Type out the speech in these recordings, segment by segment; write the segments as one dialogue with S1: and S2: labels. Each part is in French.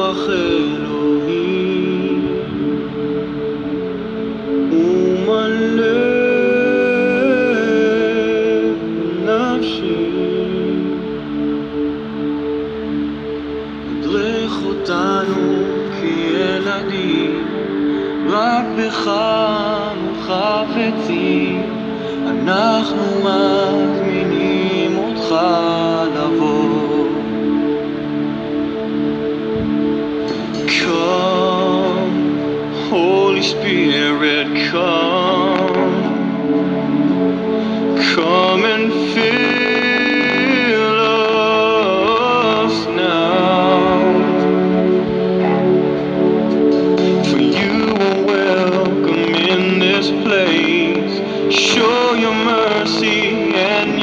S1: רוח אלוהים ומלא נפשי. הדרך אותנו כילדים, רק בך אנו חפצים, אנחנו מזמינים אותך לבוא. Come, Holy Spirit, come and fill us now. For you are welcome in this place. Show your mercy and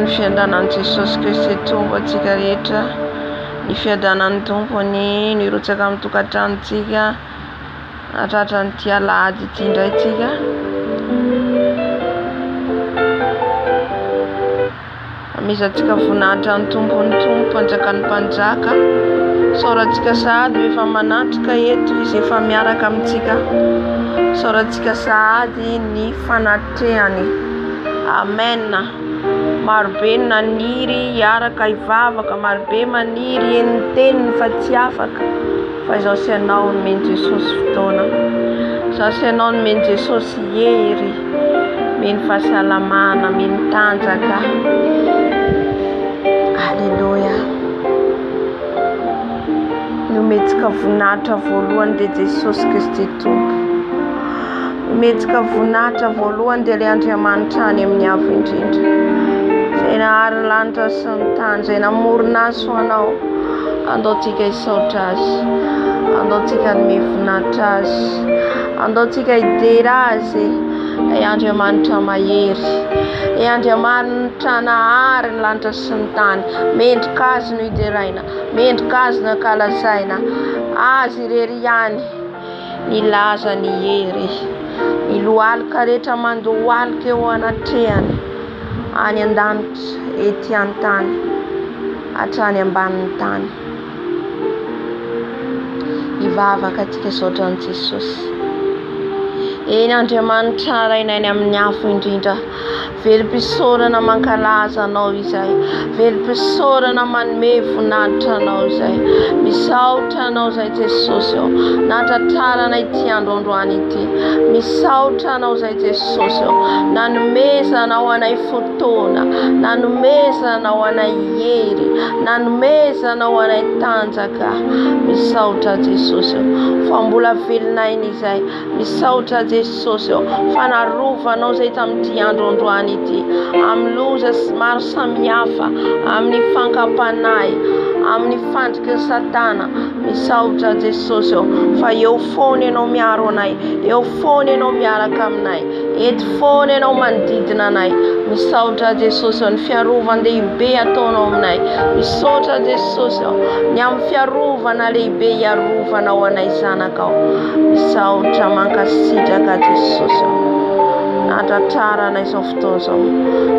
S2: ny fiadanan'i Jesosy Kristy Tompo antsika rehetra, ny fiadanan'ny Tompony nirotsaka amin'ny tokantranontsika hatratra ny tia alahady ity indray tsika. Amisantsika voninahitra ny Tompony Tompo anjakan'ny mpanjaka, saorantsika sahady efa manatrika eto izy efa miaraka amintsika, saorantsika sahady ny fanatrehany. Amen. Marobe ny naniry hiaraka hivavaka, marobe maniry eny teniny fa tsy afaka, fa izao sy ianao no meny Jesosy fotoana, izao sy ianao no meny Jesosy hery, meny fahasalamana, meny tanjaka. Alleluia. Nometsika voninahitra voalohany dia Jesosy Kristy Tompo. Nometsika voninahitra voalohany dia ilay Andriamanitra any amin'ny avo indrindra, izay nahary ny lanitra sy ny tany, izay namorona azy ho anao. Andaontsika hisaotra azy, andaontsika hanome voninahitra azy, andaontsika hidera azy. Ilay Andriamanitra mahery, ilay Andriamanitra nahary ny lanitra sy ny tany, mendrika azy no hideraina, mendrika azy no kalazaina, azy irery ihany nilaza ny hery. Ny lohalika rehetra mandohalika eo anatrehany, any an-danitra ety an-tany hatrany ambanin'ny tany. Hivavaka antsika saotra an'i Jesosy. Eny Andriamanitra rainay amin'ny afo indrindra, velim-pisaorana mankalaza anao izay, velim-pisaorana manome voninahitra anao izay. Misaotra anao izay Jesosy eo, nantratrarana ity androandroany ity. Misaotra anao izay Jesosy eo, nanomezana ho anay fotoana, nanomezana ho anay hery, nanomezana ho anay tanjaka. Misaotra Jesosy eo, fa mbola velonay izay. Misaotra Jesosy eo, fa narovanao izay tamin'ity androandroany ity, amin'ny loza maro samihafa, amin'ny fankampanay, amin'ny fandriky ny Satana. Misaotra Jesosy eo, fa eo foana ianao miaro anay, eo foana ianao miaraka aminay, eto foana ianao manodidina anay. Misaotra Jesosy eo, ny fiarovana lehibe ataonao aminay. Misaotra Jesosy eo, ny amin'ny fiarovana lehibe hiarovanao anay zanakao. Misaotra mankasitraka Jesosy eo, nantratrarana izao fotoana izao.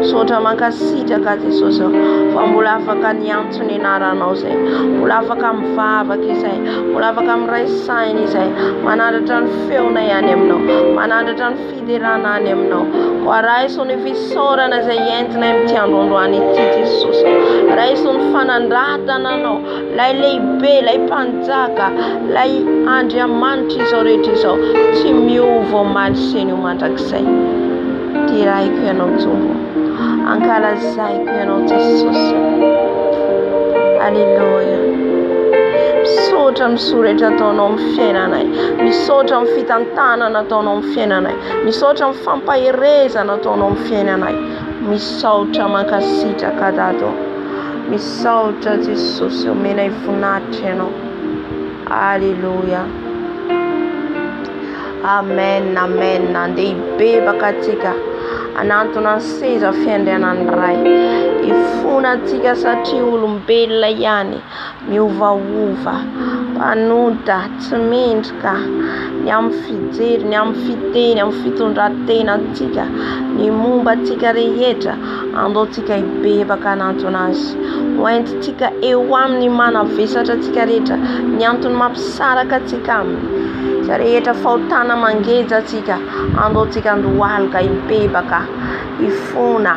S2: Misaotra mankasitraka Jesosy eo, fa mbola afaka niantso ny anaranao izay, mbola afaka mivavaka izay, mbola afaka miray saina izay, manandratra ny feona ihany aminao, manandratra ny fiderana any aminao. Koa raiso ny fisaorana izay entina amin'ity androandroany ity Jesosy. Raiso ny fanandratana anao, lay lehibe, lay mpanjaka, lay Andriamanitra izao rehetra izao, tsy miova omaly seny mandrakizay. Tiraiko ianao Tompo, ankalazaiko ianao Jesosy. Alleluia. Misaotra misoratra ataonao amin'ny fiainanay, misaotra amin'ny fitantanana ataonao amin'ny fiainanay, misaotra amin'ny fampaherezana ataonao amin'ny fiainanay. Misaotra mankasitraka Dado, misaotra Jesosy, omenay voninahitra ianao. Alleluia. Amen, amen. Andeha hibebaka antsika anantona ny seza fiandrianan'ny ray. Ifona antsika satria olombelona ihany miovaova, mpanota, tsy mendrika, ny amin'ny fijery, ny amin'ny fiteny, amin'ny fitondran-tena antsika, ny momba antsika rehetra. Andaontsika hibebaka anantona azy, hoentintsika eo amin'ny manavesatra antsika rehetra, ny antony mampisaraka antsika aminy. Za rehetra fahotana mangeja antsika, andaontsika andohalika hibebaka, hifona.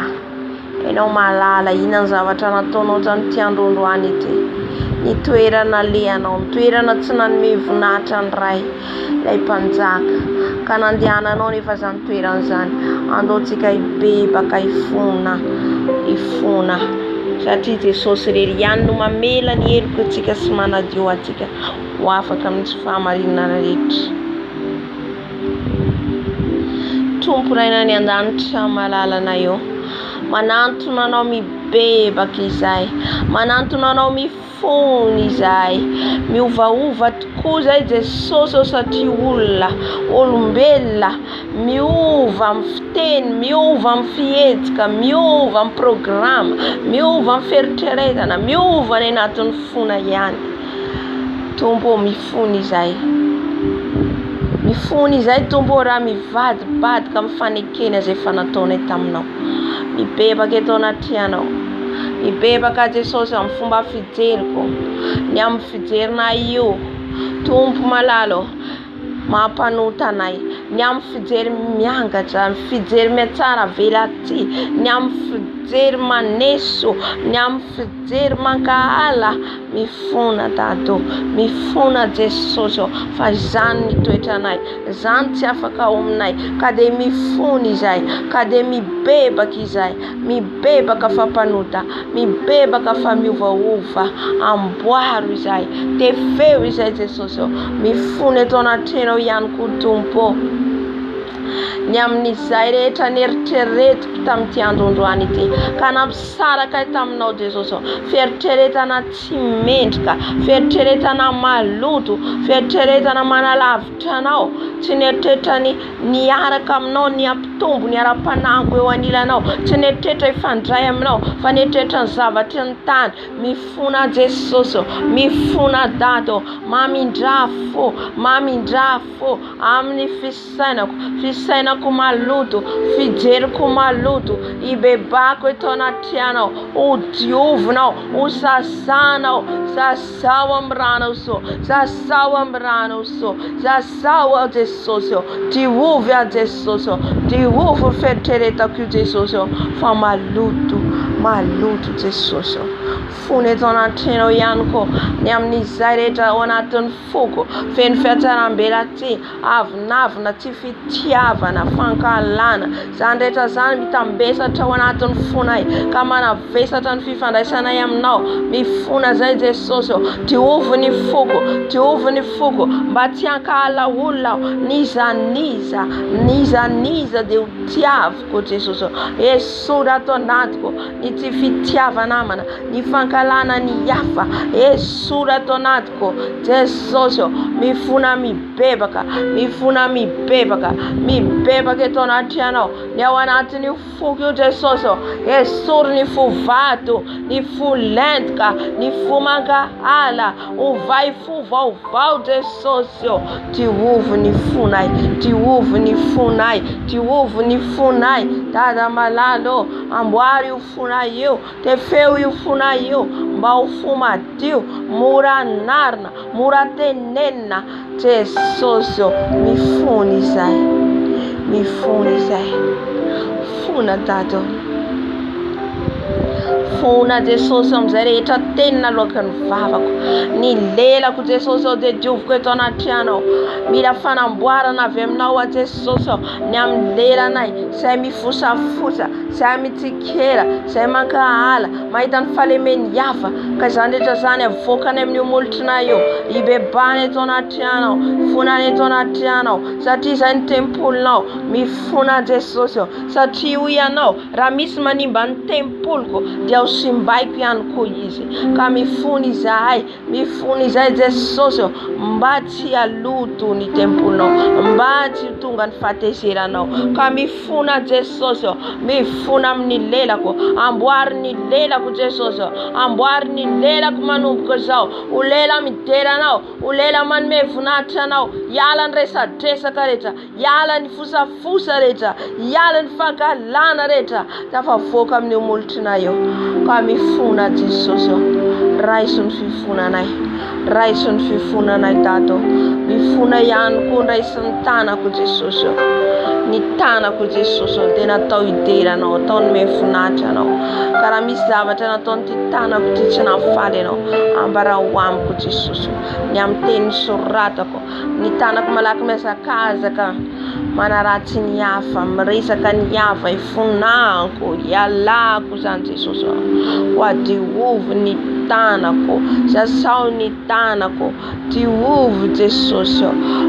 S2: Ianao malala inona ny zavatra nataonao tamin'ity androandroany ity, ny toerana lehanao, ny toerana tsy nanome voninahitra ny ray, ilay mpanjaka, ka nandehananao nefa izany toerana izany. Andaontsika hibebaka, hifona, hifona, satria Jesosy irery ihany no mamela ny heloka antsika sy manadio antsika ho afaka amin'ny tsy fahamarinana rehetra. Tompo raina ny an-danitra malalana eo, manantona anao mibebaka izay, manantona anao mifony izay, miovaova tokoa zay Jesosy satria olona olombelona miova amin'ny fiteny, miova amin'ny fihetsika, miova amin'ny programa, miova amin'ny fieritreretana, miova any anatin'ny fona ihany. Tompo mifony izay, mifony izay Tompo raha mivadibadika amin'ny fanekena izay fanataonay taminao, mibebaka eto anaty anao, mibebaka Jesosy amin'ny fomba fijeriko, ny amin'ny fijerinay io Tompo malalo mampanota anay, ny amin'ny fijery miangatra, ny fijery miatsara velaty, ny amin'ny fijery maneso, ny amin'ny fijery mankahala, mifona Dado, mifona Jesosy fa zany ny toetranay, zany tsy afaka ominay, ka de mifony izay, ka de mibebaka izay, mibebaka fa mpanota, mibebaka fa miovaova, amboaro izay, tefeo izay Jesosy, mifony eto anatinao ihany koa Tompo. Ny amin'izay rehetra neritreretiko tamin'ity androandroany ity, ka nampisaraka taminao Jesosy, fieritreretana tsy mendrika, fieritreretana maloto, fieritreretana manalavitra anao, tsy neritreretrany niaraka aminao, ny ampitombo, ny ara-panago eo anilanao, tsy neritreretra ifandray aminao, fa neritreretra ny zavatra ny tany, mifona Jesosy, mifona Dado, mamindrafo amin'ny fisainako maloto, fijeriko maloto, ibebako eto anaty anao, odiovinao, osazanao, sazao amin'ny rano so, sazao amin'ny rano so, sazao a Jesosy, diovy a Jesosy, diovy fieritreretako io Jesosy, fa maloto Jesosy, fony eto anatinao ihany koa, ny amin'izay rehetra ao anatin'ny foko, feno fiatsaram-belaty, avinavina, tsy fitiavana, fankalana, zany rehetra zany mitambesatra ao anatin'ny fonay, ka manavesatra ny fifandraisanay aminao, mifona zay Jesosy, diovy ny foko, mba tsy hankahala olona, niza de ho tiaviko Jesosy, esory ato anatiko, ny tsy fitiavana amana, ny fankalana ny hafa, esory ato anatiko Jesosy, mifona mibebaka eto anaty anao, ny ao anatin'io foko io Jesosy, esory ny fo vato, ny fo lentika, ny fo mankahala, ovay fo vaovao Jesosy, diovy ny fonay, Dada malalo, amboary io fonay io, tefeo io fonay io, mba ho fo madio, mora narina, mora tenenina Jesosy, mifony izay, fona Dado, fona Jesosy am'izay rehetra tenina alohan'ny vavako, ny lelako Jesosy de dioviko eto anaty anao, mila fanamboarana avy aminao a Jesosy, ny amin'ny lelanay, zay mifosafosa, zay mitsikera, zay mankahala, mahita ny falemeny hafa, ka zany rehetra zany avoakany amin'ny molotrinay io, ibebany eto anaty anao, fonany eto anaty anao, satria zay ny tempolinao, mifona Jesosy, satria ho ianao, raha misy manimba ny tempoloko, dia ho simbaiko ihany koa izy, ka mifony izay Jesosy, mba tsy haloto ny tempolinao, mba tsy tonga ny fahatezeranao, ka mifona Jesosy, mifona amin'ny lelako, amboary ny lelako Jesosy, amboary ny lelako manomboka zao, ho lela mideranao, ho lela manome vonahitra anao, hiala ny resadresaka rehetra, hiala ny fosafosa rehetra, hiala ny fankalana rehetra, tafavoaka amin'ny molotrinay io, ka mifona Jesosy, raiso ny fifonanay Dado, mifona ihany koa raiso ny tanako Jesosy, ny tanako Jesosy de natao hideranao, atao ny voninahitra anao, ka raha misy zavatra nataon'ity tanako ty tsy nafaly anao, ambarao amiko Jesosy, ny amin'ny teny soratako, ny tanako malaky miazakazaka, manaratsy ny hafa, miresaka ny hafa, ifonako, ialako zany Jesosy, ho adiovy ny tanako, sasao ny tanako, diovy Jesosy,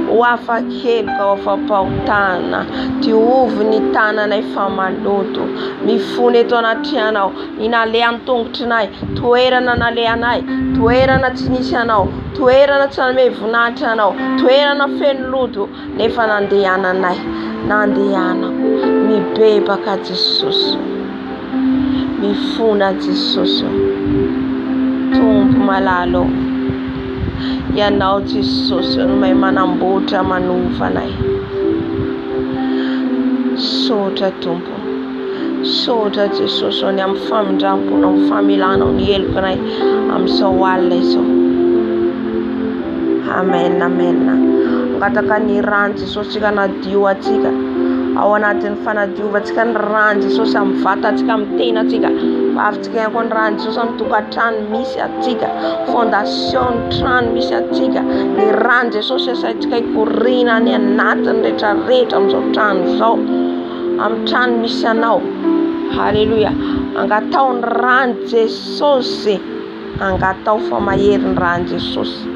S2: ho afakely ka ho afampahotana, diovy ny tananay fa maloto, mifono eto anaty anao, inalean'ny tongotrinay, toerana naleanay, toerana tsy nisy anao, toerana tsy nanome voninahitra anao, toerana feno loto, nefa nandehananay, nandehanako, mibebaka Jesosy, mifona Jesosy, Tompo malalo, ianao Jesosy no mahay manamboatra manovanay. Sotra Tompo, sotra Jesosy ny amin'ny famindramponao, amin'ny familanao ny helokanay amin'izao alina izao. Amen, amen. Angataka ny rano Jesosy tsika nadio atsika, ao anatin'ny fanadiovantsika ny rano Jesosy amin'ny vatantsika, amin'ny tenatsika, avintsika ihany koa ny rano Jesosy amin'ny tokantrano misy atsika, fondation ny trano misy atsika, ny rano Jesosy asaintsika hikorina ny anatin'ny rehetrarehetra amin'izao trano izao, amin'ny trano misy anao. Halleluja. Angatao ny rano Jesosy, angatao fa mahery ny rano Jesosy.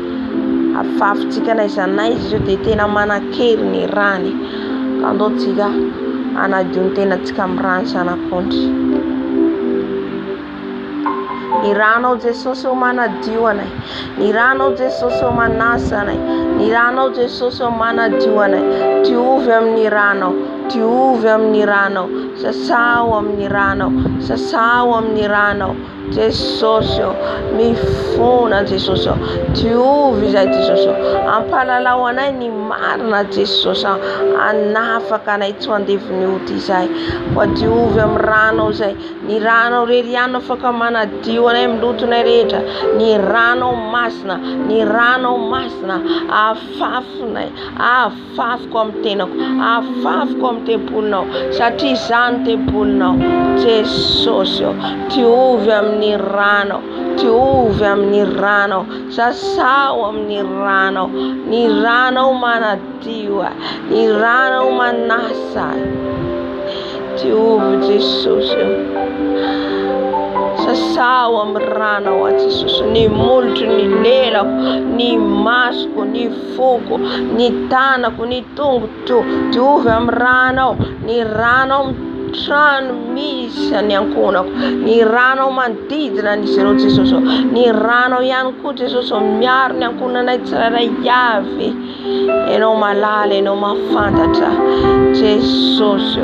S2: Afafintsika na izanay izy io dia tena manan-kery ny rany, ka andao tsika anadio ny tenantsika amin'ny rano sanak'ondry. Ny ranao Jesosy ho manadio anay, ny ranao Jesosy ho manasa anay, ny ranao Jesosy ho manadio anay, diovy amin'ny ranao, diovy amin'ny ranao, sasao amin'ny ranao, sasao amin'ny ranao Jesosy, mifona Jesosy, diovy izay Jesosy, ampalalao anay ny marina Jesosy, anafaka anay tsy handevy ody izay, fa diovy amin'ny ranao izay, ny ranao reriana afaka manadio anay amin'ny lotonay rehetra, ny ranao masina, ny ranao masina, afafinay, afafiko amin'ny tenako, afafiko amin'ny tempolinao, satria izany tempolinao Jesosy, diovy amin'ny ranao, diovy amin'ny ranao, sasao amin'ny ranao, ny ranao manadio, ny ranao manasa, diovy Jesosy, sasao amin'ny ranao Jesosy, ny molotro, ny lelako, ny masoko, ny foko, ny tanako, ny tongotro, diovy amin'ny ranao, ny ranao trano misy ny ankonako, ny ranao manodidina ny zero Jesosy, ny ranao ihany koa Jesosy miaro ny ankonanay tsirairay avy. Ianao malala, ianao mahafantatra Jesosy,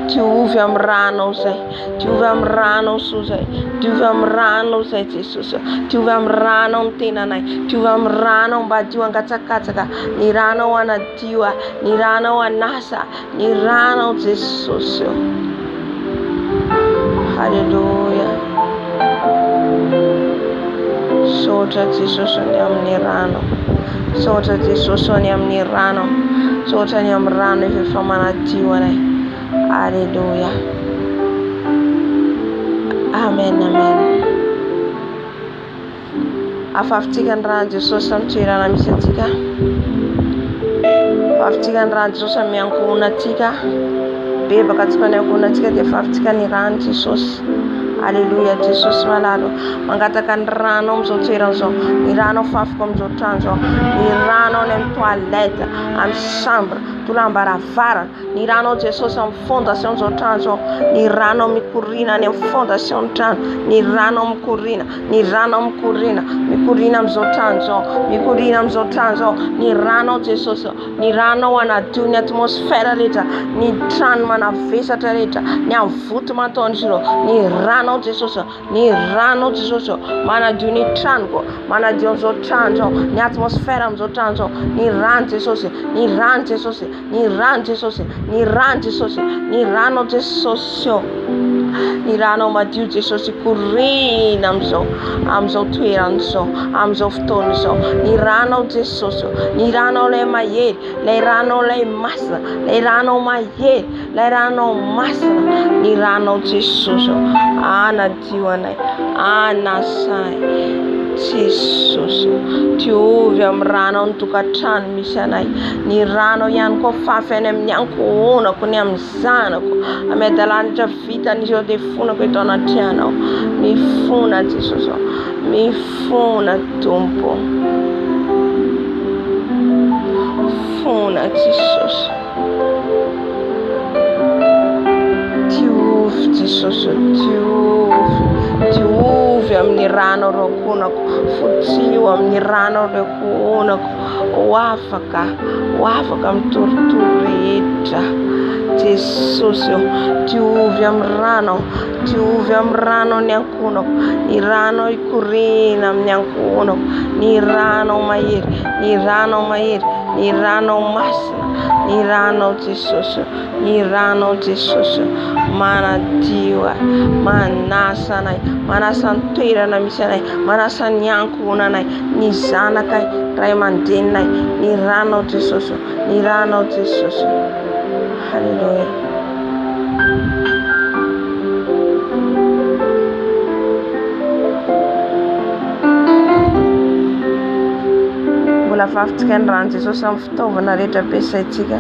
S2: diovy amin'ny ranao izay, diovy amin'ny ranao soa izay, diovy amin'ny ranao izay Jesosy, diovy amin'ny ranao amin'ny tenanay, diovy amin'ny ranao mba hadio hangatsakatsaka, ny ranao hanadio, ny ranao hanasa, ny ranao Jesosy. Halleluja. Sotra Jesosy ny amin'ny rano, sotra Jesosy ny amin'ny rano, sotra ny amin'ny rano efa manadio anay. Halleluja. Amen, amen. Afafintsika ny rano Jesosy amin'ny toerana misy atsika, afafintsika ny rano Jesosy amin'ny ankohonantsika, bebaka tsika ny ankohonantsika dia afafintsika ny rano Jesosy. Halleluja. Jesosy malalo, mangataka ny rano amin'izao toerana izao, ny rano afafiko amin'izao trano izao, ny rano any amin'ny toilette, amin'ny chambre, tolam-baravarana, ny rano Jesosy amin'ny fondation zao trano zao, ny rano mikorina any amin'ny fondation ny trano, ny rano mikorina, ny rano mikorina, mikorina amin'izao trano zao, mikorina amin'izao trano zao, ny rano Jesosy, ny rano hanadio ny atmosfera rehetra, ny trano manavesatra rehetra, ny amin'ny voto mataony zao, ny rano Jesosy, ny rano Jesosy, manadio ny tranoko, manadio amin'izao trano zao, ny atmosfera amin'izao trano zao, ny rano Jesosy, ny rano Jesosy, ny rano Jesosy, ny rano Jesosy, ny rano Jesosy, ny rano madio Jesosy korina amin'izao toerana zao, amin'izao fotoana zao, ny rano Jesosy, ny rano lay mahery, lay rano lay masina, lay rano mahery, lay rano masina, ny rano Jesosy, anadio anay, anasay Jesosy, diovy amin'ny rano ao ny tokantrano misy anay, ny rano ihany koa fafy any amin'ny ankohonako ny amin'ny zanako, amin'ny adalanitra vitan'izao dia fonako eto anaty anao, mifona Jesosy, mifona Tompo, fona Jesosy, diovy Jesosy, diovy amin'ny rano rokonako, fotsio amin'ny rano rokonako, ho afaka mitoritory rehetra Jesosy, diovy amin'ny rano ny ankonako, ny rano ikorina amin'ny ankonako, ny rano mahery, ny rano masina, ny rano Jesosy, ny rano Jesosy, manadio ahy, manasa anay, manasa ny toerana misy anay, manasa ny ankohonanay, ny zanakay, ray aman-dreninay, ny rano Jesosy, ny rano Jesosy. Halleluja. Mbola fafitsika ny rano Jesosy amin'ny fitaovana rehetra ampiasaintsika.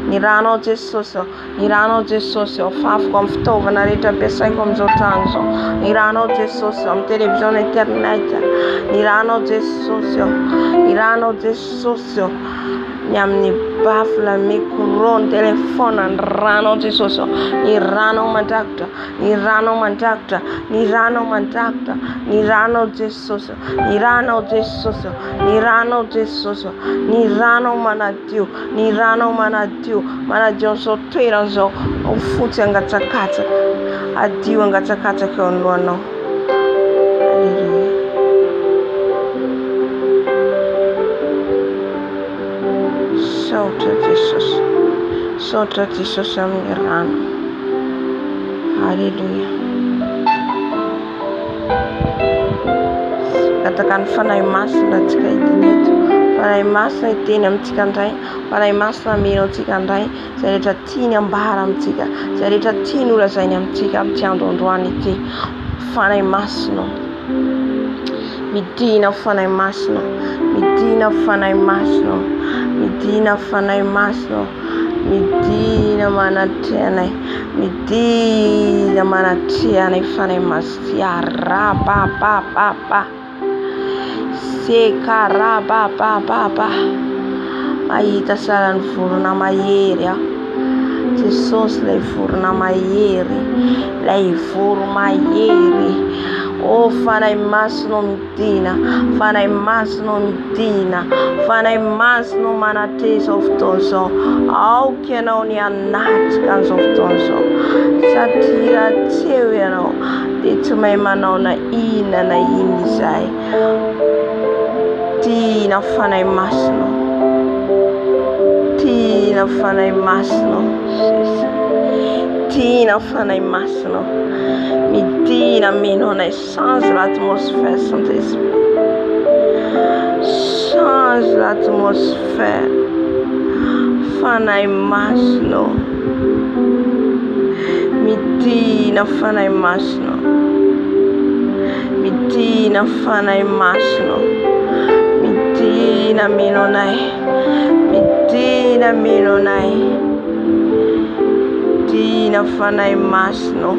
S2: Ny rano Jesosy, ny rano Jesosy, fafiko amin'ny fitaovana rehetra ampiasaiko amin'izao trano izao. Ny rano Jesosy amin'ny télévision internet, ny rano Jesosy, ny rano Jesosy, ny amin'ny baffle, micro, ny telefona, ny rano Jesosy, ny rano mandrakotra, ny rano mandrakotra, ny rano mandrakotra, ny rano Jesosy, ny rano Jesosy, ny rano Jesosy, ny rano manadio, ny rano manadio an'izao toerana izao, ho fotsy angatsakatsaka, adio angatsakatsaka eo anoloanao. Halleluja. Saotra Jesosy amin'ny rano. Halleluja. Gataka ny fanahy masina antsika hitiny eto, fanahy masina hiteny amintsika indray, fanahy masina meno antsika indray, izay rehetra tiany ambara amintsika, izay rehetra tiany holazainy amintsika amin'ity andro androany ity. Fanahy masina, midina fanahy masina, midina fanahy masina, midina fanahy masina, midina manatrehanay, midina manatrehanay fanahy masina, rababababa, sekarababababa, mahita sara ny vorona mahery aho. Jesosy, ilay vorona mahery, ilay voro mahery. Oh, fanahy masina midina, fanahy masina midina, fanahy masina manatrehana izao fotoana izao. Aoka ianao ny hanatrika an'izao fotoana izao, satria raha tsy eo ianao dia tsy mahay manao na inona izahay. Tina fanahy masina, tina fanahy masina, tina fanahy masina, midina meno anay, change l'atmosphère Saint-Esprit, change l'atmosphère, fanahy masina, midina fanahy masina, midina fanahy masina, midina meno anay, midina meno anay, midina fanahy masina,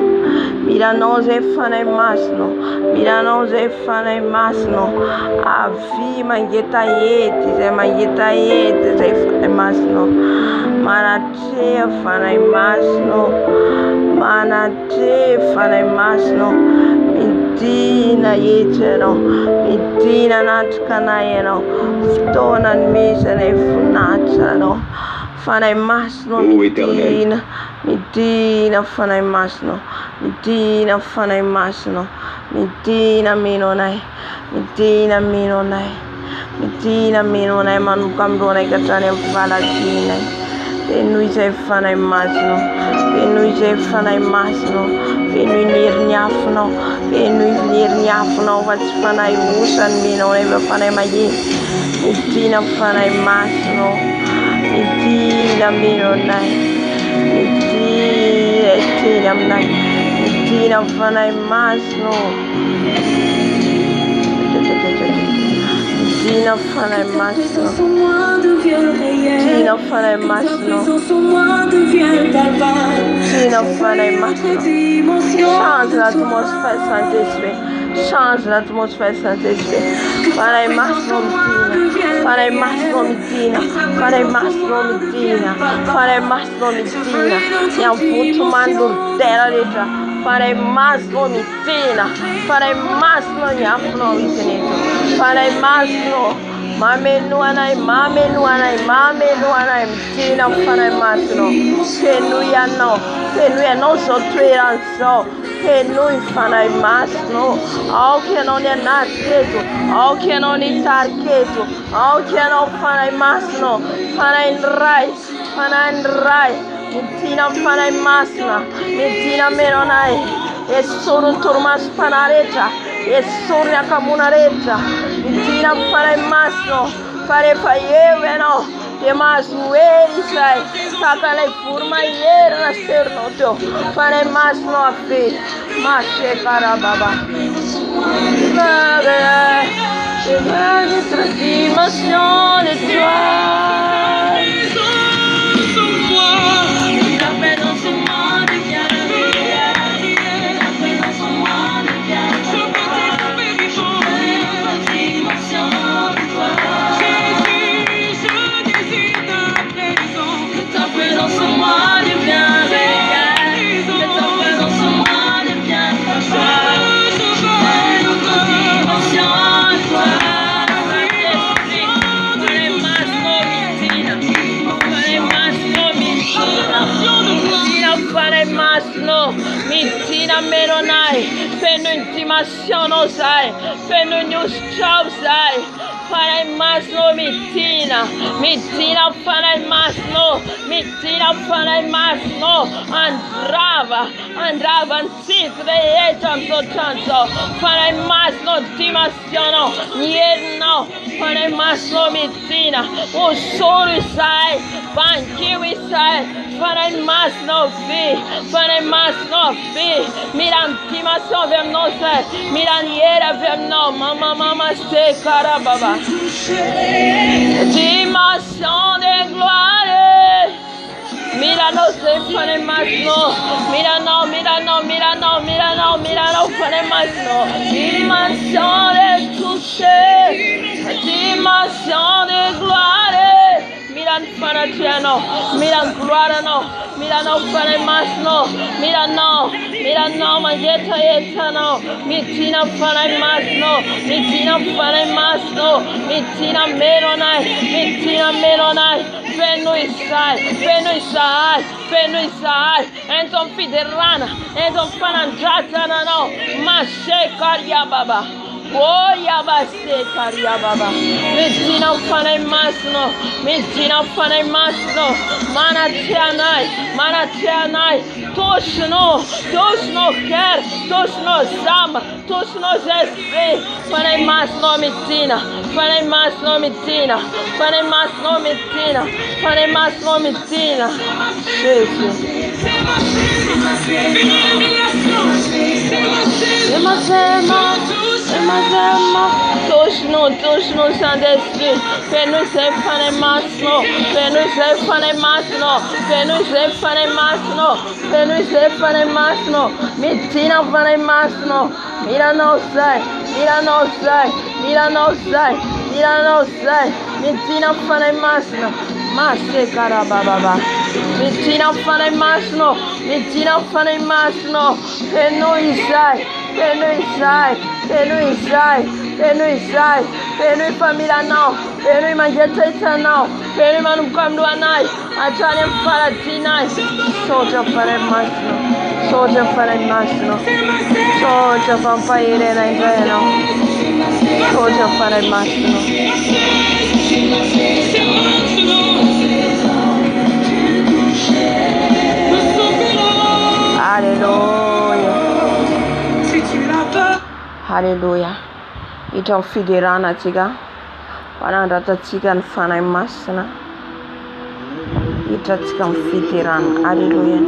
S2: milanao izay fanahy masina, milanao izay fanahy masina, avy mangetahety izay mangetahety izay fanahy masina, manatreha fanahy masina, manatreha fanahy masina, midina eto ianao, midina anatrika anay ianao, fotoana ny misy anay voninahitra anao. Fanahy masina midina, midina fanahy masina, midina fanahy masina, midina meno anay, midina meno anay, midina meno anay manomboka amin'ny lohanay ka hatrany amin'ny valaginay. Fenoy izay fanahy masina, fenoy izay fanahy masina, fenoy ny herin'ny afonao, fenoy ny herin'ny afonao fa tsy fanahy osa ny menao anay fa fanahy mahery. Midina fanahy masina, midina meno anay, midina teny aminay, midina fanahy masina, Dina fanahy masina. Dina fanahy masina. Dina fanahy masina. Change l'atmosphère, Saint-Esprit. Change l'atmosphère, Saint-Esprit. Fanahy masina midina. Fanahy masina midina. Fanahy masina midina. Fanahy masina midina. Nyavotomany lorotera rehetra. Fanahy masina midina. Fanahy masina nyafinao izy eto. Fanahy masina. Mameno anay, mameno anay, mameno anay midina fanahy masina. Fenoy anao, fenoy anao zao toerana zao. Fenoy fanahy masina. Aoka ianao ny anaty keto, aoka ianao ny tarika eto, aoka ianao fanahy masina. Fanahy ny ray, fanahy ny ray. Midina fanahy masina, midina meno anay. Esorony toromaso-panahy rehetra, esorony akamona rehetra. Midina fanahy masina. Fa rehefa eo ianao dia mahazo hery izay tahaka ilay voro mahery naserinao teo. Fanahy masina ave masekarababa. Notre dimension de toi. Midina meno anay. Fenoy ny dimensionao zay. Fenoy ny ositranao zay. Fanahy masina midina. Midina fanahy masina. Midina fanahy masina. Andrava, andrava ny tsitsy rehetra amin'izao trano zao. Fanahy masina dimensionao. Ny herinao. Fanahy masina midina. Osoro izay. Bankeo izay. Fanahy masina ve. Fanahy masina ve. Mira ny dimension avy aminao zay. Mira ny hery avy aminao. Mama sekarababa. Dimension de gloire. Miranao zay fanahy masina. Miranao, miranao, miranao, miranao, miranao fanahy masina. Dimension de toucher. Dimension de gloire. Miran fanatreanao, miran gloiranao, miranao fanahy masina. Miranao, miranao mangetrahetanao. Midina fanahy masina. Midina fanahy masina. Midina meno anay, midina meno anay. Fenoy izay, fenoy izay, fenoy izay. Entom fiderana, entom fanandratana anao. Masekariababa. Oh yabasekariababa. Midina fanahy masina. Midina fanahy masina. Manatreanay, manatreanay. Toshinao, toshinao cœur, toshinao zamba, toshinao esprit. Fanahy masina midina. Fanahy masina midina. Fanahy masina midina. Fanahy masina midina. Jesus. Touche-nous, Saint-Esprit. Fais-nous ces fanahy masina. Fais-nous ces fanahy masina. Fais-nous ces fanahy masina. Fais-nous ces fanahy masina. Midina fanahy masina. Miranao zay, miranao zay, miranao zay, miranao zay. Midina fanahy masina. Masekarababa. Midina fanahy masina. Midina fanahy masina. Fenoy izay, fenoy izay, fenoy izay. Fenoy izay, fenoy familanao, fenoy mangetrahitanao, fenoy manomboka amin'lohanay, hatrany amin'ny faladinay. Sotra fanahy masina, sotra fanahy masina, sotra fampaherena indray ianao, sotra fanahy masina. Alléluia. Alléluia. Hiditra amin'ny fiderana atsika, manandratatsika ny fanahy masina. Hiditra atsika amin'ny fiderana. Alléluia.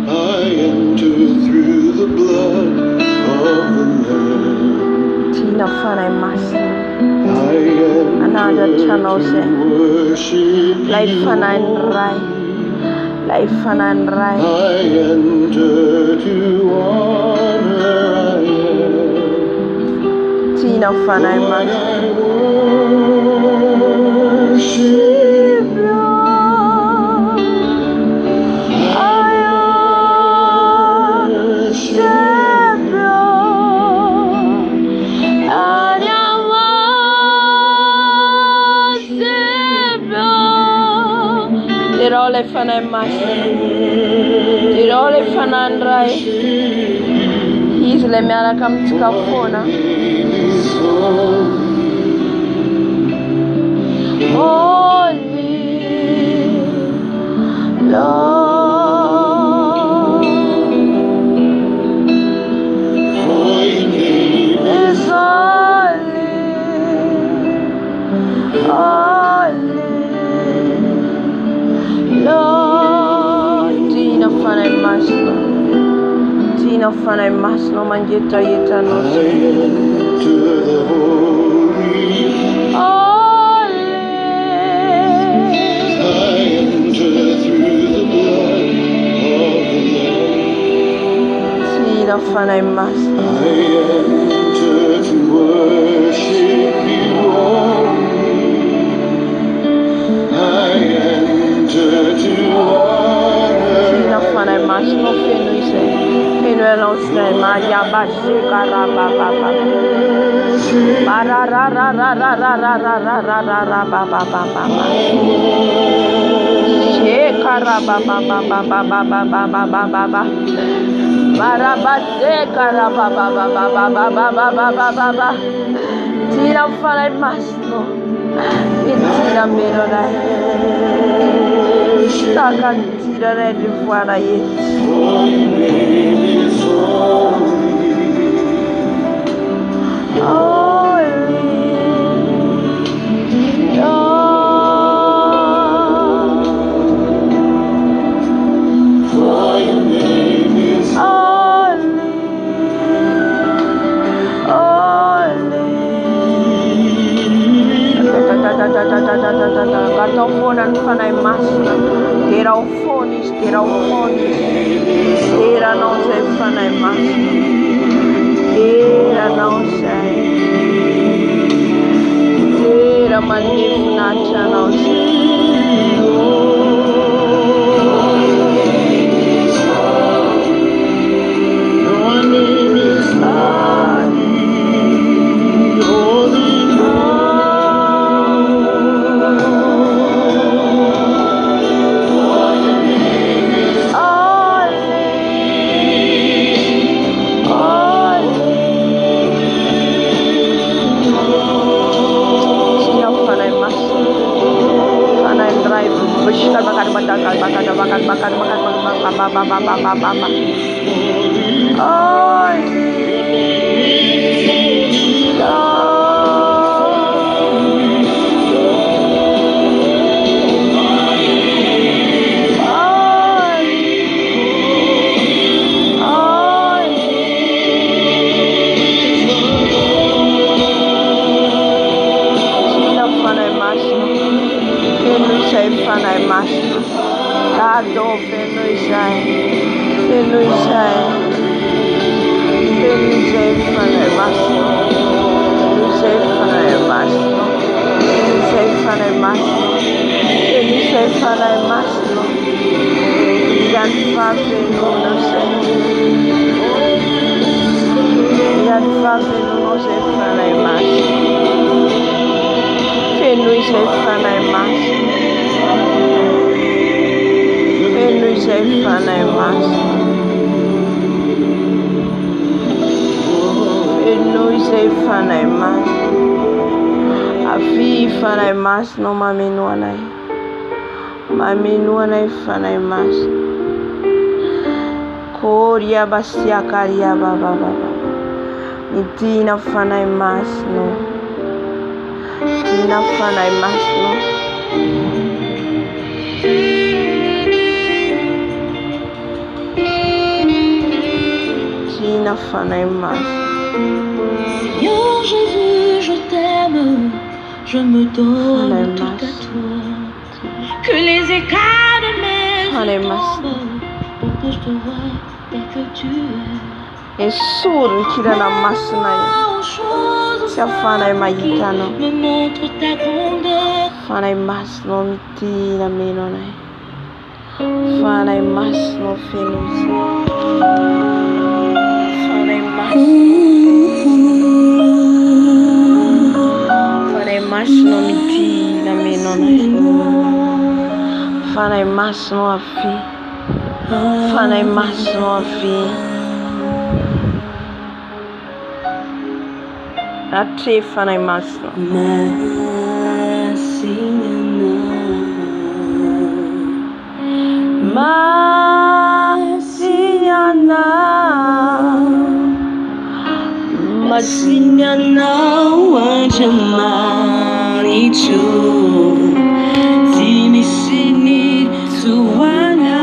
S1: I enter through the blood of the Lamb.
S2: Tina Fanai Master.
S1: I
S2: Another channel
S1: enter
S2: say,
S1: to worship
S2: Life
S1: you.
S2: Fanai Rai. Life Fanai Rai.
S1: I enter to honor. I am.
S2: Tina Fanai
S1: Lord,
S2: Master.
S1: I worship you.
S2: Tirole Fanai Master. Tirole Fanandrai. He's le miara kam tikafona. Holy Lord, is holy, holy Lord. Tina Fanai Master. Tina Fanai Master. Manjeta yeta no.
S1: To the holy. I enter through the blood of the Lamb.
S2: Tina Fanai Master.
S1: I enter to worship you only. I enter to honor.
S2: Tina Fanai Master. No fenu ise. Fenu elon se Maria Bashi Karaba Baba. Bara ra ra ra ra ra ra ra ra ra ra ra ba ba ba ba ba. She Karaba ba ba ba ba ba ba ba ba ba ba ba. Bara ba se Karaba ba ba ba ba ba ba ba ba ba ba ba. Tina Fanai Master. Tina mero dai. Staka tira re di fuara yeti. Cartofonan Fanai Master. Teraufonis. Tera não sei Fanai Master. Tera não sei. Tera manifnacha não sei.
S1: Your name is holy.
S2: Fanai mas no mami nuanai fanai mas koria basia karia baba baba nitina fanai mas no tina fanai mas no Seigneur Jésus, je t'aime, je me donne tout à toi. Que les écarts de mes yeux tombent pour que je te vois tel que tu es.
S1: Et sourd kila na masna ya. Sia fana ma yitano.
S2: Me montre ta grandeur.
S1: Fana mas no miti na meno na. Fana mas no fenus. Fana mas. Fana mas no miti na meno na. Fana mas no afi. Fana mas no afi. Ate fanay masno.
S2: Masinyana wajamani tu Timisini tuwana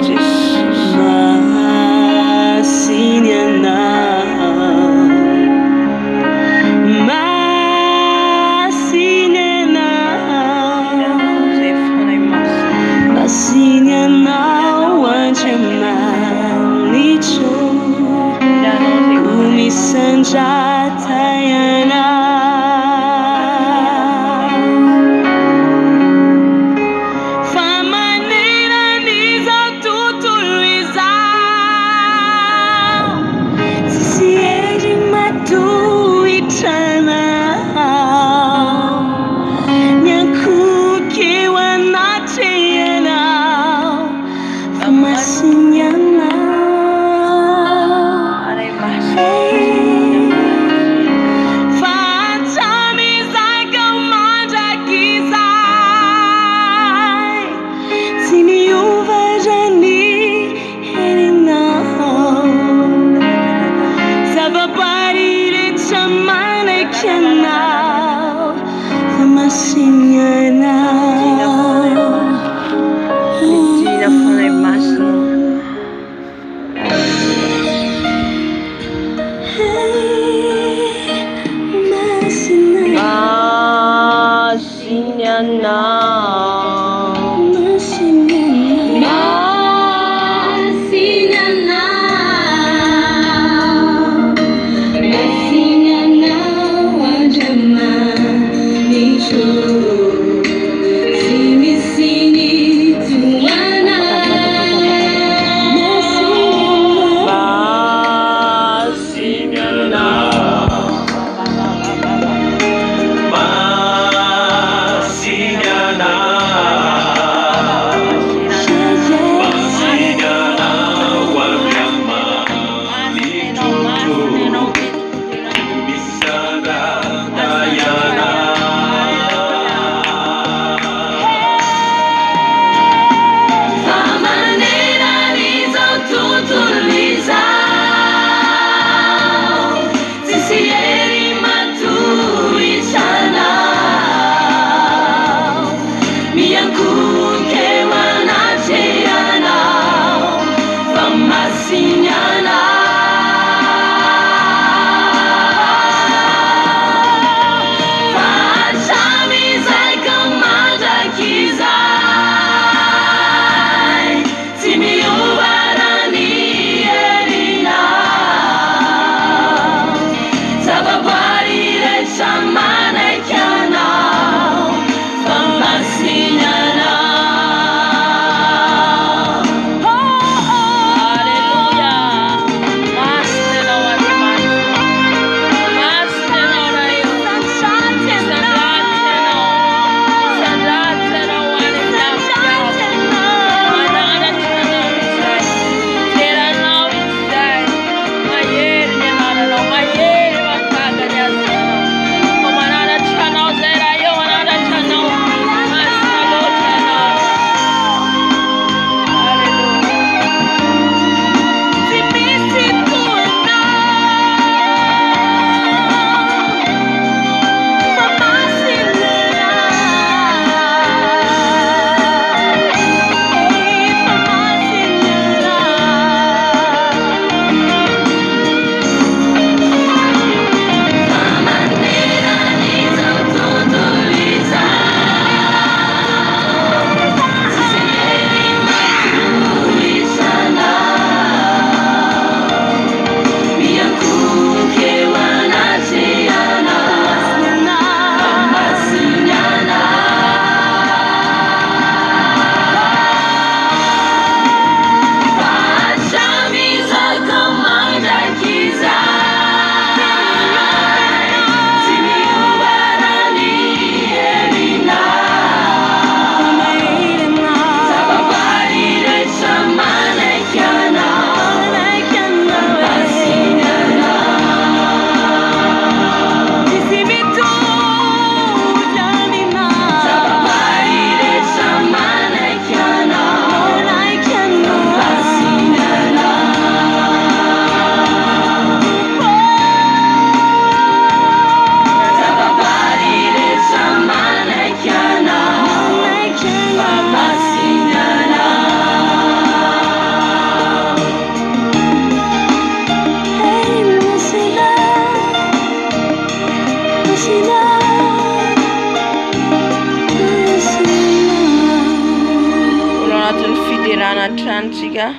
S2: Jesus Masinyana Masinyana wajamani tu Sanjatayana Famanera niza tutuliza Sisi eji matu itana Nyakuki wanatayana Famasinyana Trantika,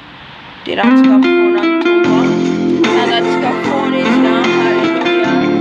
S2: Tiraska Phone Tuma, Nalatska Phone is now, hallelujah.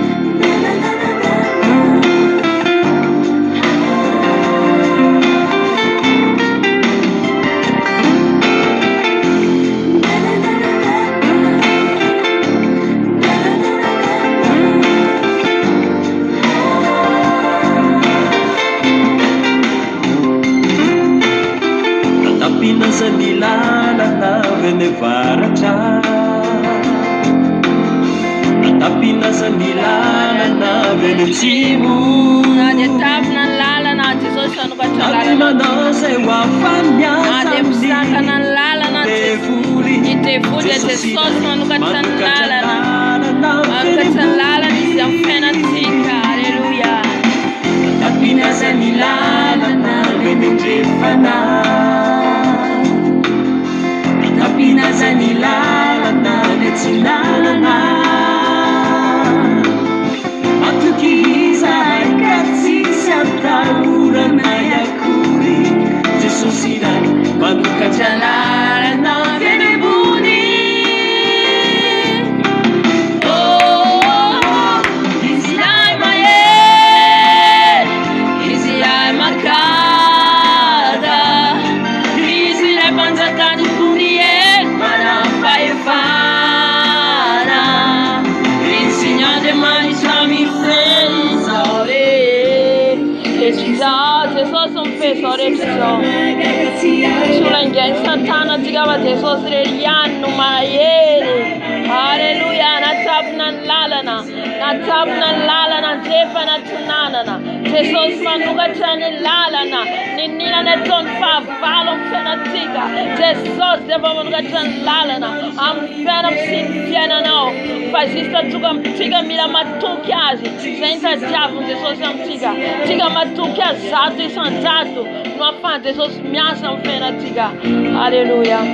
S2: Fascista juga mtiga mila matukiazi Senta diabo Jesus mtiga Tiga matukia zato e santato No afan Jesus miasa mfena tiga Hallelujah.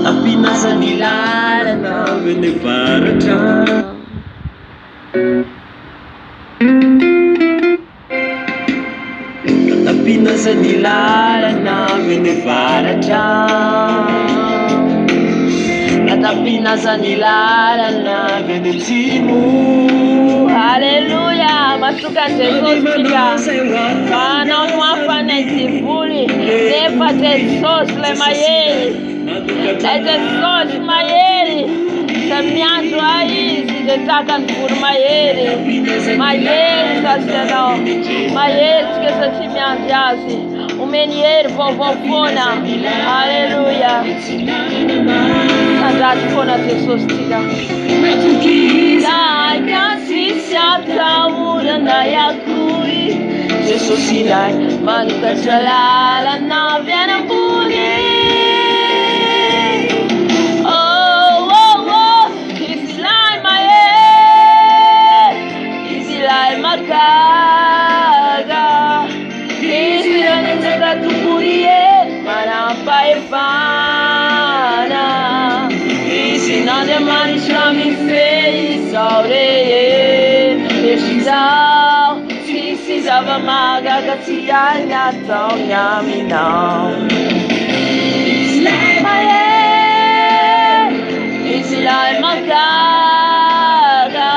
S3: Tapi nasa nilala na venevarata Tapi nasa nilala na venevarata Tapi nasa nilala na venetimu
S2: Hallelujah. Matuka Jesus tiga Mana mwafana itifuli Nefa Jesus le mayeli Jesus mayeli Semianzo aí Detaka nfuru mayeli Mayeli saseno Mayeli tikesa timianjazi Umenieri vovofona Hallelujah. Sandat fona Jesus tiga na yakui Jesus ilai manuka chalala na viana buni oh isilai makaga isilai nitaka tukurie manapa efana isinade manisha mi fei saureye Precisava maga gatianya tão nhami não Isilai makaga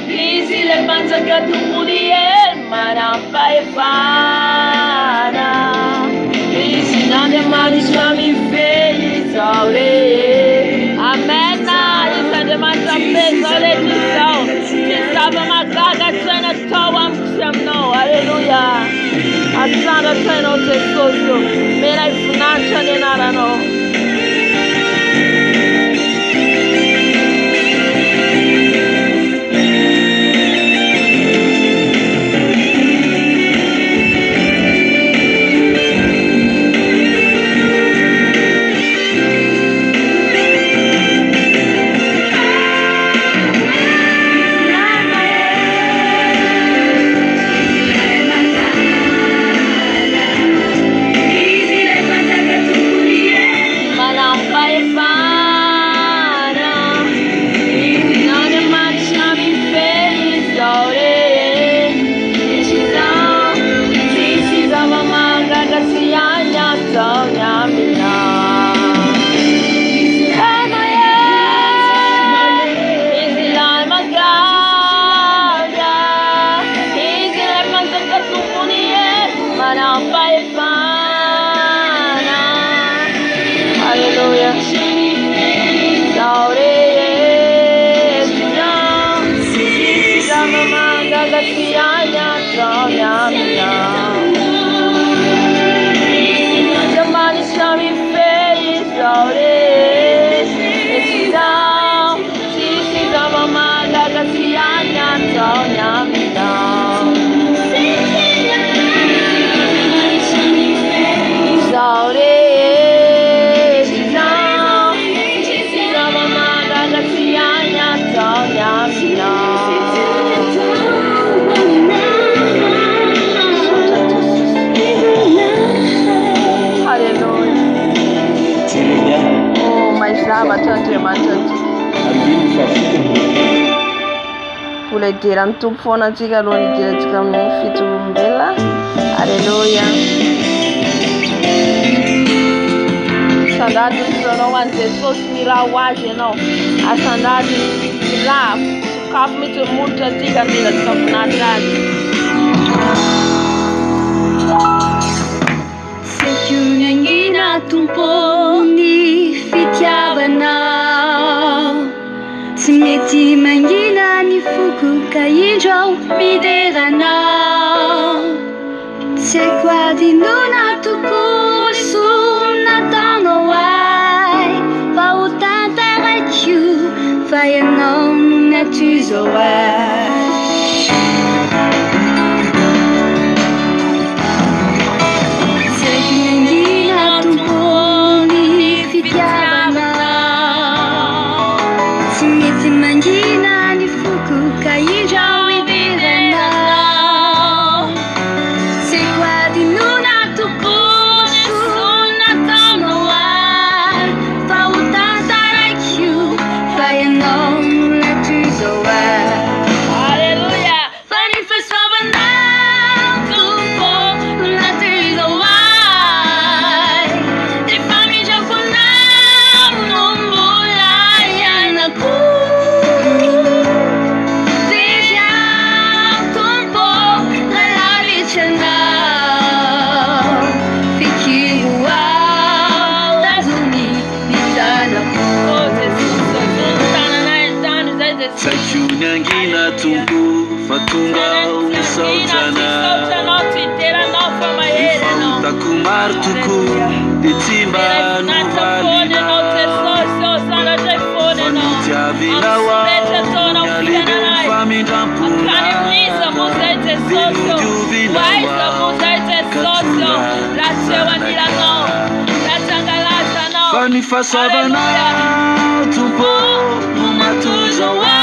S2: Isilai panza katukurie Manapa efana Isinade manisha mi feliz aure Amen Isinade manisha feliz aure Precisava makaga tena toa mkshamno Hallelujah. Asana tena utesoso Mena ifunacha nenarano zavatra Andriamanitra Voleideran'ny tompo foana antsika alohan'ny hidirantsika amin'ny fitorombelona. Alleluia. Sandady misorao ho an'i Jesosy miraha ho azy ianao. Asandady miraha sakafo mety molotra antsika andelantsika voninahitra azy.
S4: Sekyunangina tumponi fitiavanao tsy mety mangina ny foko ka indrao mideranao tsy haiko adinona tokoa so nataonao ay fa ho tantaraiko fa ianao no natizao ay.
S3: Sakyunangina tumpo fatunga usautana takumar tuku ditimba nuvalina fanutiavinawa nyalido famindampuna dilujuvinawa katuna fanifasavana tumpo numatuzawa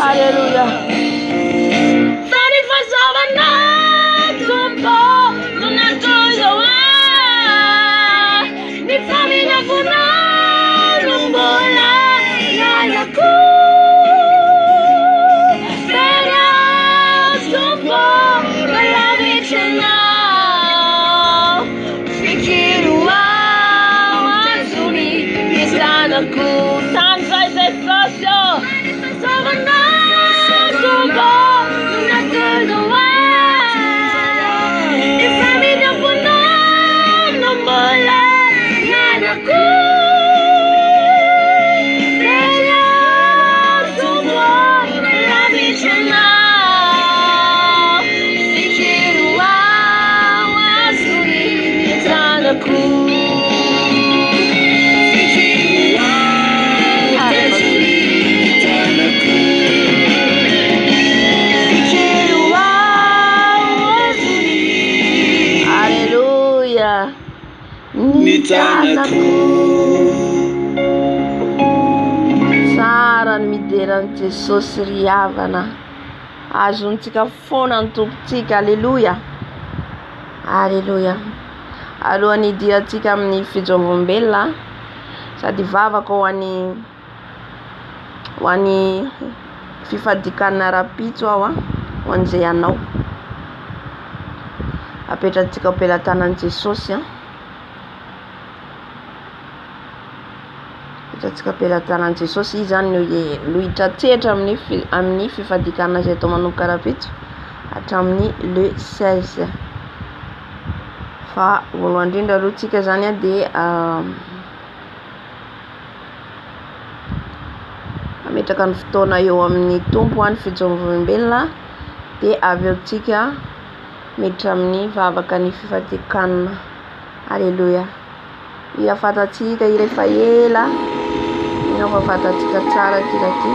S3: Alleluia. Tanzai se socio, ny tanako.
S2: Tsara ny mideran'i Jesosy ry havana, azontsika foana ny tompontsika. Alleluia, alleluia. Alohan'ny hidirantsika amin'ny fijoroam-belona sady vavaka ho an'ny fifadikana rapitso aho ho an'izay anao. Apetratsika am-pelantanan'i Jesosy apetratsika am-pelantanan'i Jesosy. Izy zany no hitratrehitra amin'ny fifadikana izay atao manomboka rapitso hatramin'ny le 16. Fa voalohany indrindra aloha tsika zany dia ametraka ny fotoana eo amin'ny tompo ny fijoroam-belona, dia avy eo tsika miditra amin'ny vavaka ny fifadikana. Alleluia. Ira fatatsika ira efa ela, ira fa fatatsika tsara ty raha ty.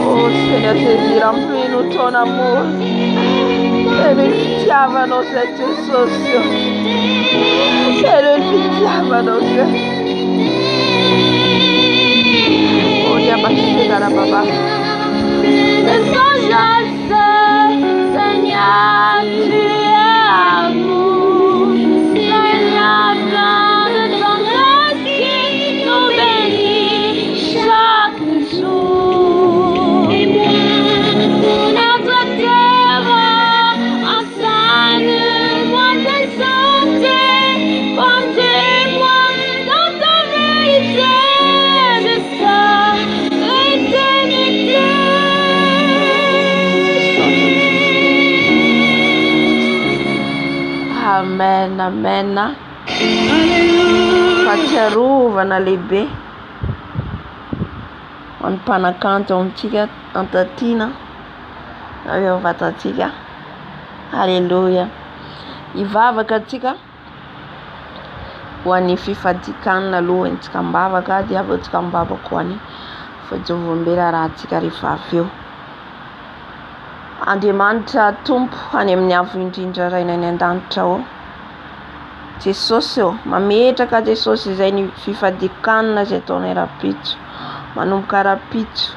S2: Oh Seigneur Jésus, remplis-nous ton amour. Et nous fitiavanoo zay Jesosy. Et nous fitiavanoo zay. Oh Yabashé Karababa. Le sang Seigneur, tu es amour. Seigneur, plein de tendresse qui nous bénit chaque jour. Et moi, notre terre, enseigne-moi tes sentiers, conduis-moi dans ta vérité jusqu'à l'éternité. Amen, amen. Fahatsiarovana lehibe ho an'ny mpanakanto amintsika antatiana na eo vatantsika. Alleluia. Hivavaka antsika ho an'ny fifadikanana aloha antsika mivavaka, dia avy antsika mivavaka ho an'ny fijoroam-bela raha antsika rehefa avy eo. Andriamanitra tompo any amin'ny avo indrindra raina ny an-danitra ao. Jesosy eo, mametraka Jesosy izay ny fifadikanana izay ataonay rapitso, manomboka rapitso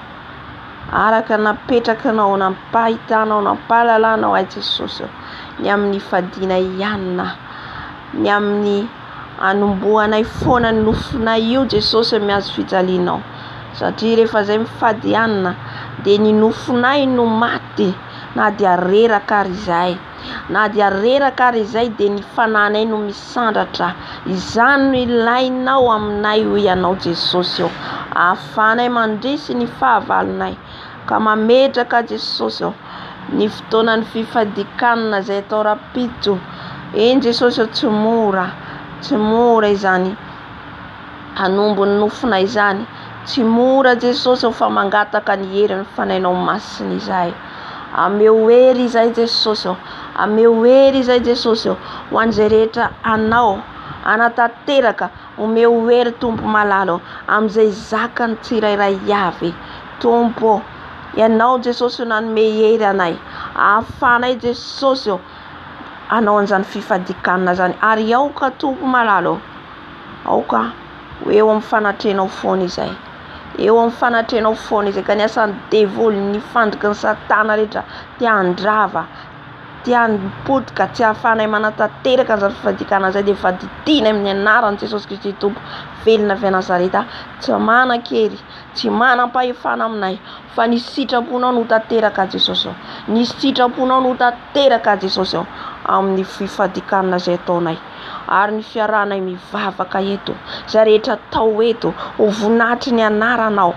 S2: araka napetrakanao, nampahitanao, nampahalalanao ay Jesosy eo, ny amin'ny fadiana ihanina, ny amin'ny anombohanay foana ny nofonay io Jesosy miazo fijalianao, satria rehefa izay mifady ihanina dia ny nofonay no maty, na dia reraka ary izay, na dia reraka ary izay dia ny fananay no misandratra. Izany no ilainao aminay ho ianao Jesosy eo, ahafahanay mandresy ny fahavalonay, ka mametraka Jesosy eo ny fotoanan'ny fifadikanana izay atao rapitso. Eny Jesosy eo, tsy mora izany hanombo ny nofonay izany, tsy mora Jesosy eo fa mangataka ny herin'ny fanainao masina izay. Ameo hery izay Jesosy eo, ameo hery izay Jesosy eo ho an'izay rehetra anao anatanteraka, omeo hery tompo malalo amin'izay zakany tsirairay avy. Tompo, ianao Jesosy nanome hery anay, ahafanay Jesosy eo anao an'izany fifadikanana zany, ary aoka tompo malalo, aoka eo amin'ny fanatrenao foana izay, eo amin'ny fanatrenao foana izay, ka ny asan'ny devoly, ny fandriky ny satana rehetra tia handrava, tia hapotika, tsy ahafahanay manatanteraka an'izany fifadikanana izay, dia efa didina amin'ny anaran'i Jesosy Kristy tompo velona avy Nazareta. Tsy manan-kery, tsy manam-pahefana aminay, fa ny sitraponao no tanteraka Jesosy eo, ny sitraponao no tanteraka Jesosy eo amin'ny fifadikanana izay ataonay, ary ny fiarahanay mivavaka eto, izay rehetra tao eto ho voninahitry ny anaranao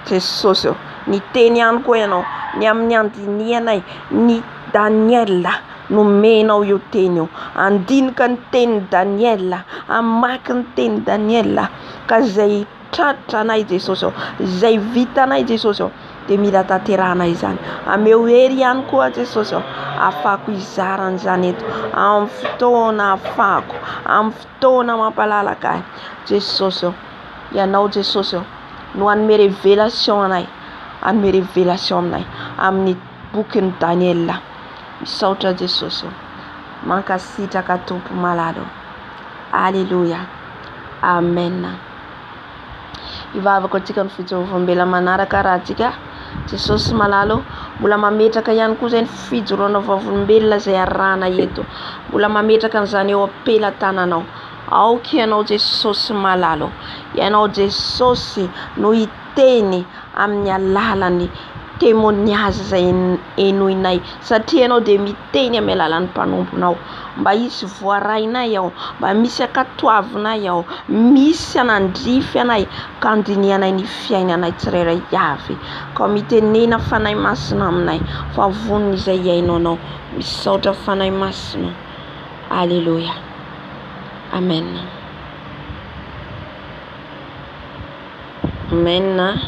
S2: Jesosy eo. Ny teny ihany koa ianao, ny amin'ny andinianay ny Daniela nomenao io teny io, andinika ny teny Daniela, amaky ny teny Daniela, ka izay tratra anay Jesosy eo, izay vitanay Jesosy eo, dia mila tanterahanay izany. Ameo hery ihany koa Jesosy eo, ahafahako izaran'izany eto amin'ny fotoana ahafahako, amin'ny fotoana mampalalaka ahy Jesosy eo. Ianao Jesosy eo no hanome révélation anay, hanome révélation aminay amin'ny bokin'ny Daniela. Misaotra Jesosy eo, mankasitraka tompo malalo. Alleluia, amen. Ivavaka antsika ny fijorovam-bela manaraka raha antsika Jesosy malalo, mbola mametraka ihany koa izay ny fijoroana vavolombelona izay arahana eto, mbola mametraka an'izany eo ampelantananao. Aoka ianao Jesosy malalo, ianao Jesosy no hiteny amin'ny alalany témoignage izay enoinay, satria ianao dia miteny amin'ny alalan'ny mpanomponao, mba hisy voarainay ao, mba misy akatoavinay ao, misy anandrify anay, ka andinianay ny fiainanay tsirairay avy, ka mitenena fanahy masina aminay, fa vonona izay iainao anao. Misaotra fanahy masina. Alleluia, amen, amen.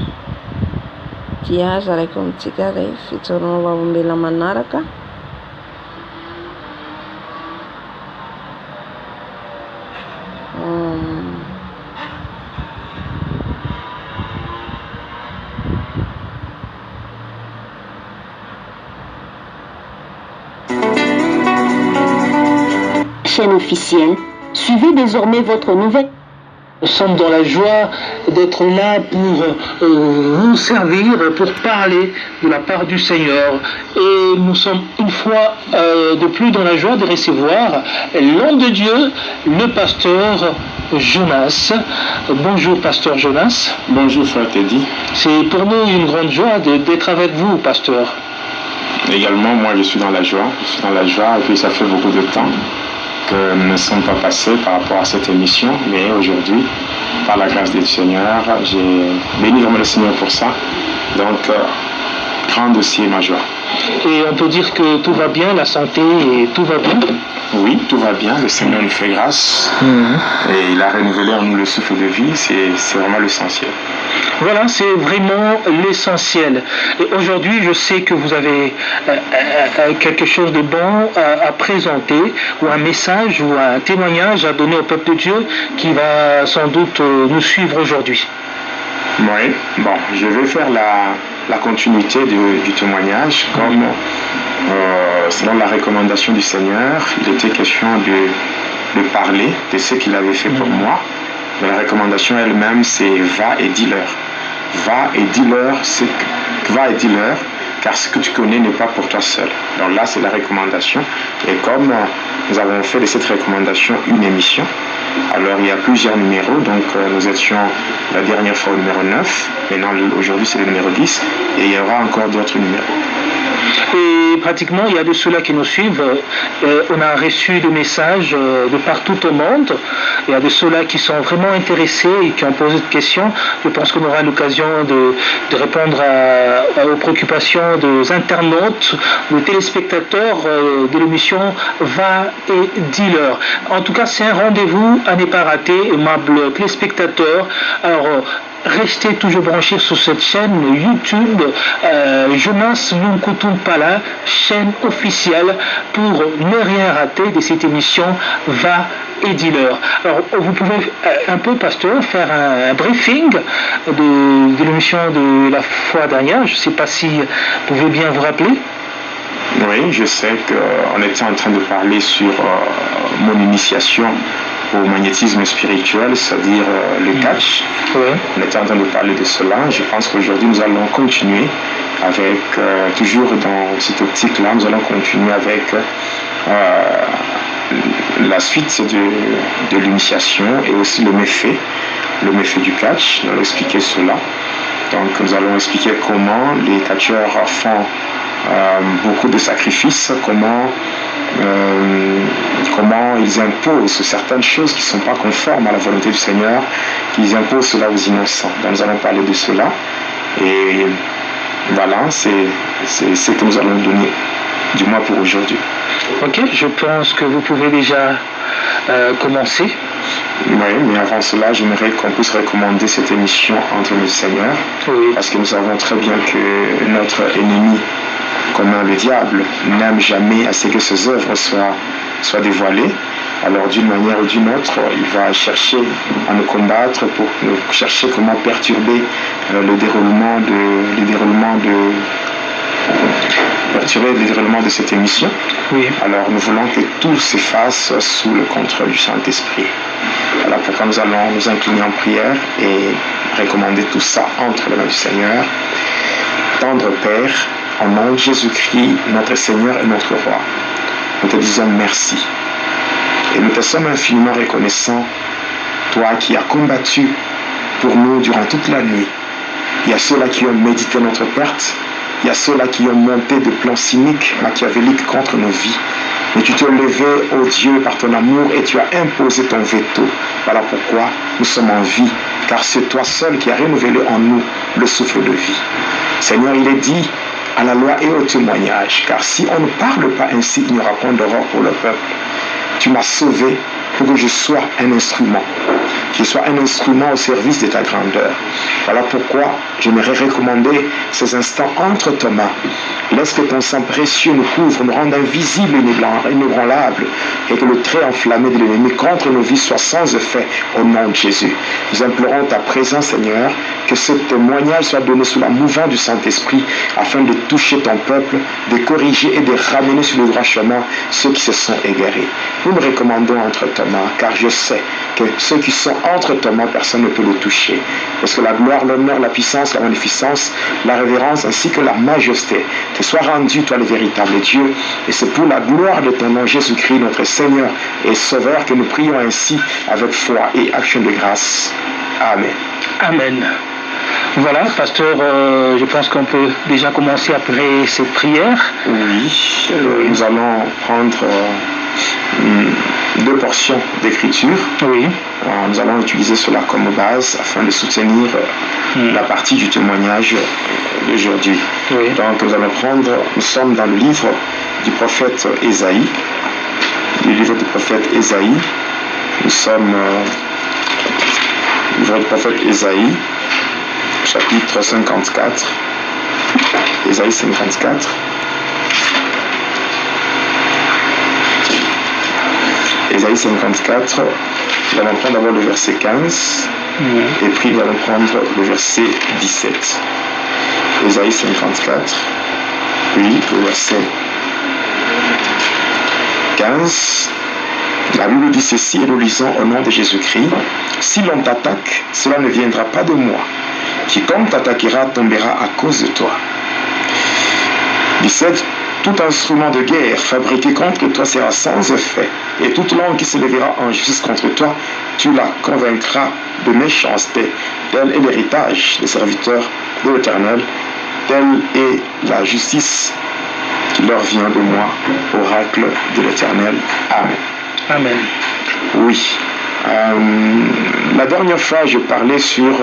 S2: Dia zaraiko amintsika ilay fijoroana vavolombelona manaraka.
S5: Chaîne officielle, suivez désormais votre nouvelle.
S6: Nous sommes dans la joie d'être là pour vous servir, pour parler de la part du Seigneur. Et nous sommes une fois de plus dans la joie de recevoir l'homme de Dieu, le pasteur Jonas. Bonjour pasteur Jonas.
S7: Bonjour frère Teddy. C'est
S6: pour nous une grande joie d'être avec vous, pasteur.
S7: Également, moi je suis dans la joie. Et puis ça fait beaucoup de temps que nous ne sommes pas passés par rapport à cette émission, mais aujourd'hui, par la grâce du Seigneur, j'ai béni vraiment le Seigneur pour ça. Donc, grand dossier, ma joie.
S6: Et on peut dire que tout va bien, la santé, et tout va bien?
S7: Oui, tout va bien, le Seigneur nous fait grâce. Et il a renouvelé en nous le souffle de vie, c'est vraiment l'essentiel.
S6: Voilà, c'est vraiment l'essentiel. Et aujourd'hui, je sais que vous avez quelque chose de bon à présenter, ou un message, ou un témoignage à donner au peuple de Dieu qui va sans doute nous suivre aujourd'hui.
S7: Oui, bon, je vais faire la continuité du témoignage, comme selon la recommandation du Seigneur, il était question de parler de ce qu'il avait fait pour moi. Mais la recommandation elle-même, c'est va et dis-leur. Va et dis-leur, car ce que tu connais n'est pas pour toi seul. Donc là, c'est la recommandation. Et comme nous avons fait de cette recommandation une émission, alors il y a plusieurs numéros. Donc nous étions la dernière fois au numéro 9. Maintenant, aujourd'hui, c'est le numéro 10. Et il y aura encore d'autres numéros.
S6: Et pratiquement, il y a de ceux-là qui nous suivent. On a reçu des messages de partout au monde. Il y a de ceux-là qui sont vraiment intéressés et qui ont posé des questions. Je pense qu'on aura l'occasion de répondre aux préoccupations des internautes, des téléspectateurs de l'émission Va et dis-leur. En tout cas, c'est un rendez-vous à ne pas rater, aimables téléspectateurs. Alors, restez toujours branchés sur cette chaîne YouTube Jonas Lunkutumpala, chaîne officielle, pour ne rien rater de cette émission Va et dis-leur. Alors vous pouvez un peu, pasteur, faire un briefing de l'émission de la fois dernière. Je ne sais pas si vous pouvez bien vous rappeler.
S7: Oui, je sais qu'on était en train de parler sur mon initiation au magnétisme spirituel, c'est-à-dire le catch.
S6: Oui.
S7: On était en train de parler de cela. Je pense qu'aujourd'hui, nous allons continuer avec, toujours dans cette optique-là, nous allons continuer avec la suite de l'initiation et aussi le méfait du catch. Nous allons expliquer cela. Donc, nous allons expliquer comment les catcheurs font beaucoup de sacrifices, comment ils imposent certaines choses qui ne sont pas conformes à la volonté du Seigneur, qu'ils imposent cela aux innocents. Donc nous allons parler de cela. Et voilà, c'est ce que nous allons donner, du moins pour aujourd'hui.
S6: Ok, je pense que vous pouvez déjà commencer.
S7: Oui, mais avant cela, j'aimerais qu'on puisse recommander cette émission entre le Seigneur,
S6: oui.
S7: Parce que nous savons très bien que notre ennemi commun, le diable, n'aime jamais à ce que ses œuvres soient dévoilées. Alors d'une manière ou d'une autre, il va chercher à nous combattre pour chercher comment perturber le déroulement de cette émission.
S6: Oui.
S7: Alors nous voulons que tout se fasse sous le contrôle du Saint-Esprit. Voilà pourquoi nous allons nous incliner en prière et recommander tout ça entre les mains du Seigneur. Tendre Père, au nom de Jésus-Christ, notre Seigneur et notre Roi, nous te disons merci. Et nous te sommes infiniment reconnaissants, toi qui as combattu pour nous durant toute la nuit. Il y a ceux-là qui ont médité notre perte, il y a ceux-là qui ont monté des plans cyniques, machiavéliques contre nos vies. Mais tu t'es levé, ô Dieu, par ton amour et tu as imposé ton veto. Voilà pourquoi nous sommes en vie, car c'est toi seul qui as renouvelé en nous le souffle de vie. Seigneur, il est dit à la loi et au témoignage, car si on ne parle pas ainsi, il n'y aura point d'aurore pour le peuple. Tu m'as sauvé pour que je sois un instrument, que je sois un instrument au service de ta grandeur. Voilà pourquoi j'aimerais recommander ces instants entre tes mains. Laisse que ton sang précieux nous couvre, nous rende invisibles et inébranlables, et que le trait enflammé de l'ennemi contre nos vies soit sans effet au nom de Jésus. Nous implorons ta présence, Seigneur, que ce témoignage soit donné sous la mouvance du Saint-Esprit, afin de toucher ton peuple, de corriger et de ramener sur le droit chemin ceux qui se sont égarés. Nous me recommandons entre tes mains, car je sais que ceux qui sont entre tes mains, personne ne peut les toucher. Parce que la gloire, l'honneur, la puissance, la magnificence, la révérence ainsi que la majesté te soient rendues, toi le véritable Dieu. Et c'est pour la gloire de ton nom, Jésus-Christ, notre Seigneur et Sauveur, que nous prions ainsi avec foi et action de grâce. Amen.
S6: Amen. Voilà, pasteur, je pense qu'on peut déjà commencer après cette prière.
S7: Oui, nous allons prendre deux portions d'écriture.
S6: Oui.
S7: Nous allons utiliser cela comme base afin de soutenir la partie du témoignage d'aujourd'hui.
S6: Oui.
S7: Donc nous sommes dans le livre du prophète Ésaïe. Le livre du prophète Ésaïe. Nous sommes livre du prophète Ésaïe, chapitre 54. Ésaïe 54. Ésaïe 54, nous allons prendre d'abord le verset 15, et puis nous allons prendre le verset 17. Ésaïe 54, oui, au verset 15. La Bible dit ceci, et nous lisons au nom de Jésus-Christ. Si l'on t'attaque, cela ne viendra pas de moi. Quiconque t'attaquera tombera à cause de toi. 17. Tout instrument de guerre fabriqué contre toi sera sans effet, et toute langue qui se lèvera en justice contre toi, tu la convaincras de méchanceté. Tel est l'héritage des serviteurs de l'Éternel, telle est la justice qui leur vient de moi, oracle de l'Éternel. Amen.
S6: Amen.
S7: Oui. La dernière fois, je parlais sur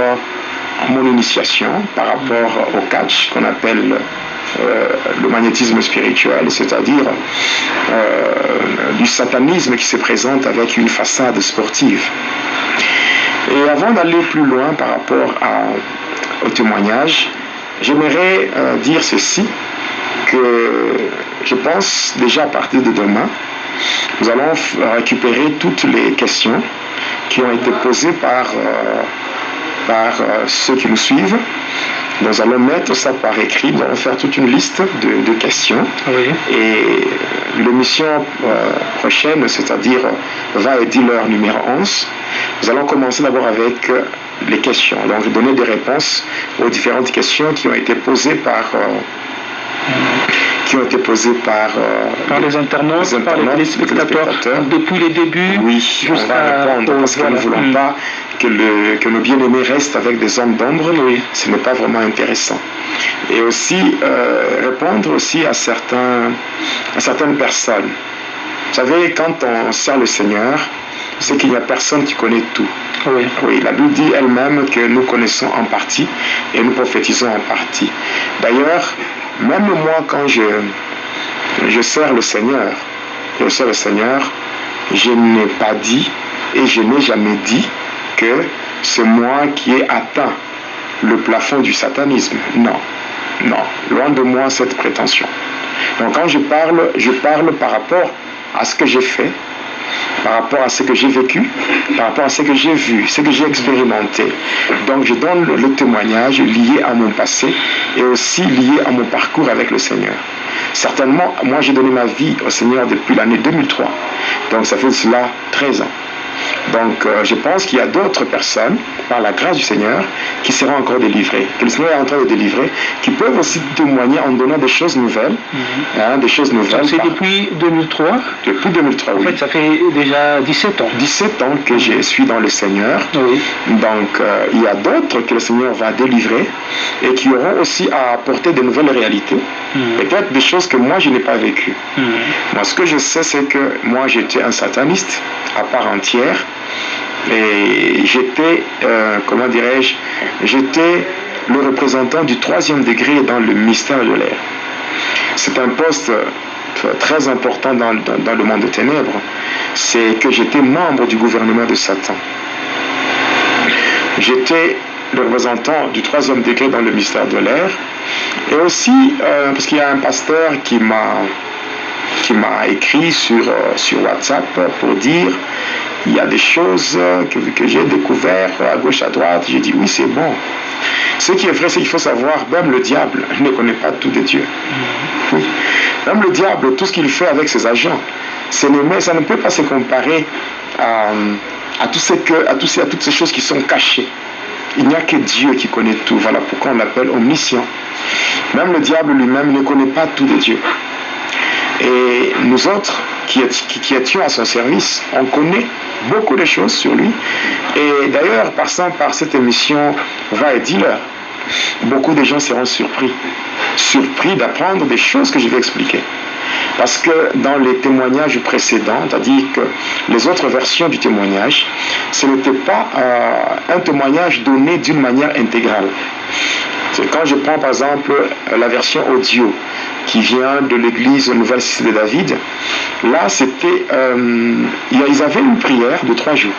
S7: mon initiation par rapport au catch qu'on appelle le magnétisme spirituel, c'est-à-dire du satanisme qui se présente avec une façade sportive. Et avant d'aller plus loin par rapport au témoignage, j'aimerais dire ceci, que je pense déjà à partir de demain, nous allons récupérer toutes les questions qui ont été posées par ceux qui nous suivent. Nous allons mettre ça par écrit, nous allons faire toute une liste de questions.
S6: Oui.
S7: Et l'émission prochaine, c'est-à-dire Va et Dealer numéro 11, nous allons commencer d'abord avec les questions. Donc donner des réponses aux différentes questions qui ont été posées par
S6: les internautes, par les téléspectateurs. Depuis les débuts,
S7: oui, on va répondre parce que nous ne voulons pas que nos bien-aimés restent avec des hommes d'ombre. Oui. Ce n'est pas vraiment intéressant. Et aussi répondre aussi à certaines personnes. Vous savez, quand on sert le Seigneur, c'est qu'il n'y a personne qui connaît tout.
S6: Oui.
S7: Oui, la Bible dit elle-même que nous connaissons en partie et nous prophétisons en partie. D'ailleurs, même moi, quand je sers le Seigneur, je n'ai pas dit et je n'ai jamais dit que c'est moi qui ai atteint le plafond du satanisme. Non, loin de moi cette prétention. Donc quand je parle par rapport à ce que j'ai fait, par rapport à ce que j'ai vécu, par rapport à ce que j'ai vu, ce que j'ai expérimenté. Donc je donne le témoignage lié à mon passé et aussi lié à mon parcours avec le Seigneur. Certainement, moi j'ai donné ma vie au Seigneur depuis l'année 2003. Donc ça fait cela 13 ans. Donc je pense qu'il y a d'autres personnes, par la grâce du Seigneur, qui seront encore délivrées, que le Seigneur est en train de délivrer, qui peuvent aussi témoigner en donnant des choses nouvelles. Des choses nouvelles.
S6: C'est depuis 2003 ?
S7: Depuis 2003, oui.
S6: En fait, ça fait déjà 17 ans.
S7: 17 ans que je suis dans le Seigneur.
S6: Oui.
S7: Donc il y a d'autres que le Seigneur va délivrer et qui auront aussi à apporter de nouvelles réalités. Peut-être des choses que moi je n'ai pas vécues. Moi, ce que je sais, c'est que moi j'étais un sataniste à part entière. Et j'étais, j'étais le représentant du 3e degré dans le mystère de l'air. C'est un poste très important dans le monde des ténèbres. C'est que j'étais membre du gouvernement de Satan. J'étais le représentant du 3e degré dans le mystère de l'air. Et aussi, parce qu'il y a un pasteur qui m'a écrit sur WhatsApp pour dire il y a des choses que j'ai découvertes à gauche, à droite. J'ai dit oui, c'est bon. Ce qui est vrai, c'est qu'il faut savoir, même le diable ne connaît pas tout de Dieu. Oui. Même le diable, tout ce qu'il fait avec ses agents, ça ne peut pas se comparer à toutes ces choses qui sont cachées. Il n'y a que Dieu qui connaît tout. Voilà pourquoi on l'appelle omniscient. Même le diable lui-même ne connaît pas tout de Dieu. Et nous autres qui étions à son service, on connaît beaucoup de choses sur lui. Et d'ailleurs, passant par cette émission Va et Dealer, beaucoup de gens seront surpris d'apprendre des choses que je vais expliquer. Parce que dans les témoignages précédents, c'est-à-dire que les autres versions du témoignage, ce n'était pas un témoignage donné d'une manière intégrale. Quand je prends par exemple la version audio qui vient de l'église Nouvelle Cité de David, là c'était, ils avaient une prière de 3 jours.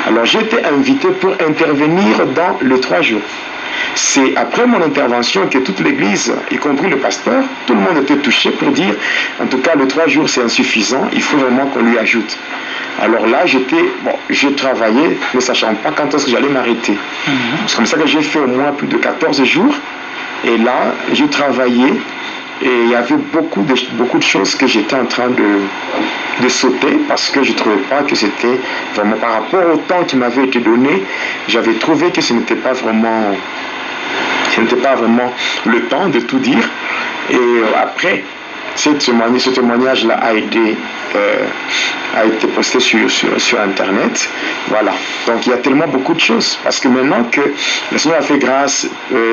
S7: Alors j'ai été invité pour intervenir dans les 3 jours. C'est après mon intervention que toute l'église, y compris le pasteur, tout le monde était touché pour dire, en tout cas, le 3 jours c'est insuffisant, il faut vraiment qu'on lui ajoute. Alors là, j'ai travaillé, ne sachant pas quand est-ce que j'allais m'arrêter. C'est comme ça que j'ai fait au moins plus de 14 jours Et là, je travaillais et il y avait beaucoup de choses que j'étais en train de sauter parce que je ne trouvais pas que c'était vraiment par rapport au temps qui m'avait été donné, j'avais trouvé que ce n'était pas vraiment le temps de tout dire. Et après, ce témoignage-là a été posté sur Internet. Voilà. Donc il y a tellement beaucoup de choses. Parce que maintenant que le Seigneur a fait grâce,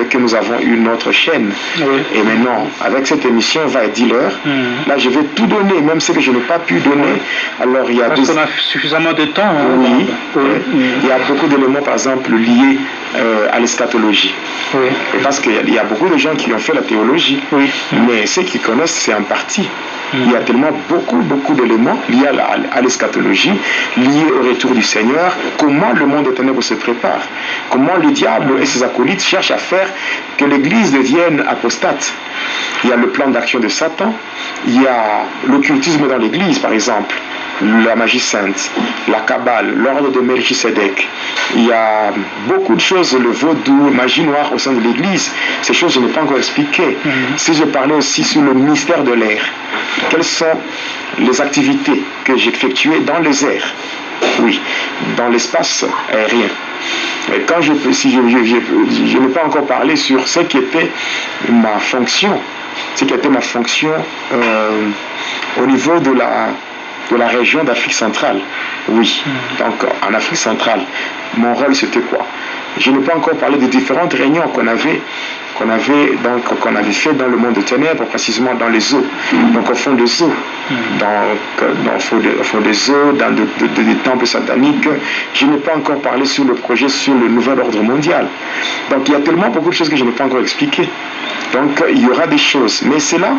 S7: que nous avons eu notre chaîne. Oui. Et maintenant, avec cette émission, Va et dis-leur, là je vais tout donner, même ce que je n'ai pas pu donner. Alors il y a
S6: parce qu'on a suffisamment de temps. Hein,
S7: oui. Il y a beaucoup d'éléments, par exemple, liés à l'eschatologie. Oui. Parce qu'il y a beaucoup de gens qui ont fait la théologie. Oui. Mais ceux qui connaissent, c'est en partie. Il y a tellement beaucoup d'éléments liés à l'eschatologie, liés au retour du Seigneur, comment le monde des ténèbres se prépare, comment le diable et ses acolytes cherchent à faire que l'Église devienne apostate. Il y a le plan d'action de Satan, il y a l'occultisme dans l'Église, par exemple, la magie sainte, la Kabbale, l'ordre de Melchisédek. Il y a beaucoup de choses, le vaudou, magie noire au sein de l'Église. Ces choses, je n'ai pas encore expliquées. Si je parlais aussi sur le mystère de l'air, quelles sont les activités que j'effectuais dans les airs? Oui, dans l'espace aérien. Et quand je n'ai pas encore parlé sur ce qui était ma fonction, au niveau de la région d'Afrique centrale. Oui, donc en Afrique centrale, mon rôle c'était quoi? Je n'ai pas encore parlé des différentes réunions qu'on avait fait dans le monde des ténèbres, précisément dans les eaux, donc au fond des eaux, au fond des eaux, dans des temples sataniques. Je n'ai pas encore parlé sur le projet, sur le nouvel ordre mondial. Donc il y a tellement beaucoup de choses que je n'ai pas encore expliquées. Donc il y aura des choses, mais c'est là,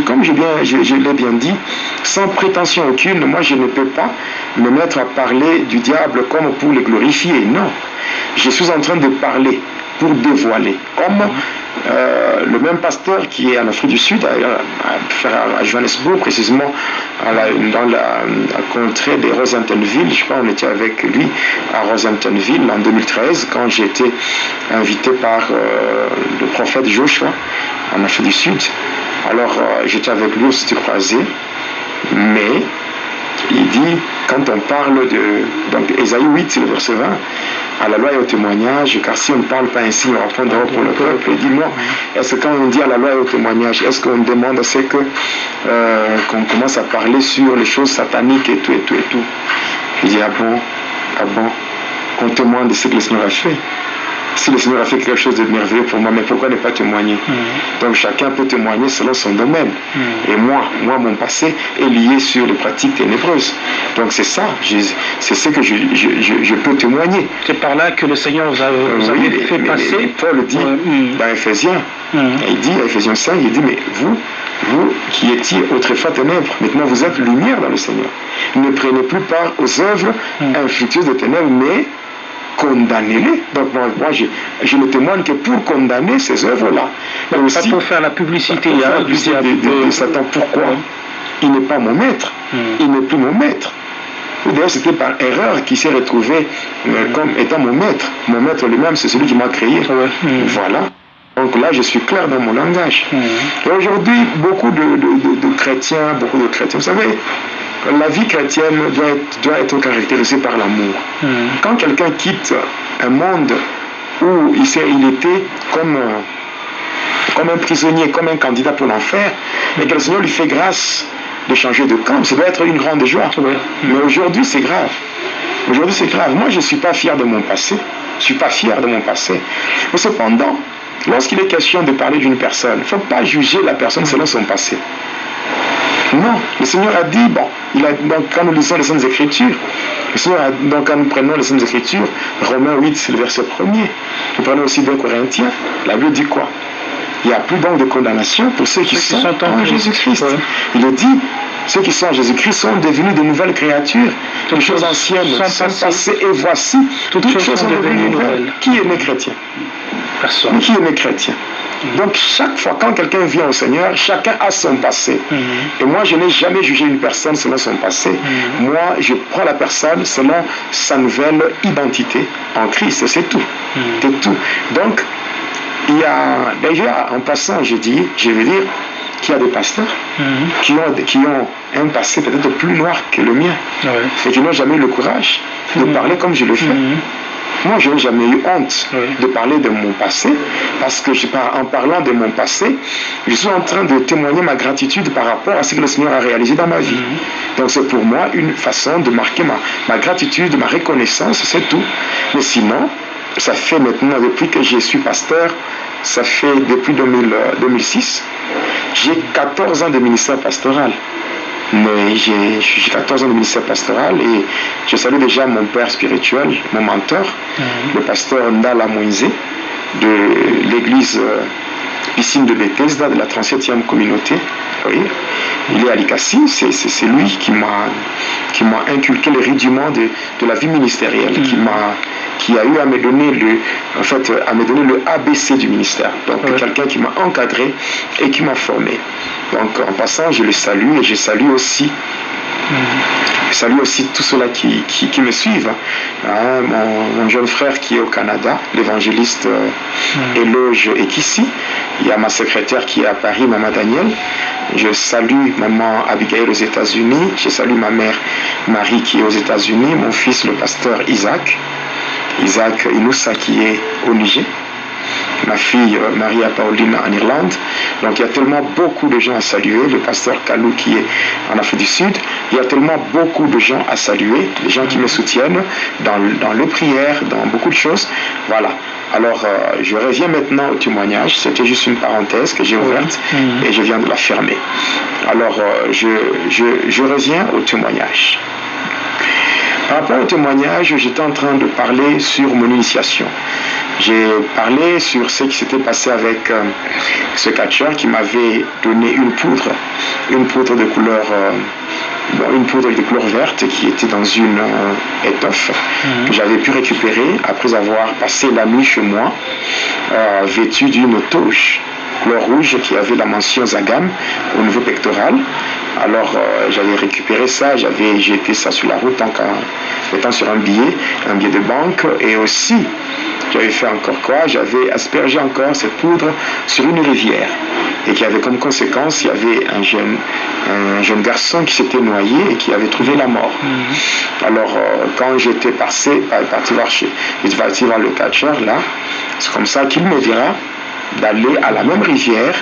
S7: comme je l'ai bien dit, sans prétention aucune, moi je ne peux pas me mettre à parler du diable comme pour le glorifier, non. Je suis en train de parler pour dévoiler, comme le même pasteur qui est en Afrique du Sud, à Johannesburg, précisément dans la contrée de Rosentenville. Je crois qu'on était avec lui à Rosentenville en 2013, quand j'ai été invité par le prophète Joshua en Afrique du Sud. Alors j'étais avec lui au site croisé, mais il dit, quand on parle donc Ésaïe 8, le verset 20, à la loi et au témoignage, car si on ne parle pas ainsi, on répondra pour le peuple. Il dit non. Est-ce que quand on dit à la loi et au témoignage, est-ce qu'on demande qu'on commence à parler sur les choses sataniques et tout? Il dit, ah bon, qu'on témoigne de ce que le Seigneur a fait. Si le Seigneur a fait quelque chose de merveilleux pour moi, mais pourquoi ne pas témoigner? Donc chacun peut témoigner selon son domaine. Et moi, mon passé est lié sur les pratiques ténébreuses. Donc c'est ça, c'est ce que je peux témoigner.
S6: C'est par là que le Seigneur vous a fait passer.
S7: Mais Paul dit dans Éphésiens, il dit, à Éphésiens 5, il dit, mais vous qui étiez autrefois ténèbres, maintenant vous êtes lumière dans le Seigneur. Ne prenez plus part aux œuvres infructueuses des ténèbres, mais condamnez-les. Donc moi je ne témoigne que pour condamner ces œuvres-là.
S6: Pas pour faire la publicité
S7: de Satan. Pourquoi? Il n'est pas mon maître. Il n'est plus mon maître. D'ailleurs, c'était par erreur qu'il s'est retrouvé comme étant mon maître. Mon maître lui-même, c'est celui qui m'a créé. Voilà. Donc là, je suis clair dans mon langage. Et aujourd'hui, beaucoup de chrétiens, vous savez, la vie chrétienne doit être caractérisée par l'amour. Quand quelqu'un quitte un monde où il était comme un prisonnier, comme un candidat pour l'enfer, et que le Seigneur lui fait grâce de changer de camp, ça doit être une grande joie. Mais aujourd'hui, c'est grave. Moi, je ne suis pas fier de mon passé. Mais cependant, lorsqu'il est question de parler d'une personne, il ne faut pas juger la personne selon son passé. Non, le Seigneur a dit, donc quand nous lisons les Saintes Écritures, donc quand nous prenons les Saintes Écritures, Romains 8, c'est le verset 1er, nous prenons aussi 2 Corinthiens, la Bible dit quoi? Il n'y a plus donc de condamnation pour ceux qui sont en Jésus-Christ. Il est dit, ceux qui sont en Jésus-Christ sont devenus de nouvelles créatures. Toutes les choses anciennes sont passées et voici, toutes choses sont devenues nouvelles. Qui est né chrétien? Personne. Qui est né chrétien? Donc chaque fois quand quelqu'un vient au Seigneur, chacun a son passé. Et moi je n'ai jamais jugé une personne selon son passé. Moi je prends la personne selon sa nouvelle identité en Christ, c'est tout. C'est tout. Donc il y a déjà, en passant, je veux dire, qu'il y a des pasteurs qui ont un passé peut-être plus noir que le mien, et qui n'ont jamais eu le courage de parler comme je le fais. Moi, je n'ai jamais eu honte de parler de mon passé, parce que en parlant de mon passé, je suis en train de témoigner ma gratitude par rapport à ce que le Seigneur a réalisé dans ma vie. Donc c'est pour moi une façon de marquer ma gratitude, ma reconnaissance, c'est tout. Mais sinon, ça fait maintenant, depuis que je suis pasteur, ça fait depuis 2006, j'ai 14 ans de ministère pastoral. Mais j'ai 14 ans de ministère pastoral et je salue déjà mon père spirituel, mon mentor, le pasteur Ndala Moïse de l'église piscine de Bethesda de la 37e communauté. Oui. Il est à Likassi, c'est lui qui m'a inculqué les rudiments de la vie ministérielle, qui a eu à me donner le ABC du ministère. Donc quelqu'un qui m'a encadré et qui m'a formé. Donc en passant, je le salue et je salue aussi tous ceux-là qui me suivent. Mon jeune frère qui est au Canada, l'évangéliste Éloge Ekissi. Il y a ma secrétaire qui est à Paris, Maman Daniel. Je salue Maman Abigail aux États-Unis. Je salue ma mère Marie qui est aux États-Unis. Mon fils, le pasteur Isaac Inoussa qui est au Niger. Ma fille Maria Pauline en Irlande. Donc il y a tellement beaucoup de gens à saluer. Le pasteur Kalou qui est en Afrique du Sud. Il y a tellement beaucoup de gens à saluer. Les gens qui me soutiennent dans les prières, dans beaucoup de choses. Voilà. Alors je reviens maintenant au témoignage. C'était juste une parenthèse que j'ai ouverte et je viens de la fermer. Alors je reviens au témoignage. Par rapport au témoignage, j'étais en train de parler sur mon initiation. J'ai parlé sur ce qui s'était passé avec ce catcheur qui m'avait donné une poudre de couleur verte qui était dans une étoffe que j'avais pu récupérer après avoir passé la nuit chez moi, vêtu d'une toge couleur rouge qui avait la mention Zagam au niveau pectoral. Alors j'avais récupéré ça, j'avais jeté ça sur la route étant sur un billet de banque, et aussi j'avais fait encore quoi? J'avais aspergé encore cette poudre sur une rivière et qui avait comme conséquence, il y avait un jeune garçon qui s'était noyé et qui avait trouvé la mort. Alors quand j'étais parti voir le catcheur là, c'est comme ça qu'il me dira d'aller à la même rivière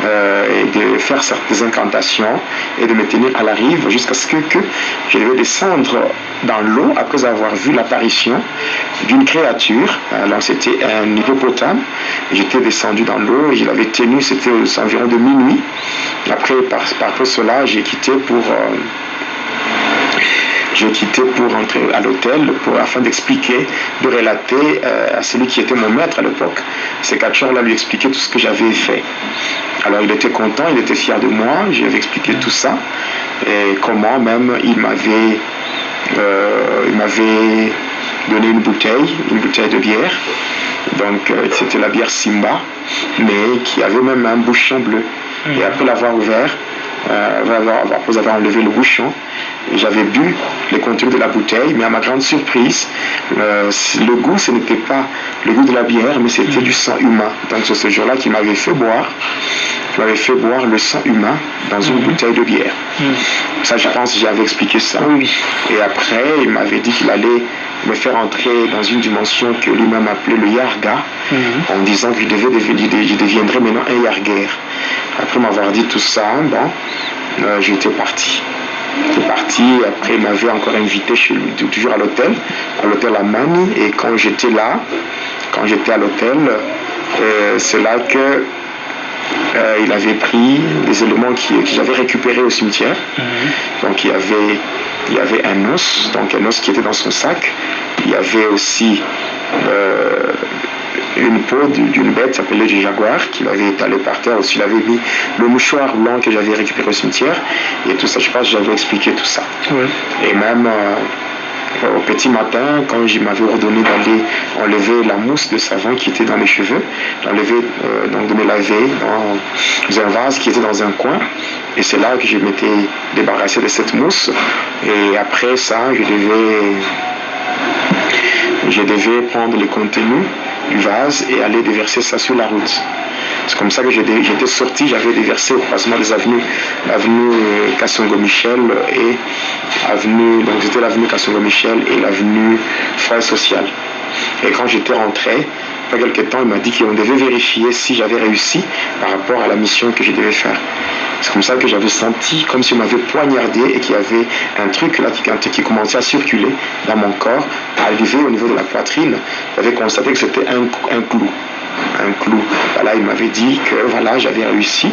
S7: et de faire des incantations et de me tenir à la rive jusqu'à ce que je devais descendre dans l'eau après avoir vu l'apparition d'une créature. Alors c'était un hippopotame. J'étais descendu dans l'eau et je l'avais tenu, c'était aux environs de minuit. Après, par cela, j'ai quitté pour rentrer à l'hôtel afin d'expliquer, de relater à celui qui était mon maître à l'époque. Ces catcheurs-là lui expliquaient tout ce que j'avais fait. Alors il était content, il était fier de moi, j'avais expliqué tout ça et comment même il m'avait donné une bouteille de bière. Donc c'était la bière Simba, mais qui avait même un bouchon bleu. Et après l'avoir ouvert, après avoir enlevé le bouchon, j'avais bu les contenus de la bouteille, mais à ma grande surprise, le goût, ce n'était pas le goût de la bière, mais c'était du sang humain. Donc c'est ce jour-là qu'il m'avait fait boire le sang humain dans une bouteille de bière. Ça, je pense que j'avais expliqué ça. Et après, il m'avait dit qu'il allait me faire entrer dans une dimension que lui-même appelait le Yarga, en disant que je deviendrais maintenant un Yarguer. Après m'avoir dit tout ça, j'étais parti. Après il m'avait encore invité chez lui, toujours à l'hôtel Amani, et quand j'étais à l'hôtel, c'est là que il avait pris des éléments que j'avais récupérés au cimetière. Donc il y avait un os qui était dans son sac. Il y avait aussi une peau d'une bête s'appelait du jaguar qu'il avait étalé par terre. Aussi il avait mis le mouchoir blanc que j'avais récupéré au cimetière, et tout ça, je pense que j'avais expliqué tout ça. Et même au petit matin, quand je m'avais ordonné d'aller enlever la mousse de savon qui était dans mes cheveux, donc de me laver dans un vase qui était dans un coin, et c'est là que je m'étais débarrassé de cette mousse. Et après ça, je devais prendre les contenus du vase et aller déverser ça sur la route. C'est comme ça que j'étais sorti, j'avais déversé au croisement des avenues, l'avenue Kassongo-Michel et donc c'était l'avenue Kassongo-Michel et l'avenue Foyer Social. Et quand j'étais rentré, après quelques temps, il m'a dit qu'on devait vérifier si j'avais réussi par rapport à la mission que je devais faire. C'est comme ça que j'avais senti comme si on m'avait poignardé et qu'il y avait un truc là qui commençait à circuler dans mon corps, arrivé au niveau de la poitrine. J'avais constaté que c'était un clou. Un clou. Voilà, il m'avait dit que voilà, j'avais réussi.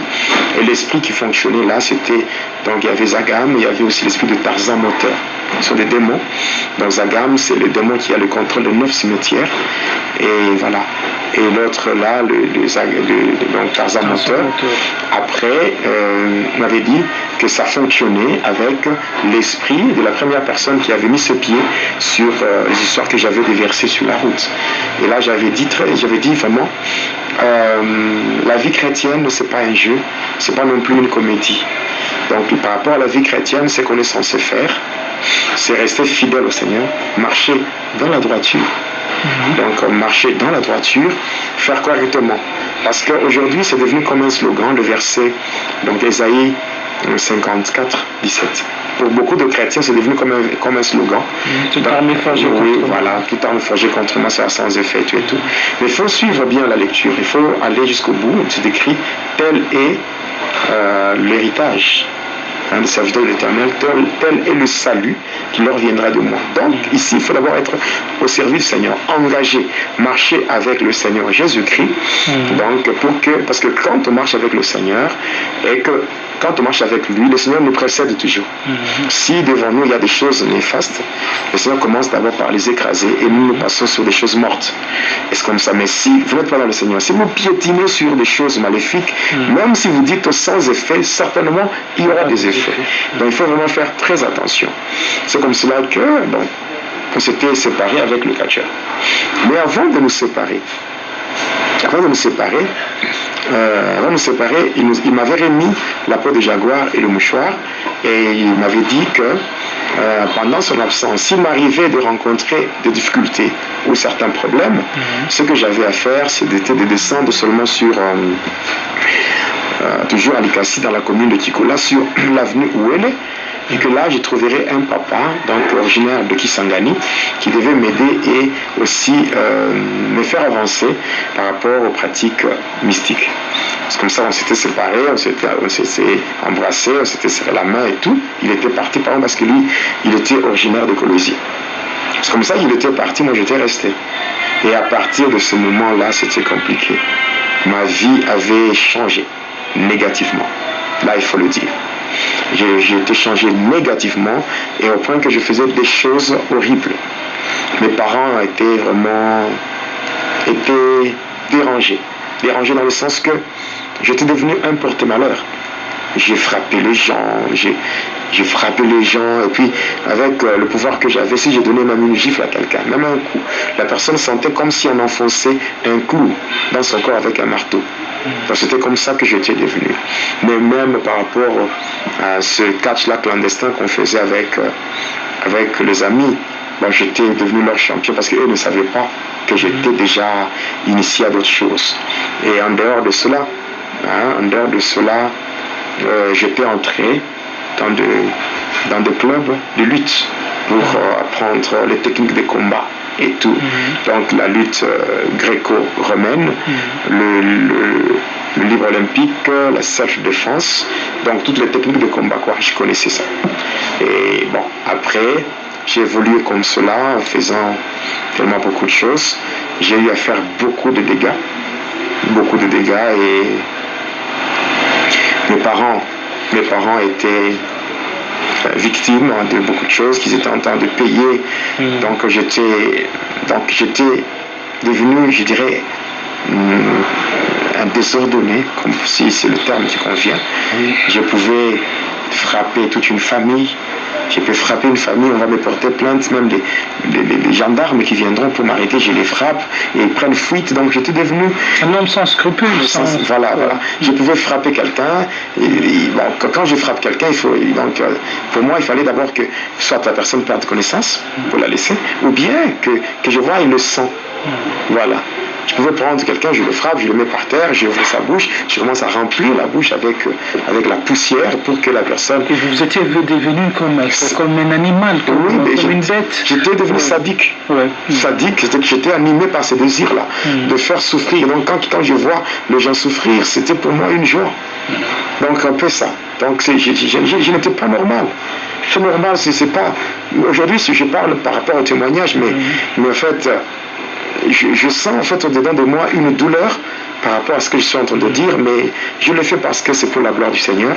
S7: Et l'esprit qui fonctionnait là, c'était, donc il y avait Zagam, il y avait aussi l'esprit de Tarzan moteur. Ce sont des démons. Donc Zagam, c'est le démon qui a le contrôle de 9 cimetières. Et voilà. Et l'autre là, donc Tarzan moteur. Après, il m'avait dit que ça fonctionnait avec l'esprit de la première personne qui avait mis ses pieds sur les histoires que j'avais déversées sur la route. Et là, j'avais dit vraiment, la vie chrétienne, c'est pas un jeu, c'est pas non plus une comédie. Donc, par rapport à la vie chrétienne, ce qu'on est censé faire, c'est rester fidèle au Seigneur, marcher dans la droiture. Donc, marcher dans la droiture, faire correctement. Parce qu'aujourd'hui, c'est devenu comme un slogan, le verset, donc Ésaïe 54, 17. Pour beaucoup de chrétiens, c'est devenu comme un slogan.
S6: Toute armée forgée contre moi.
S7: Voilà, toute armée forgée contre moi, c'est sans effet, tout et tout. Mais il faut suivre bien la lecture, il faut aller jusqu'au bout. C'est écrit, tel est l'héritage des serviteurs de l'Éternel, tel est le salut qui leur viendra de moi. Donc, ici, il faut d'abord être au service du Seigneur, engagé, marcher avec le Seigneur Jésus-Christ. Donc, parce que quand on marche avec le Seigneur, et que quand on marche avec lui, le Seigneur nous précède toujours. Si devant nous il y a des choses néfastes, le Seigneur commence d'abord par les écraser et nous passons sur des choses mortes. Et c'est comme ça. Mais si vous n'êtes pas dans le Seigneur, si vous piétinez sur des choses maléfiques, même si vous dites sans effet, certainement il y aura des effets. Donc il faut vraiment faire très attention. C'est comme cela que on s'était séparés avec le catcheur. Mais avant de nous séparer, il m'avait remis la peau de jaguar et le mouchoir et il m'avait dit que pendant son absence, s'il m'arrivait de rencontrer des difficultés ou certains problèmes, ce que j'avais à faire, c'était de descendre seulement sur toujours à Likasi, dans la commune de Kikola, sur l'avenue Ouele, et que là je trouverais un papa, donc originaire de Kisangani, qui devait m'aider et aussi me faire avancer par rapport aux pratiques mystiques. C'est comme ça on s'était séparés, on s'était embrassés, on s'était serré la main et tout. Il était parti par exemple parce que lui, il était originaire de Colosie. C'est comme ça qu'il était parti, moi j'étais resté. Et à partir de ce moment-là, c'était compliqué. Ma vie avait changé négativement. Là, il faut le dire. J'ai été changé négativement et au point que je faisais des choses horribles. Mes parents étaient vraiment dérangés. Dérangés dans le sens que j'étais devenu un porte-malheur. J'ai frappé les gens, j'ai frappé les gens, et puis avec le pouvoir que j'avais, si j'ai donné même une gifle à quelqu'un, même un coup, la personne sentait comme si on enfonçait un clou dans son corps avec un marteau. Donc c'était comme ça que j'étais devenu. Mais même par rapport à ce catch-là clandestin qu'on faisait avec les amis, bon, j'étais devenu leur champion parce qu'eux ne savaient pas que j'étais déjà initié à d'autres choses. Et en dehors de cela, j'étais entré dans des clubs de lutte pour apprendre les techniques de combat et tout. Donc la lutte gréco-romaine, le livre olympique, la self-défense, donc toutes les techniques de combat, quoi. Je connaissais ça. Et bon, après, j'ai évolué comme cela en faisant tellement beaucoup de choses. J'ai eu à faire beaucoup de dégâts et mes parents étaient victimes de beaucoup de choses qu'ils étaient en train de payer. Donc j'étais devenu, je dirais, un désordonné, comme si c'est le terme qui convient. Je pouvais frapper toute une famille. Je peux frapper une famille, on va me porter plainte, même des gendarmes qui viendront pour m'arrêter, je les frappe et ils prennent fuite. Donc j'étais devenu
S6: un homme sans scrupules.
S7: Voilà. Je pouvais frapper quelqu'un. Quand je frappe quelqu'un, pour moi, il fallait d'abord que soit la personne perde connaissance pour la laisser, ou bien que je voie le sang. Voilà. Je pouvais prendre quelqu'un, je le frappe, je le mets par terre, j'ouvre sa bouche, je commence à remplir la bouche avec la poussière pour que la personne...
S6: Et vous étiez devenu comme un animal, comme une bête.
S7: J'étais devenu sadique.
S6: Ouais.
S7: Sadique, j'étais animé par ce désir-là, de faire souffrir. Donc quand je vois les gens souffrir, c'était pour moi une joie. Donc un peu ça. Donc je n'étais pas normal. C'est normal, c'est pas... Aujourd'hui, si je parle par rapport au témoignage, mais en fait, je sens en fait au-dedans de moi une douleur par rapport à ce que je suis en train de dire, mais je le fais parce que c'est pour la gloire du Seigneur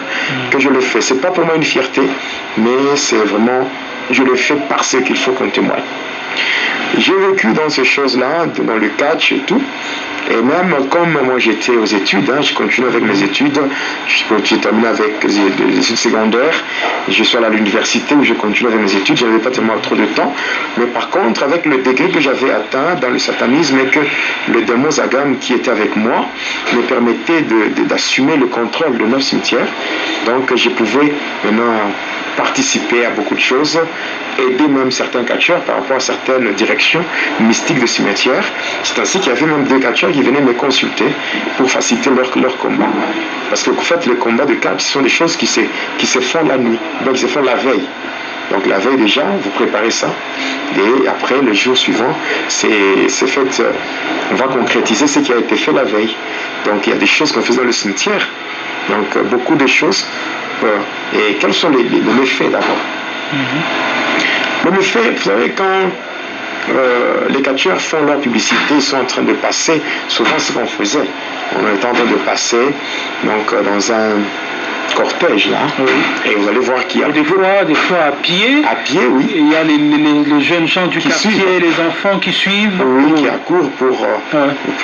S7: que je le fais. C'est pas pour moi une fierté, mais c'est vraiment, je le fais parce qu'il faut qu'on témoigne. J'ai vécu dans ces choses-là, dans le catch et tout. Et même comme moi j'étais aux études, je continue avec mes études, j'ai terminé avec les études secondaires, je suis à l'université où je continue avec mes études, je n'avais pas tellement trop de temps, mais par contre avec le degré que j'avais atteint dans le satanisme et que le démon Zagam qui était avec moi me permettait d'assumer le contrôle de notre cimetière, donc je pouvais maintenant participer à beaucoup de choses, aider même certains catcheurs par rapport à certaines directions mystiques de cimetière. C'est ainsi qu'il y avait même 2 catcheurs qui venaient me consulter pour faciliter leur combat. Parce que en fait, les combats de catch sont des choses qui se font la nuit, donc ils se font la veille. Donc la veille déjà, vous préparez ça, et après le jour suivant, c'est fait, on va concrétiser ce qui a été fait la veille. Donc il y a des choses qu'on faisait dans le cimetière, donc beaucoup de choses. Et quels sont les méfaits d'abord? Le méfait, vous savez, quand les catcheurs font leur publicité, ils sont en train de passer, souvent ce qu'on faisait, on était en train de passer donc, dans un cortège là, et vous allez voir qu'il y a
S6: des fois à pied,
S7: oui,
S6: et il y a les jeunes gens du quartier, les enfants qui suivent,
S7: qui accourent pour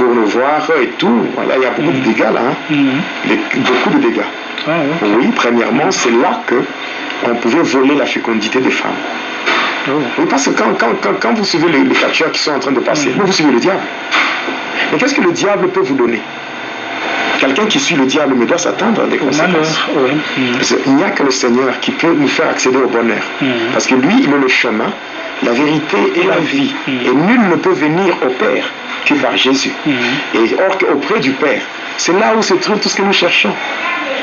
S7: nous voir et tout. Voilà, il y a beaucoup de dégâts là, beaucoup de dégâts. Oui, premièrement, c'est là que on pouvait voler la fécondité des femmes. Oui, parce que quand vous suivez les catcheurs qui sont en train de passer, vous suivez le diable. Mais qu'est-ce que le diable peut vous donner? Quelqu'un qui suit le diable me doit s'attendre à des conséquences. Il n'y a que le Seigneur qui peut nous faire accéder au bonheur. Parce que lui, il est le chemin, la vérité et la vie. Et nul ne peut venir au Père que par Jésus. Et or auprès du Père, c'est là où se trouve tout ce que nous cherchons.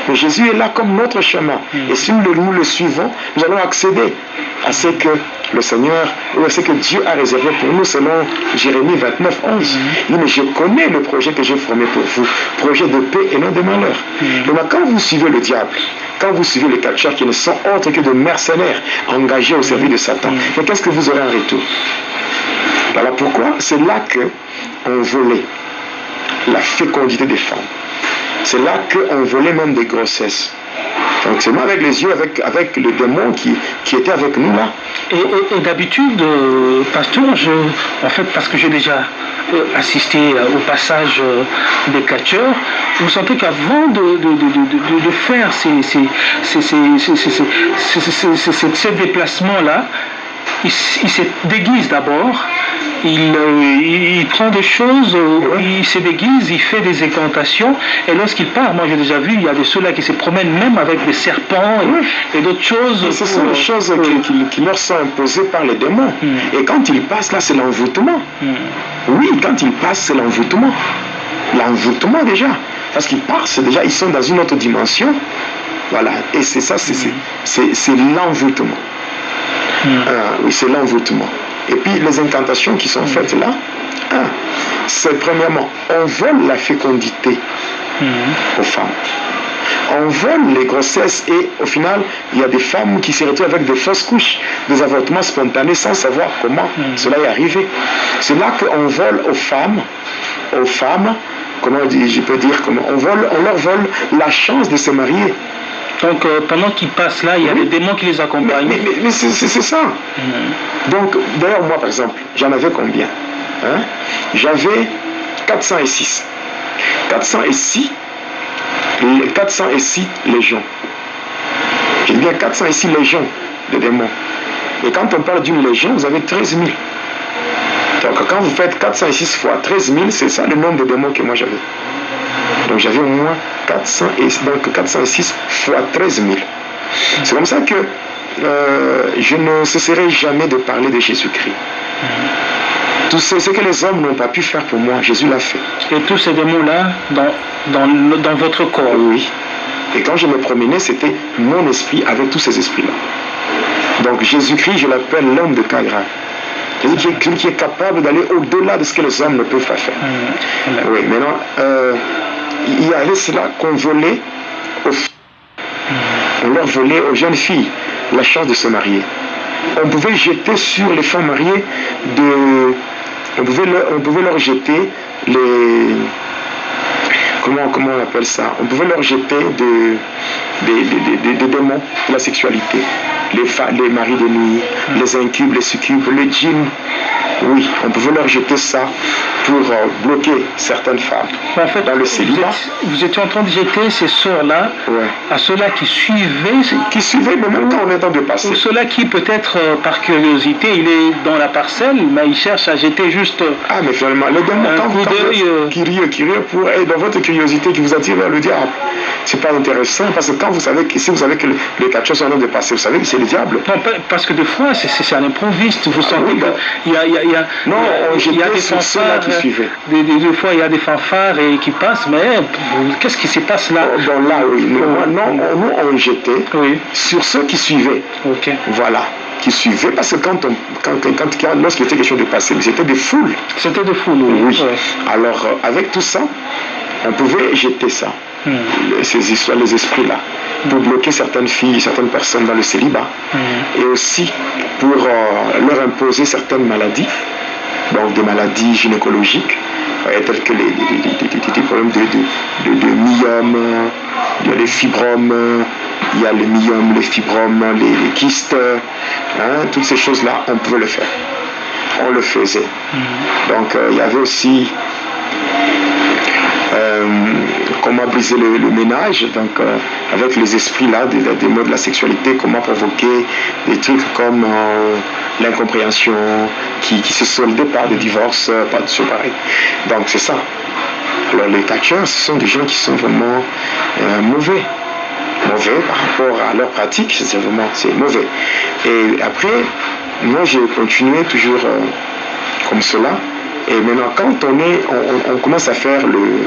S7: Mais Jésus est là comme notre chemin. Et si nous le suivons, nous allons accéder à ce que le Seigneur, ou à ce que Dieu a réservé pour nous selon Jérémie 29, 11. Il dit, mais je connais le projet que j'ai formé pour vous, projet de paix et non de malheur. Donc quand vous suivez le diable, quand vous suivez les catcheurs qui ne sont autres que de mercenaires engagés au service de Satan, mais qu'est-ce que vous aurez en retour? Voilà pourquoi c'est là qu'on volait la fécondité des femmes. C'est là qu'on volait même des grossesses. Donc c'est moi avec les yeux, avec le démon qui était avec nous là.
S6: Et d'habitude, pasteur, en fait, parce que j'ai déjà assisté au passage des catcheurs, vous sentez qu'avant de faire ces déplacements-là, il se déguise d'abord, il prend des choses, il se déguise, il fait des incantations, et lorsqu'il part, moi j'ai déjà vu, il y a de ceux-là qui se promènent même avec des serpents et d'autres choses.
S7: Ce sont des choses qui leur sont imposées par les démons. Et quand ils passent, là, c'est l'envoûtement. Oui, quand ils passent, c'est l'envoûtement. L'envoûtement déjà. Parce qu'ils passent, déjà, ils sont dans une autre dimension. Voilà. Et c'est ça, c'est l'envoûtement. Oui, c'est l'envoûtement. Et puis les incantations qui sont faites là, c'est premièrement, on vole la fécondité aux femmes. On vole les grossesses et au final, il y a des femmes qui se retrouvent avec de fausses couches, des avortements spontanés sans savoir comment cela est arrivé. C'est là qu'on vole aux femmes, comment je peux dire, on leur vole la chance de se marier.
S6: Donc pendant qu'ils passent là, il y a des démons qui les accompagnent.
S7: Mais c'est ça. Donc d'ailleurs moi par exemple, j'en avais combien? J'avais 406. 406 légions. J'ai bien 406 légions de démons. Et quand on parle d'une légion, vous avez 13 000. Donc quand vous faites 406 fois 13 000, c'est ça le nombre de démons que moi j'avais. Donc j'avais au moins 406 fois 13 000. C'est comme ça que je ne cesserai jamais de parler de Jésus-Christ. Tout ce que les hommes n'ont pas pu faire pour moi, Jésus l'a fait.
S6: Et tous ces démons-là dans votre corps.
S7: Oui. Et quand je me promenais, c'était mon esprit avec tous ces esprits-là. Donc Jésus-Christ, je l'appelle l'homme de cas grave. C'est-à-dire qui est capable d'aller au-delà de ce que les hommes ne peuvent pas faire. Oui, maintenant, il y avait cela qu'on volait aux filles. On leur volait aux jeunes filles la chance de se marier. On pouvait jeter sur les femmes mariées on pouvait leur jeter les... Comment on appelle ça? On pouvait leur jeter des démons de la sexualité. Les maris de nuit, les incubes, les succubes, les djinns. Oui, on pouvait leur jeter ça pour bloquer certaines femmes.
S6: En fait,
S7: dans le célibat.
S6: Vous étiez en train de jeter ces sorts-là à ceux-là qui suivaient.
S7: Qui suivaient, mais même quand on est en train de passer.
S6: Ou ceux-là qui, peut-être par curiosité, il est dans la parcelle, mais il cherche à jeter juste.
S7: Ah, mais finalement, le démon, quand vous curieux pour être dans votre curiosité qui vous attire vers le diable. C'est pas intéressant parce que quand vous savez que si vous savez que les catcheurs sont en train de passer, vous savez que c'est le diable.
S6: Non, parce que des fois, c'est un improviste. Vous sentez qu'il y a des fanfares
S7: qui suivaient.
S6: Des fois, il y a des fanfares qui passent, mais qu'est-ce qui se passe là?
S7: Bon, là, oui. Nous, on jetait sur ceux qui suivaient. Voilà. Qui suivaient, parce que lorsqu'il était question de passer, c'était des foules.
S6: C'était des foules,
S7: oui. Alors, avec tout ça, on pouvait jeter ça. Ces histoires, les esprits-là, pour bloquer certaines filles, certaines personnes dans le célibat, et aussi pour leur imposer certaines maladies, donc des maladies gynécologiques, telles que des problèmes de myome, il y a les fibromes, il y a les myomes, les fibromes, les kystes, toutes ces choses-là, on pouvait le faire. On le faisait. Donc il y avait aussi comment briser le ménage, donc avec les esprits là, des mots de la sexualité, comment provoquer des trucs comme l'incompréhension qui se soldait par des divorces, pas de choses pareilles. Donc c'est ça. Alors les catcheurs, ce sont des gens qui sont vraiment mauvais par rapport à leur pratique, c'est mauvais. Et après, moi j'ai continué toujours comme cela. Et maintenant, quand on commence à faire le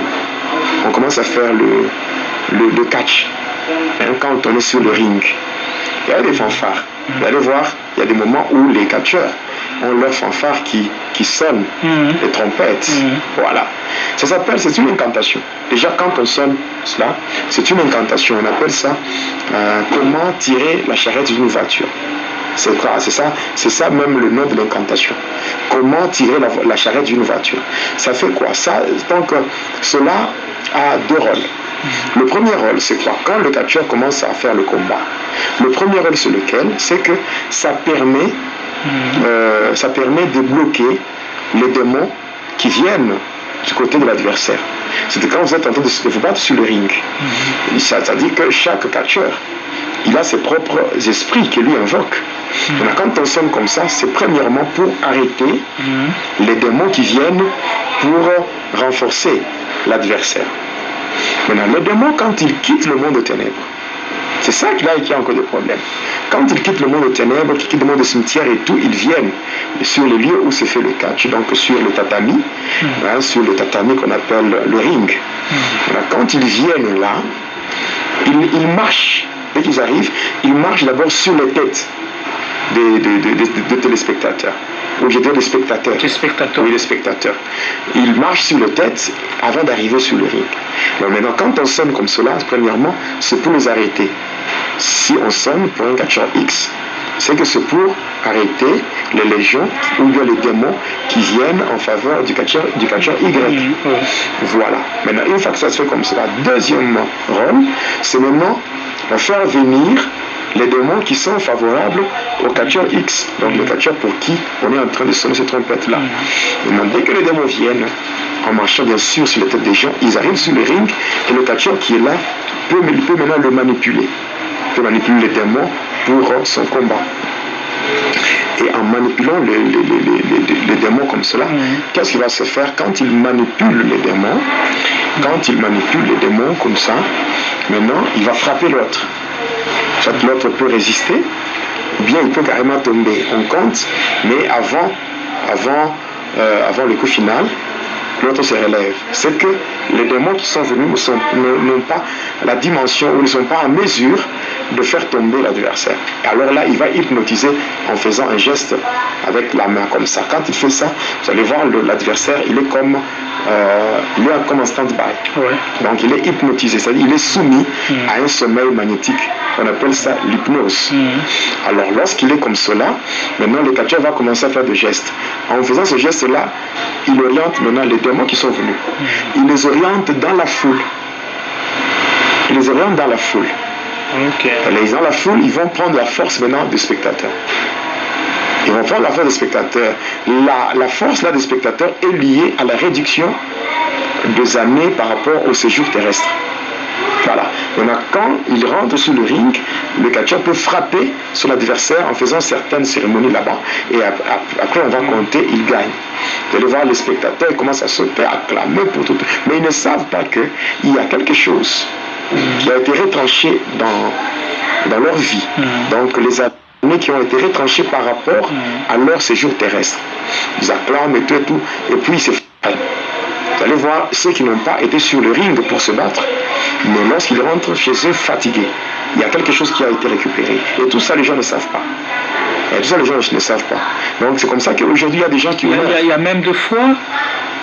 S7: catch, quand on est sur le ring, il y a des fanfares. Vous allez voir, il y a des moments où les catcheurs ont leurs fanfares qui sonnent, les trompettes. Voilà. C'est une incantation. Déjà, quand on sonne cela, c'est une incantation. On appelle ça comment tirer la charrette d'une voiture. C'est ça même le nom de l'incantation. Comment tirer la charrette d'une voiture. Ça fait quoi? Donc, cela a deux rôles. Le premier rôle, c'est quoi? Quand le catcheur commence à faire le combat, le premier rôle c'est lequel? C'est que ça permet de bloquer les démons qui viennent du côté de l'adversaire. C'est que quand vous êtes en train de vous battre sur le ring, c'est-à-dire que chaque catcheur, il a ses propres esprits qui lui invoquent. Maintenant, quand on sonne comme ça, c'est premièrement pour arrêter les démons qui viennent pour renforcer l'adversaire. Maintenant, les démons, quand ils quittent le monde des ténèbres, c'est ça qu'il y a encore des problèmes. Quand ils quittent le monde des ténèbres, qu'ils quittent le monde des cimetières et tout, ils viennent sur les lieux où se fait le catch, donc sur le tatami, sur le tatami qu'on appelle le ring. Maintenant, quand ils viennent là, ils marchent. Dès qu'ils arrivent, ils marchent d'abord sur les têtes des téléspectateurs. Ou j'étais des spectateurs.
S6: Des spectateurs.
S7: Oui, les spectateurs. Ils marchent sur les têtes avant d'arriver sur le ring. Donc maintenant, quand on sonne comme cela, premièrement, c'est pour les arrêter. Si on sonne pour un catcheur X, c'est que c'est pour arrêter les légions ou bien les démons qui viennent en faveur du catcheur Y. Voilà. Maintenant, une fois que ça se fait comme cela, deuxième rôle, c'est maintenant faire venir les démons qui sont favorables au catcheur X, donc le catcheur pour qui on est en train de sonner cette trompette-là. Dès que les démons viennent, en marchant bien sûr sur les têtes des gens, ils arrivent sur le ring et le catcheur qui est là peut maintenant le manipuler. Il peut manipuler les démons pour son combat. Et en manipulant les démons comme cela, qu'est-ce qui va se faire quand il manipule les démons? Quand il manipule les démons comme ça, maintenant il va frapper l'autre. Soit l'autre peut résister, ou bien il peut carrément tomber. On compte, mais avant avant le coup final, l'autre se relève. C'est que les démons qui sont venus n'ont pas la dimension ou ne sont pas en mesure de faire tomber l'adversaire. Alors là, il va hypnotiser en faisant un geste avec la main comme ça. Quand il fait ça, vous allez voir l'adversaire, il est comme en stand-by. Ouais. Donc il est hypnotisé, c'est-à-dire il est soumis à un sommeil magnétique. On appelle ça l'hypnose. Alors lorsqu'il est comme cela, maintenant le catcheur va commencer à faire des gestes. En faisant ce geste-là, il oriente maintenant les démons qui sont venus. Il les oriente dans la foule. Il les oriente dans la foule. Okay. Dans la foule, ils vont prendre la force maintenant des spectateurs. Ils vont prendre la force des spectateurs. La force là des spectateurs est liée à la réduction des années par rapport au séjour terrestre. Voilà. Maintenant, quand il rentre sur le ring, le catcheur peut frapper sur l'adversaire en faisant certaines cérémonies là-bas. Et après, on va compter, il gagne. Vous allez voir les spectateurs, ils commencent à sauter, à clamer pour tout. Mais ils ne savent pas qu'il y a quelque chose qui a été retranché dans leur vie. Donc, les années qui ont été retranchées par rapport à leur séjour terrestre. Ils acclament et tout, et puis ils se font. Vous allez voir ceux qui n'ont pas été sur le ring pour se battre, mais lorsqu'ils rentrent chez eux fatigués, il y a quelque chose qui a été récupéré. Et tout ça, les gens ne savent pas. Et tout ça, les gens ne savent pas. Donc c'est comme ça qu'aujourd'hui, il y a des gens qui...
S6: Il y a même des fois,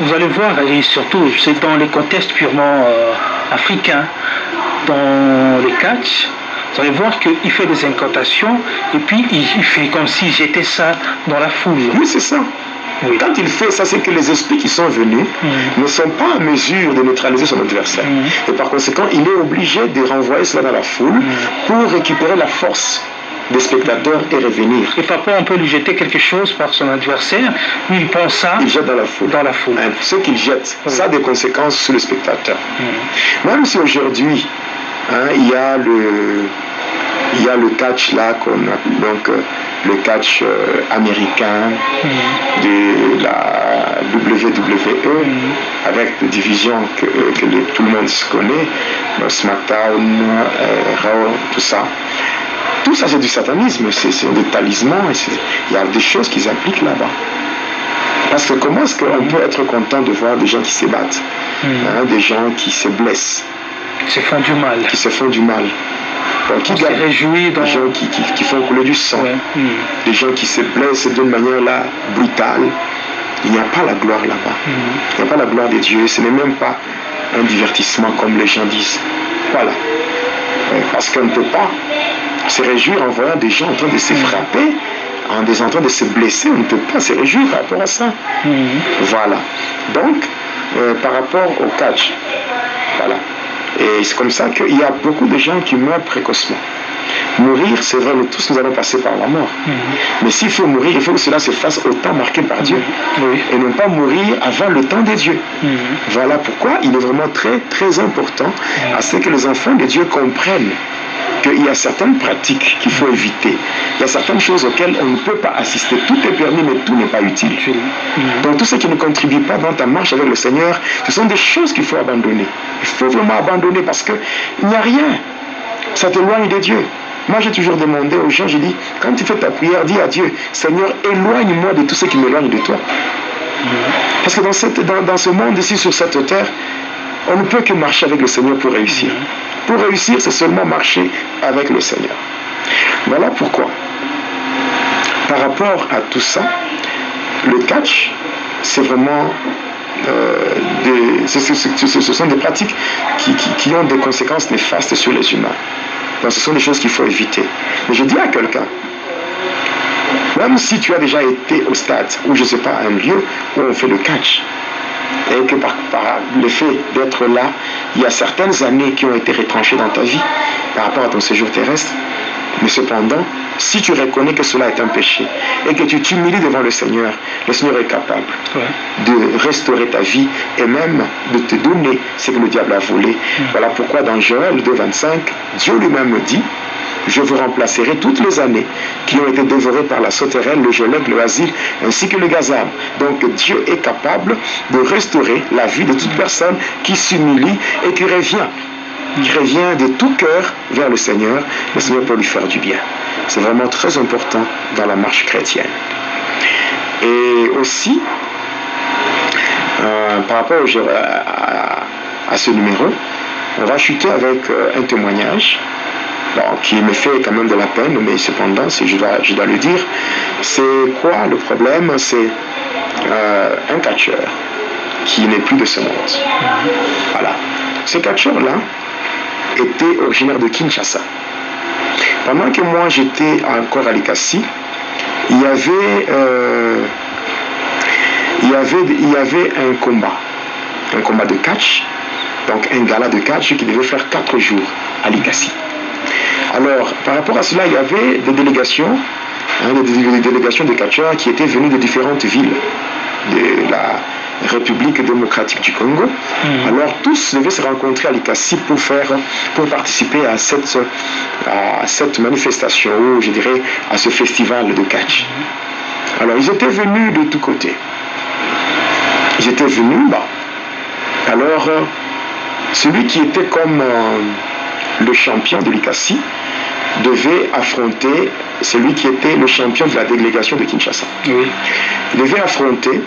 S6: vous allez voir, et surtout, c'est dans les contextes purement africains, dans les catchs, vous allez voir qu'il fait des incantations, et puis il fait comme s'il jetait ça dans la foule.
S7: Oui, c'est ça. Oui. Quand il fait ça, c'est que les esprits qui sont venus ne sont pas en mesure de neutraliser son adversaire. Et par conséquent, il est obligé de renvoyer cela dans la foule pour récupérer la force des spectateurs et revenir.
S6: Et parfois, on peut lui jeter quelque chose par son adversaire, lui il pense ça.
S7: Il jette dans la foule.
S6: Dans la foule.
S7: Ce qu'il jette, ça a des conséquences sur le spectateur. Même si aujourd'hui, il y a le catch là qu'on a, donc le catch américain de la WWE avec des divisions que tout le monde se connaît, SmackDown, Raw, tout ça. Tout ça c'est du satanisme, c'est des talismans, il y a des choses qu'ils appliquent là-bas. Parce que comment est-ce qu'on peut être content de voir des gens qui se battent, des gens qui se blessent,
S6: qui se font du mal.
S7: Qui se font du mal. Donc, qui
S6: réjouit dans...
S7: Des gens qui font couler du sang, des gens qui se blessent d'une manière là brutale. Il n'y a pas la gloire là-bas. Il n'y a pas la gloire de Dieu. Ce n'est même pas un divertissement comme les gens disent. Voilà. Parce qu'on ne peut pas se réjouir en voyant des gens en train de se frapper, en train de se blesser. On ne peut pas se réjouir par rapport à ça. Voilà. Donc, par rapport au catch, voilà. Et c'est comme ça qu'il y a beaucoup de gens qui meurent précocement. Mourir, c'est vrai, nous tous nous allons passer par la mort. Mais s'il faut mourir, il faut que cela se fasse au temps marqué par Dieu. Et non pas mourir avant le temps de Dieu. Voilà pourquoi il est vraiment très, très important à ce que les enfants de Dieu comprennent qu'il y a certaines pratiques qu'il faut éviter. Il y a certaines choses auxquelles on ne peut pas assister. Tout est permis, mais tout n'est pas utile. Donc tout ce qui ne contribue pas dans ta marche avec le Seigneur, ce sont des choses qu'il faut abandonner. Il faut vraiment abandonner parce qu'il n'y a rien. Ça t'éloigne de Dieu. Moi, j'ai toujours demandé aux gens, j'ai dit, quand tu fais ta prière, dis à Dieu, Seigneur, éloigne-moi de tout ce qui m'éloigne de toi. Parce que dans ce monde ici, sur cette terre, on ne peut que marcher avec le Seigneur pour réussir. Pour réussir, c'est seulement marcher avec le Seigneur. Voilà pourquoi, par rapport à tout ça, le catch, c'est vraiment... ce sont des pratiques qui ont des conséquences néfastes sur les humains. Donc ce sont des choses qu'il faut éviter. Mais je dis à quelqu'un, même si tu as déjà été au stade, ou je ne sais pas, un lieu où on fait le catch, et que par le fait d'être là, il y a certaines années qui ont été retranchées dans ta vie par rapport à ton séjour terrestre, mais cependant, si tu reconnais que cela est un péché et que tu t'humilies devant le Seigneur est capable de restaurer ta vie et même de te donner ce que le diable a volé. Voilà pourquoi dans Joël 2,25, Dieu lui-même me dit, je vous remplacerai toutes les années qui ont été dévorées par la sauterelle, le gelec, le asile, ainsi que le gazam. Donc Dieu est capable de restaurer la vie de toute personne qui s'humilie et qui revient de tout cœur vers le Seigneur peut lui faire du bien. C'est vraiment très important dans la marche chrétienne. Et aussi, par rapport à ce numéro, on va chuter avec un témoignage qui me fait quand même de la peine, mais cependant, je dois le dire. C'est quoi le problème? C'est un catcheur qui n'est plus de ce monde. Voilà. Ce catcheur-là était originaire de Kinshasa. Pendant que moi j'étais encore à Likasi, il y avait un combat de catch, donc un gala de catch qui devait faire 4 jours à Likasi. Alors, par rapport à cela, il y avait des délégations, des délégations de catcheurs qui étaient venues de différentes villes de la République démocratique du Congo. Alors, tous devaient se rencontrer à Likasi pour participer à cette manifestation, ou je dirais à ce festival de catch. Alors, ils étaient venus de tous côtés. Ils étaient venus, alors, celui qui était comme le champion de Likasi devait affronter celui qui était le champion de la délégation de Kinshasa. Oui. Il devait affronter,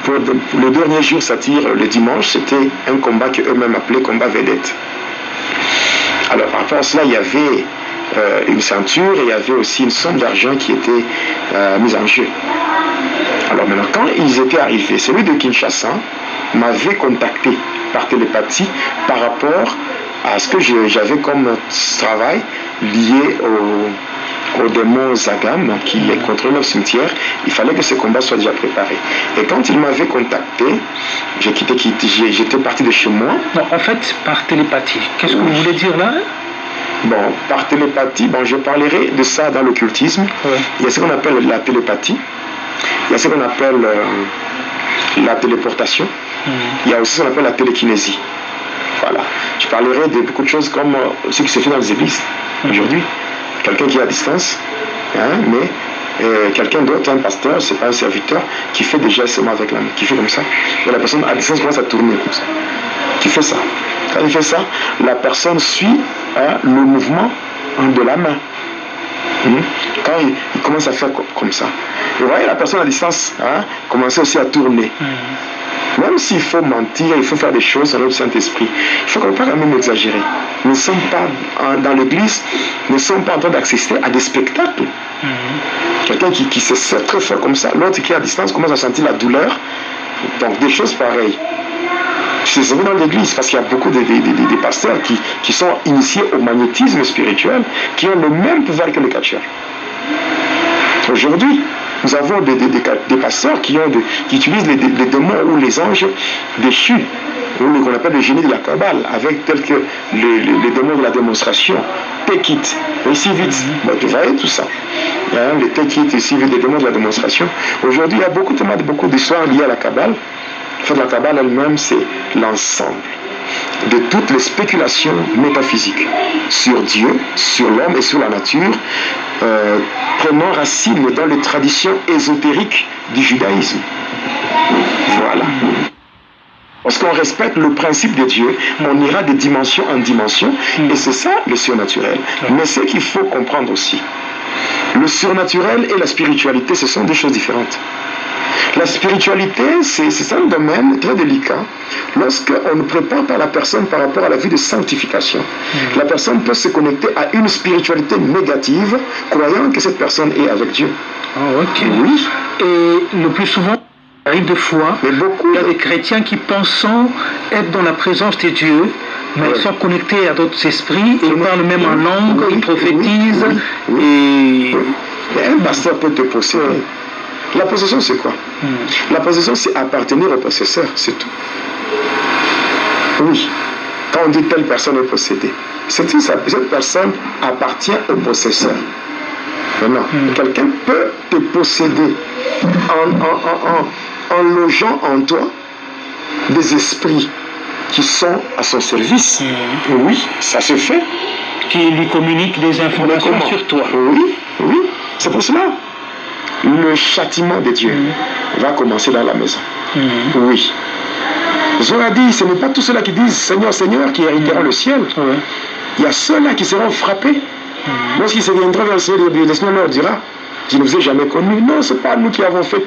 S7: pour le dernier jour, c'est-à-dire le dimanche, c'était un combat qu'eux-mêmes appelaient combat vedette. Alors, par rapport à cela, il y avait une ceinture et il y avait aussi une somme d'argent qui était mise en jeu. Alors maintenant, quand ils étaient arrivés, celui de Kinshasa m'avait contacté par télépathie par rapport à ce que j'avais comme travail lié au démon Zagam qui contrôle le cimetière. Il fallait que ce combat soit déjà préparé. Et quand il m'avait contacté, j'étais parti de chez moi.
S6: Non, en fait, par télépathie. Qu'est-ce que vous voulez dire là?
S7: Bon, par télépathie, je parlerai de ça dans l'occultisme. Ouais. Il y a ce qu'on appelle la télépathie. Il y a ce qu'on appelle la téléportation. Il y a aussi ce qu'on appelle la télékinésie. Voilà. Je parlerai de beaucoup de choses comme ce qui se fait dans les églises aujourd'hui. Quelqu'un qui est à distance, mais quelqu'un d'autre, un pasteur, c'est pas un serviteur, qui fait des gestes avec la main, qui fait comme ça. Et la personne à distance commence à tourner comme ça. Qui fait ça. Quand il fait ça, la personne suit le mouvement de la main. Quand il commence à faire comme ça. Et vous voyez la personne à distance commencer aussi à tourner. Même s'il faut mentir, il faut faire des choses dans notre Saint-Esprit, il faut qu'on ne peut pas quand même exagérer. Nous ne sommes pas dans l'église, nous ne sommes pas en train d'assister à des spectacles. Quelqu'un qui se sert très fort comme ça, l'autre qui est à distance commence à sentir la douleur. Donc des choses pareilles. C'est dans l'église, parce qu'il y a beaucoup de pasteurs qui sont initiés au magnétisme spirituel, qui ont le même pouvoir que les catcheurs. Aujourd'hui, nous avons des pasteurs qui utilisent les démons ou les anges déchus, ou qu'on appelle le génie de la Kabbale, avec tels que les démons de la démonstration, Tekit, ici vite, vous voyez tout ça. Les Tekit, ici vite, les démons de la démonstration. Aujourd'hui, il y a beaucoup d'histoires liées à la Kabbale. En fait, la Kabbale elle-même, c'est l'ensemble de toutes les spéculations métaphysiques sur Dieu, sur l'homme et sur la nature, prenant racine dans les traditions ésotériques du judaïsme. Voilà. Lorsqu'on respecte le principe de Dieu, on ira de dimension en dimension, et c'est ça le surnaturel. Mais ce qu'il faut comprendre aussi, le surnaturel et la spiritualité, ce sont deux choses différentes. La spiritualité, c'est un domaine très délicat. Lorsqu'on ne prépare pas la personne par rapport à la vie de sanctification, la personne peut se connecter à une spiritualité négative, croyant que cette personne est avec Dieu.
S6: Ah, ok. Oui. Et le plus souvent, il arrive de fois, il y a des chrétiens qui pensent être dans la présence de Dieu, mais ils sont connectés à d'autres esprits, et ils parlent même en langue, ils prophétisent. Et
S7: un pasteur peut te posséder. La possession, c'est quoi? La possession, c'est appartenir au possesseur, c'est tout. Oui, quand on dit telle personne est possédée, c'est que cette personne appartient au possesseur. Maintenant, quelqu'un peut te posséder en logeant en toi des esprits qui sont à son service. Oui, ça se fait.
S6: Qui lui communiquent des informations sur toi.
S7: Oui, c'est pour cela. Le châtiment de Dieu va commencer dans la maison. Oui. Jésus a dit, ce n'est pas tous ceux-là qui disent Seigneur, Seigneur qui hériteront le ciel. Il y a ceux-là qui seront frappés. Lorsqu'ils se viendront vers le Seigneur, le Seigneur leur dira,
S8: Je ne vous ai jamais connu. Non, ce n'est pas nous qui avons fait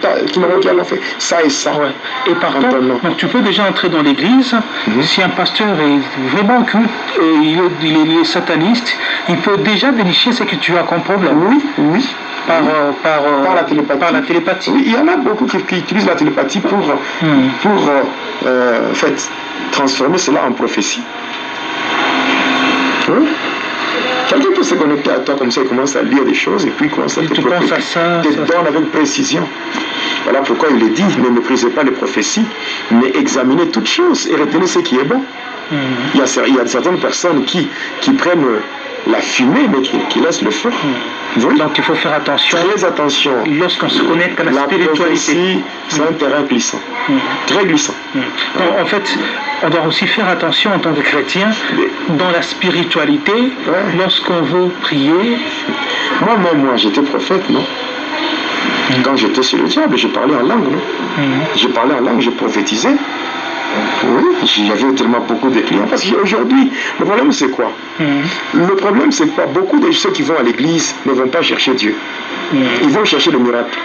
S8: ça et ça.
S6: Ouais. Et par contre, donc tu peux déjà entrer dans l'église. Si un pasteur est vraiment occulte, il est sataniste, il peut déjà dénicher ce que tu as comme problème.
S8: Oui. Par la télépathie.
S6: Par la télépathie.
S8: Oui, il y en a beaucoup qui utilisent la télépathie pour en fait, transformer cela en prophétie. Quelqu'un peut se connecter à toi comme ça, il commence à lire des choses et puis il commence à te donne avec précision. Voilà pourquoi il est dit, ne méprisez pas les prophéties, mais examinez toutes choses et retenez ce qui est bon. Il y a certaines personnes qui prennent la fumée, mais qui laissent le feu.
S6: Donc il faut faire attention.
S8: Très attention.
S6: Lorsqu'on se connecte à la spiritualité.
S8: C'est un terrain glissant. Très glissant.
S6: En fait, on doit aussi faire attention en tant que chrétien dans la spiritualité, lorsqu'on veut prier.
S8: Moi, j'étais prophète, non? Quand j'étais sur le diable, je parlais en langue, non? Je parlais en langue, je prophétisais. Oui, j'avais tellement beaucoup de clients. Parce qu'aujourd'hui, le problème c'est quoi? Le problème c'est quoi? Beaucoup de ceux qui vont à l'église ne vont pas chercher Dieu. Ils vont chercher le miracle.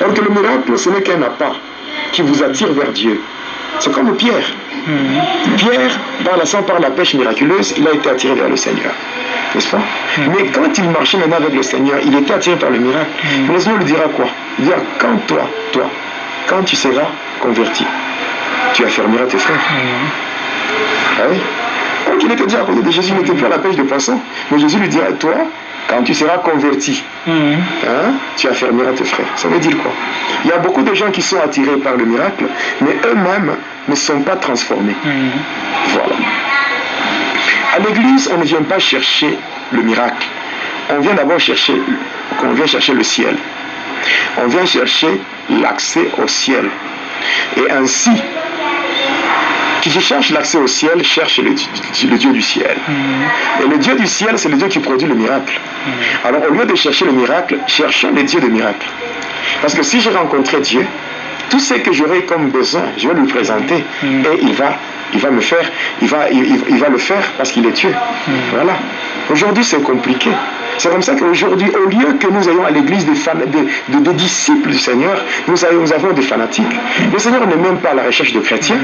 S8: Alors que le miracle, ce n'est qu'un appât qui vous attire vers Dieu. C'est comme Pierre. Pierre, par la pêche miraculeuse, il a été attiré vers le Seigneur. N'est-ce pas? Mais quand il marchait maintenant avec le Seigneur, il était attiré par le miracle. Mais le Seigneur lui dira quoi? Il dira, quand tu seras converti, tu affermiras tes frères. Ah oui? Donc il était déjà à côté de Jésus, il n'était plus à la pêche de poissons. Mais Jésus lui dira, toi, quand tu seras converti, tu affermiras tes frères. Ça veut dire quoi? Il y a beaucoup de gens qui sont attirés par le miracle, mais eux-mêmes ne sont pas transformés. Voilà. À l'église, on ne vient pas chercher le miracle. On vient d'abord chercher le ciel. On vient chercher l'accès au ciel. Et ainsi, qui cherche l'accès au ciel, cherche le Dieu du ciel. Et le Dieu du ciel, c'est le Dieu qui produit le miracle. Alors au lieu de chercher le miracle, cherchons le Dieu des miracles. Parce que si j'ai rencontré Dieu, tout ce que j'aurai comme besoin, je vais lui présenter et il va me faire, il va le faire parce qu'il est Dieu. Voilà. Aujourd'hui c'est compliqué. C'est comme ça qu'aujourd'hui, au lieu que nous ayons à l'église des disciples du Seigneur, nous avons des fanatiques. Le Seigneur n'est même pas à la recherche de chrétiens.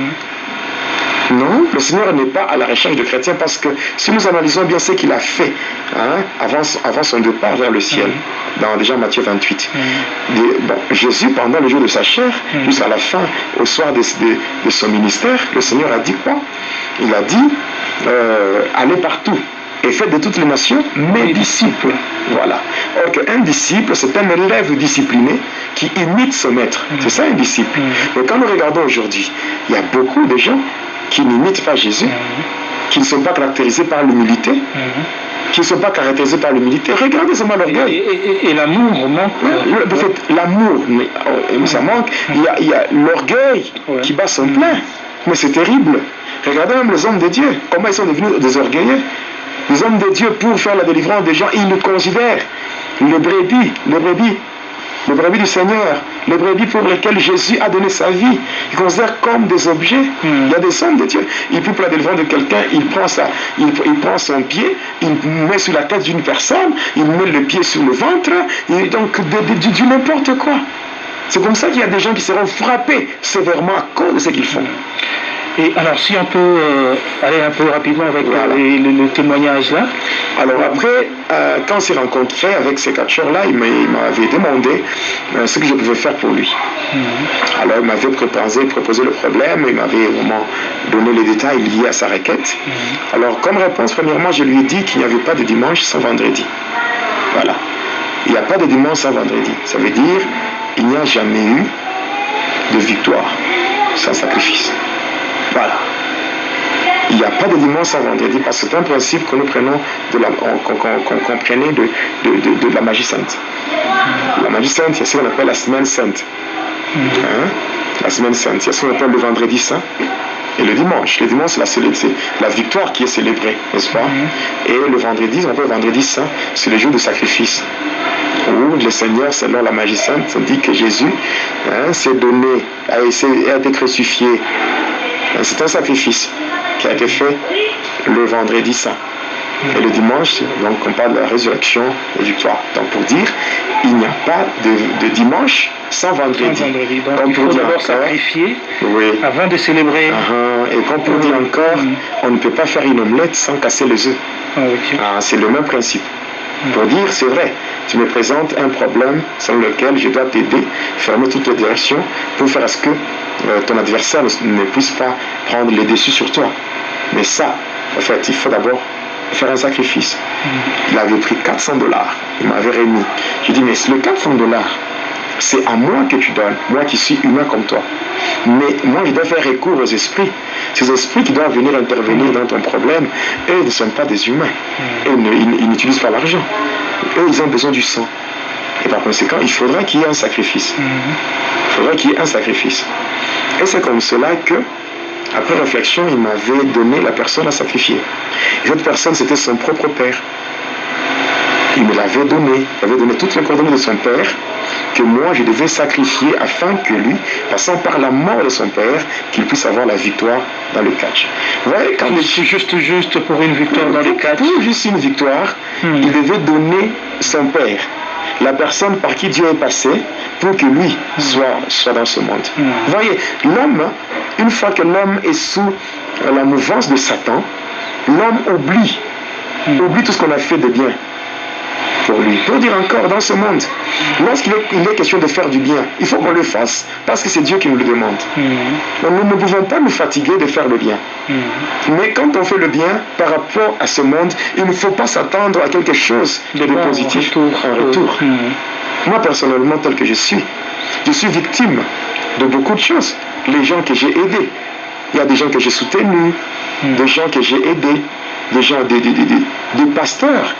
S8: Non, le Seigneur n'est pas à la recherche de chrétiens parce que si nous analysons bien ce qu'il a fait avant son départ vers le ciel, dans déjà Matthieu 28, Jésus, pendant le jour de sa chair, jusqu'à la fin, au soir de son ministère, le Seigneur a dit quoi? Il a dit, allez partout et faites de toutes les nations mes disciples. Voilà. Or qu'un disciple, c'est un élève discipliné qui imite son maître. C'est ça un disciple. Mais quand nous regardons aujourd'hui, il y a beaucoup de gens qui n'imitent pas Jésus, qui ne sont pas caractérisés par l'humilité, qui ne sont pas caractérisés par l'humilité. Regardez seulement l'orgueil.
S6: Et l'amour manque.
S8: En fait, l'amour, ça manque. Il y a l'orgueil qui bat son plein. Mais c'est terrible. Regardez même les hommes de Dieu, comment ils sont devenus des orgueilleux. Les hommes de Dieu, pour faire la délivrance des gens, ils le considèrent les brebis du Seigneur, les brebis pour lesquelles Jésus a donné sa vie. Ils considèrent comme des objets. Il y a des hommes de Dieu. Et puis pour la délivrance de quelqu'un, il prend son pied, il met sur la tête d'une personne, il met le pied sur le ventre, et donc du n'importe quoi. C'est comme ça qu'il y a des gens qui seront frappés sévèrement à cause de ce qu'ils font.
S6: Et alors, si on peut aller un peu rapidement avec le témoignage là.
S8: Alors après, quand on s'est rencontré avec ces catcheurs-là, il m'avait demandé ce que je pouvais faire pour lui. Alors il m'avait proposé le problème, il m'avait vraiment donné les détails liés à sa requête. Alors comme réponse, premièrement, je lui ai dit qu'il n'y avait pas de dimanche sans vendredi. Voilà. Il n'y a pas de dimanche sans vendredi. Ça veut dire il n'y a jamais eu de victoire sans sacrifice. Voilà. Il n'y a pas de dimanche sans vendredi parce que c'est un principe que nous prenons qu'on prenait de la magie sainte. La magie sainte, c'est ce qu'on appelle la semaine sainte. La semaine sainte, c'est ce qu'on appelle le vendredi saint. Et le dimanche, c'est la victoire qui est célébrée, n'est-ce pas? Et le vendredi, on appelle le vendredi saint, c'est le jour de sacrifice. Où le Seigneur, selon la magie sainte, dit que Jésus s'est donné, a été crucifié. C'est un sacrifice qui a été fait le vendredi saint. Et le dimanche, donc on parle de la résurrection et victoire. Donc pour dire, il n'y a pas de dimanche sans vendredi.
S6: Donc
S8: comme
S6: il faut d'abord sacrifier avant de célébrer.
S8: Et comme pour dire encore, on ne peut pas faire une omelette sans casser les œufs. C'est le même principe. Pour dire, c'est vrai, tu me présentes un problème sur lequel je dois t'aider, fermer toutes les directions pour faire à ce que ton adversaire ne puisse pas prendre les dessus sur toi. Mais ça, en fait, il faut d'abord faire un sacrifice. Il avait pris $400, il m'avait remis. J'ai dit, mais le $400, c'est à moi que tu donnes, moi qui suis humain comme toi. Mais moi, je dois faire recours aux esprits. Ces esprits qui doivent venir intervenir dans ton problème, eux ne sont pas des humains. Ils n'utilisent pas l'argent. Eux, ils ont besoin du sang. Et par conséquent, il faudra qu'il y ait un sacrifice. Il faudra qu'il y ait un sacrifice. Et c'est comme cela que, après réflexion, il m'avait donné la personne à sacrifier. Et cette personne, c'était son propre père. Il me l'avait donné. Il avait donné toutes les coordonnées de son père que moi, je devais sacrifier afin que lui, passant par la mort de son père, qu'il puisse avoir la victoire dans le catch. Vous voyez, quand
S6: c'est juste pour une victoire dans le catch.
S8: Pour juste une victoire, il devait donner son père, la personne par qui Dieu est passé, pour que lui soit dans ce monde. Vous voyez, l'homme, une fois que l'homme est sous la mouvance de Satan, l'homme oublie tout ce qu'on a fait de bien pour lui. Pour dire encore, dans ce monde, lorsqu'il est question de faire du bien, il faut qu'on le fasse, parce que c'est Dieu qui nous le demande. Donc, nous ne pouvons pas nous fatiguer de faire le bien. Mais quand on fait le bien, par rapport à ce monde, il ne faut pas s'attendre à quelque chose de positif en retour. Moi, personnellement, tel que je suis victime de beaucoup de choses. Les gens que j'ai aidés, il y a des gens que j'ai soutenus, des gens que j'ai aidés, des gens, des pasteurs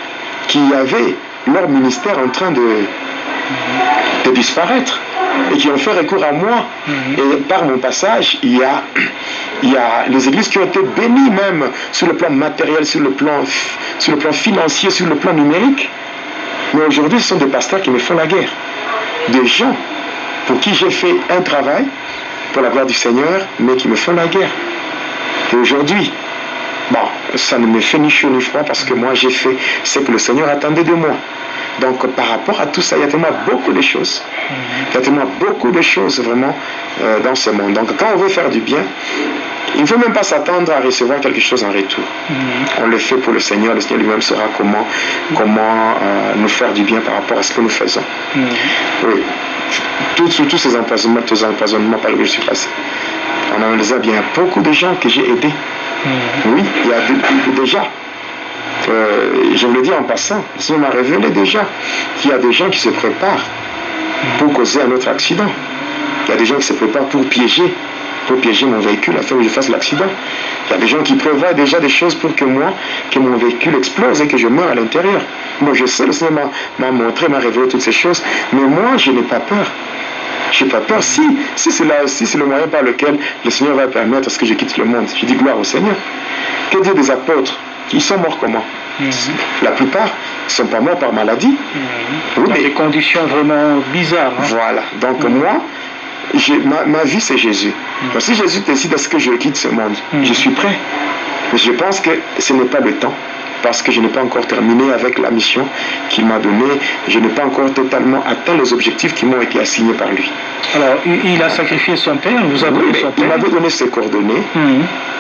S8: qui avaient leur ministère en train de disparaître et qui ont fait recours à moi. Et par mon passage, il y a les églises qui ont été bénies même sur le plan matériel, sur le plan financier, sur le plan numérique. Mais aujourd'hui, ce sont des pasteurs qui me font la guerre. Des gens pour qui j'ai fait un travail pour la gloire du Seigneur, mais qui me font la guerre. Et aujourd'hui, ça ne me fait ni chaud ni froid parce que moi j'ai fait ce que le Seigneur attendait de moi. Donc par rapport à tout ça, il y a tellement beaucoup de choses. Il y a tellement beaucoup de choses vraiment dans ce monde. Donc quand on veut faire du bien, il ne faut même pas s'attendre à recevoir quelque chose en retour. On le fait pour le Seigneur lui-même saura comment nous faire du bien par rapport à ce que nous faisons. Oui. Tous ces empoisonnements par lesquels je suis passé. On analyse bien beaucoup de gens que j'ai aidés. Oui, il y a déjà, je le dis en passant, ça m'a révélé déjà qu'il y a des gens qui se préparent pour causer un autre accident. Il y a des gens qui se préparent pour piéger mon véhicule afin que je fasse l'accident. Il y a des gens qui prévoient déjà des choses pour que mon véhicule explose et que je meure à l'intérieur. Moi je sais, le Seigneur m'a montré, m'a révélé toutes ces choses, mais moi je n'ai pas peur. Je n'ai pas peur. Si c'est le moyen par lequel le Seigneur va permettre à ce que je quitte le monde, je dis gloire au Seigneur. Que dire des apôtres? Ils sont morts comment? La plupart ne sont pas morts par maladie.
S6: Oui, mais des conditions vraiment bizarres.
S8: Voilà. Donc moi, ma vie c'est Jésus. Donc, si Jésus décide à ce que je quitte ce monde, je suis prêt. Mais je pense que ce n'est pas le temps. Parce que je n'ai pas encore terminé avec la mission qu'il m'a donnée. Je n'ai pas encore totalement atteint les objectifs qui m'ont été assignés par lui.
S6: Alors, il a sacrifié son père, vous avez donné son père.
S8: Il m'avait donné ses coordonnées.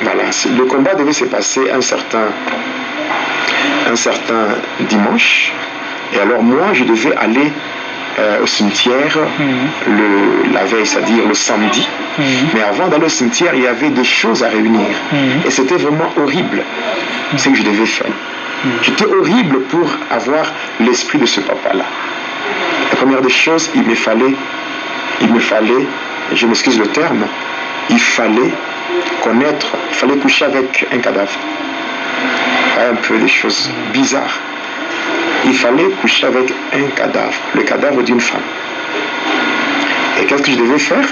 S8: Voilà, le combat devait se passer un certain dimanche. Et alors moi, je devais aller au cimetière la veille, c'est-à-dire le samedi. Mais avant d'aller au cimetière, il y avait des choses à réunir. Et c'était vraiment horrible ce que je devais faire. J'étais horrible pour avoir l'esprit de ce papa-là. La première des choses, il me fallait, je m'excuse le terme, il fallait coucher avec un cadavre. Un peu des choses bizarres. Il fallait coucher avec un cadavre, le cadavre d'une femme. Et qu'est-ce que je devais faire?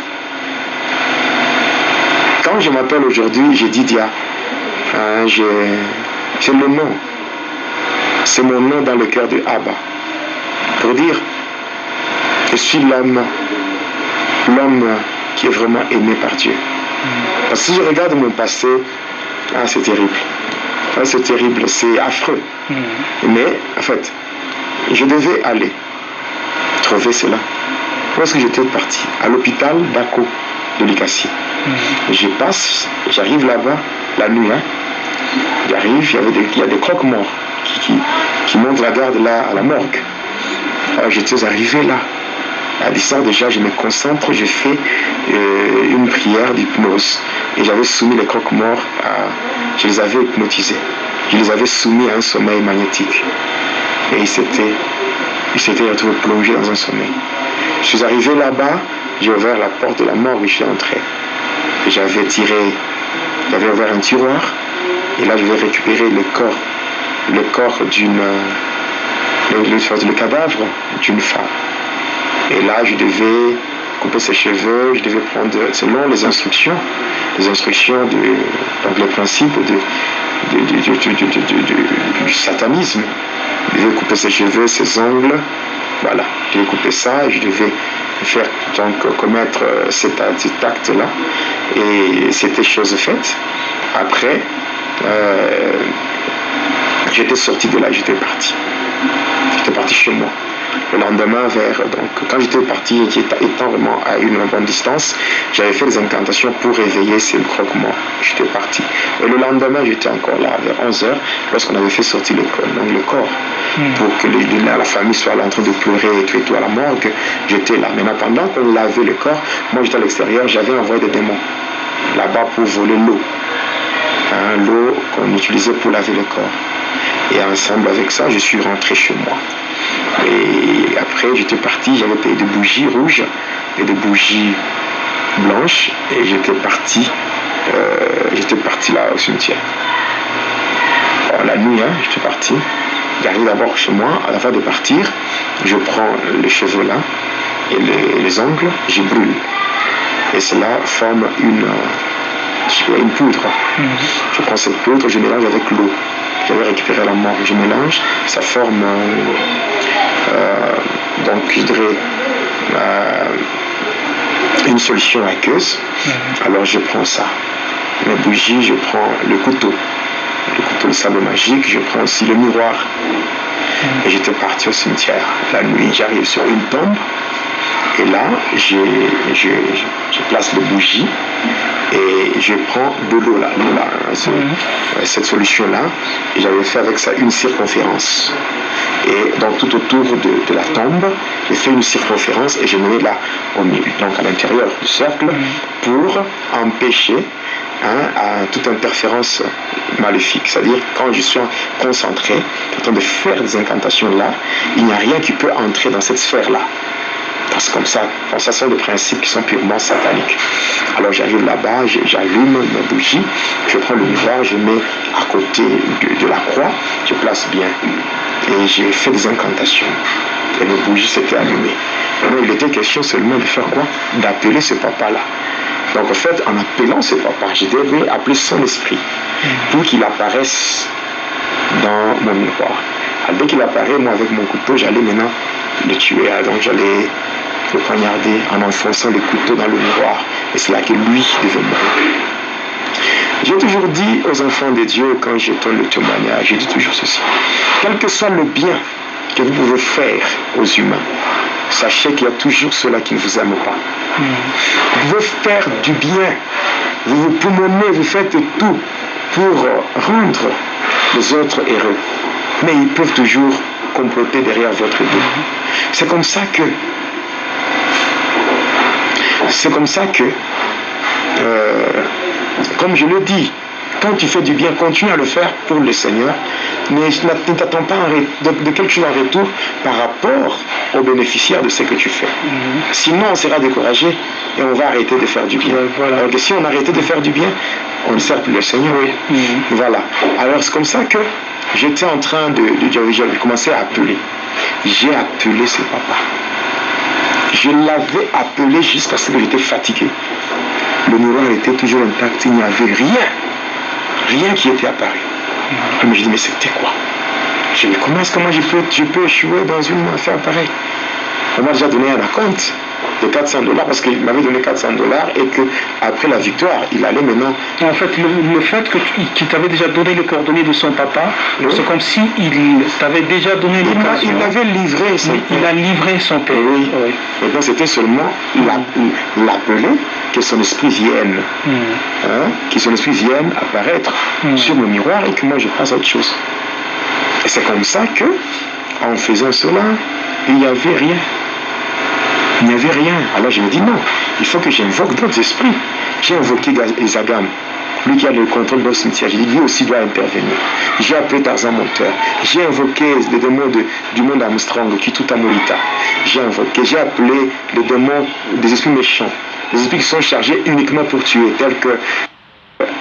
S8: Quand je m'appelle aujourd'hui, j'ai dit Dia. J'ai le nom. C'est mon nom dans le cœur de Abba. Pour dire, je suis l'homme qui est vraiment aimé par Dieu. Parce que si je regarde mon passé, c'est terrible. C'est terrible, c'est affreux. Mais, en fait, je devais aller trouver cela. Où est-ce que j'étais parti? À l'hôpital d'Ako, de Likasi. Je passe, j'arrive là-bas, la nuit. J'arrive, il y a des croque-morts qui montent la garde là, à la morgue. Alors, j'étais arrivé là. À distance, déjà, je me concentre, je fais une prière d'hypnose. Et j'avais soumis les croque-morts, je les avais hypnotisés. Je les avais soumis à un sommeil magnétique. Et ils s'étaient retrouvés plongés dans un sommeil. Je suis arrivé là-bas, j'ai ouvert la porte de la morgue et je suis entré. Et j'avais ouvert un tiroir. Et là, je vais récupérer le corps le cadavre d'une femme. Et là, je devais couper ses cheveux, je devais prendre, selon les instructions, donc les principes du satanisme. Je devais couper ses cheveux, ses ongles, voilà. Je devais couper ça et je devais faire, donc, commettre cet acte-là. Et c'était chose faite. Après, j'étais sorti de là, j'étais parti. J'étais parti chez moi. Le lendemain, quand j'étais parti, étant vraiment à une bonne distance, j'avais fait des incantations pour réveiller ces croque-morts. J'étais parti. Et le lendemain, j'étais encore là, vers 11h, lorsqu'on avait fait sortir le corps, pour que la famille soit là en train de pleurer et tout à la morgue. J'étais là. Maintenant, pendant qu'on lavait le corps, moi j'étais à l'extérieur, j'avais envoyé des démons là-bas pour voler l'eau. L'eau qu'on utilisait pour laver le corps. Et ensemble avec ça, je suis rentré chez moi. Et après, j'étais parti, j'avais payé des bougies rouges et des bougies blanches. Et j'étais parti là au cimetière. Alors, la nuit, j'étais parti. J'arrive d'abord chez moi. Avant de partir, je prends les cheveux là et les ongles, je brûle. Et cela forme une poudre. Je prends cette poudre, je mélange avec l'eau. J'avais récupéré la morgue, je mélange, ça forme donc je dirais une solution aqueuse. Alors je prends ça, mes bougies, je prends le couteau de sable magique, je prends aussi le miroir. Et j'étais parti au cimetière. La nuit, j'arrive sur une tombe. Et là, je place les bougies et je prends de l'eau là, cette solution-là. Et j'avais fait avec ça une circonférence. Et donc tout autour de la tombe, j'ai fait une circonférence et je me mets là au milieu, donc à l'intérieur du cercle, pour empêcher toute interférence maléfique. C'est-à-dire, quand je suis concentré, en train de faire des incantations là, il n'y a rien qui peut entrer dans cette sphère-là. Parce que comme ça sont des principes qui sont purement sataniques. Alors j'arrive là-bas, j'allume ma bougie, je prends le miroir, je mets à côté de la croix, je place bien. Et j'ai fait des incantations. Et mes bougies s'étaient allumées. Alors il était question seulement de faire quoi? D'appeler ce papa-là. Donc en fait, en appelant ce papa, je devais appeler son esprit pour qu'il apparaisse dans mon miroir. Alors, dès qu'il apparaît, moi avec mon couteau, j'allais maintenant le tuer. Donc j'allais le poignarder en enfonçant le couteau dans le miroir. Et c'est là que lui devait mourir. J'ai toujours dit aux enfants de Dieu, quand je donne le témoignage, je dis toujours ceci: quel que soit le bien que vous pouvez faire aux humains, sachez qu'il y a toujours ceux-là qui ne vous aiment pas. Vous pouvez faire du bien, vous vous poumonez, vous faites tout pour rendre les autres heureux. Mais ils peuvent toujours comploter derrière votre dos. C'est comme ça que comme je le dis, quand tu fais du bien, continue à le faire pour le Seigneur. Ne t'attends pas de quelque chose en retour par rapport aux bénéficiaires de ce que tu fais. Sinon, on sera découragé et on va arrêter de faire du bien. Alors que si on arrêtait de faire du bien, on ne sert plus le Seigneur. Voilà. Alors c'est comme ça que j'étais en train j'ai commencé à appeler. J'ai appelé ce papa. Je l'avais appelé jusqu'à ce que j'étais fatigué. Le miroir était toujours intact, il n'y avait rien qui était apparu. Je me dis, mais c'était quoi? Je me dis, comment je peux échouer dans une affaire pareille? On m'a déjà donné un acompte. de 400 $, parce qu'il m'avait donné 400 $ et qu'après la victoire, il allait maintenant...
S6: En fait, le fait qu'il t'avait déjà donné les coordonnées de son papa,
S8: Oui.
S6: c'est comme si il t'avait déjà donné l'occasion.
S8: Il avait livré son père.
S6: Il a livré son père.
S8: Oui. Maintenant, c'était seulement l'appeler, que son esprit vienne. Que son esprit vienne apparaître sur le miroir et que moi je passe à autre chose. Et c'est comme ça que, en faisant cela, il n'y avait rien. Il n'y avait rien. Alors je me dis non, il faut que j'invoque d'autres esprits. J'ai invoqué Ezagam, lui qui a le contrôle d'un cimetière. J'ai dit lui aussi doit intervenir. J'ai appelé Tarzan Monteur. J'ai invoqué les démons du monde Armstrong, qui tout Amorita. J'ai appelé les démons des esprits méchants, des esprits qui sont chargés uniquement pour tuer, tels que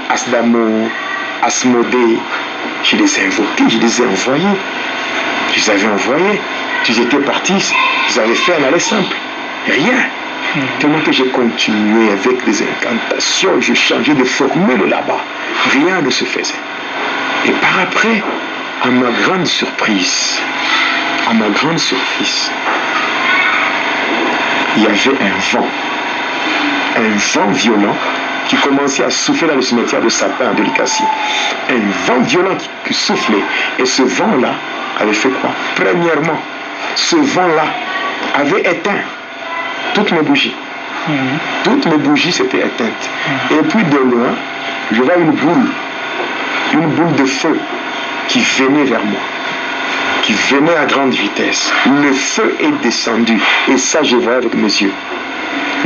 S8: Asdamo, Asmodée. Je les ai invoqués, je les ai envoyés. Je les avais envoyés. Ils étaient partis, ils avaient fait un aller simple. Rien. Tellement que j'ai continué avec des incantations, je changeais de formule là-bas. Rien ne se faisait. Et par après, à ma grande surprise, il y avait un vent violent qui commençait à souffler dans le cimetière de Sapin de Likasi. Un vent violent qui soufflait. Et ce vent-là avait fait quoi? Premièrement, ce vent-là avait éteint toutes mes bougies. Toutes mes bougies s'étaient éteintes. Et puis de loin, je vois une boule de feu qui venait vers moi, qui venait à grande vitesse. Le feu est descendu. Et ça, je vois avec mes yeux.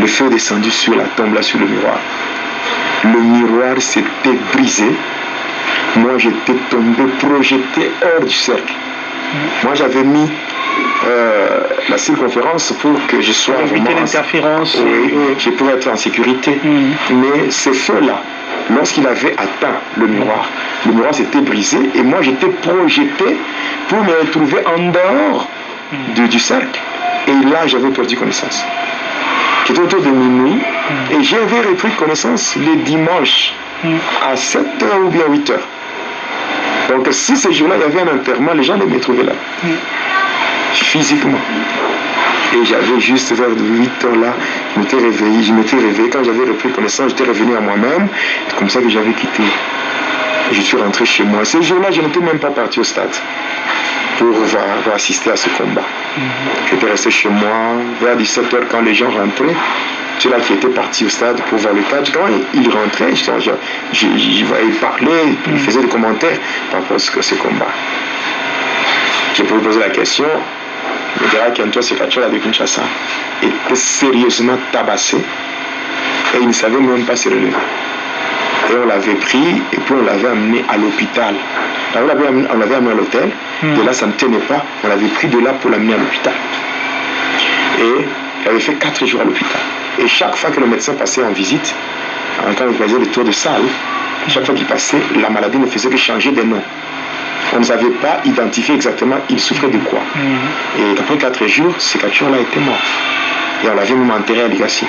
S8: Le feu est descendu sur la tombe, là, sur le miroir. Le miroir s'était brisé. Moi, j'étais tombé, projeté hors du cercle. Moi, j'avais mis la circonférence pour que je sois
S6: éviter l'interférence.
S8: Oui, je pouvais être en sécurité. Mais ce feu-là, lorsqu'il avait atteint le miroir s'était brisé et moi j'étais projeté pour me retrouver en dehors du cercle. Et là, j'avais perdu connaissance. C'était autour de minuit et j'avais repris connaissance le dimanche à 7h ou bien 8h. Donc si ce jour-là il y avait un enterrement, les gens allaient me trouver là. Physiquement. Et j'avais juste vers 8h là, je m'étais réveillé. Quand j'avais repris connaissance, j'étais revenu à moi-même. C'est comme ça que j'avais quitté. Et je suis rentré chez moi. Ce jour-là, je n'étais même pas parti au stade pour assister à ce combat. J'étais resté chez moi vers 17h quand les gens rentraient. C'est là qui était parti au stade pour voir le catch. Quand il rentrait, je voyais parler, il faisait des commentaires par rapport à ce combat. Je pouvais poser la question. Le gars qui entoure ce catcheur de Kinshasa était sérieusement tabassé et il ne savait même pas se relever. Et on l'avait pris et puis on l'avait amené à l'hôpital. On l'avait amené à l'hôtel, de là ça ne tenait pas, on l'avait pris de là pour l'amener à l'hôpital. Et il avait fait 4 jours à l'hôpital. Et chaque fois que le médecin passait en visite, quand il faisait le tour de salle, chaque fois qu'il passait, la maladie ne faisait que changer de nom. On ne savait pas identifier exactement il souffrait de quoi. Et après 4 jours, ce catcheur-là était mort. Et on l'avait même enterré à Likasi.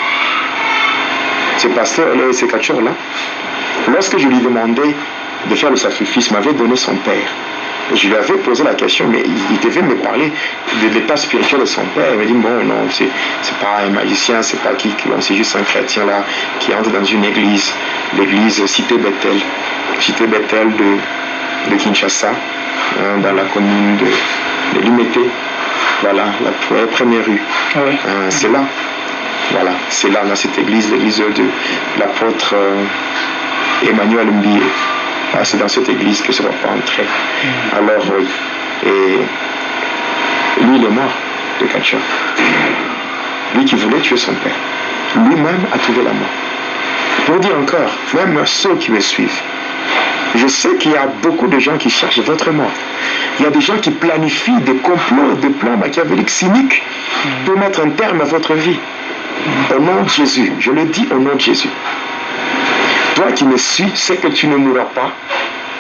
S8: Ce catcheur-là, lorsque je lui demandais de faire le sacrifice, m'avait donné son père. Et je lui avais posé la question, mais il devait me parler de l'état spirituel de son père. Il m'a dit, bon, non, c'est pas un magicien, c'est pas qui, c'est juste un chrétien là, qui entre dans une église, l'église Cité Bethel de Kinshasa, dans la commune de Limete. Voilà, la première rue. C'est là. Voilà, c'est là, dans cette église, l'église de l'apôtre Emmanuel Mbié. C'est dans cette église que ce papa entrait. Alors, oui. Et lui, il est mort, le catcheur. Lui qui voulait tuer son père. Lui-même a trouvé la mort. Pour dire encore, même ceux qui me suivent, je sais qu'il y a beaucoup de gens qui cherchent votre mort. Il y a des gens qui planifient des complots, des plans machiavéliques, cyniques, pour mettre un terme à votre vie. Au nom de Jésus, je le dis au nom de Jésus. Toi qui me suis, sais que tu ne mourras pas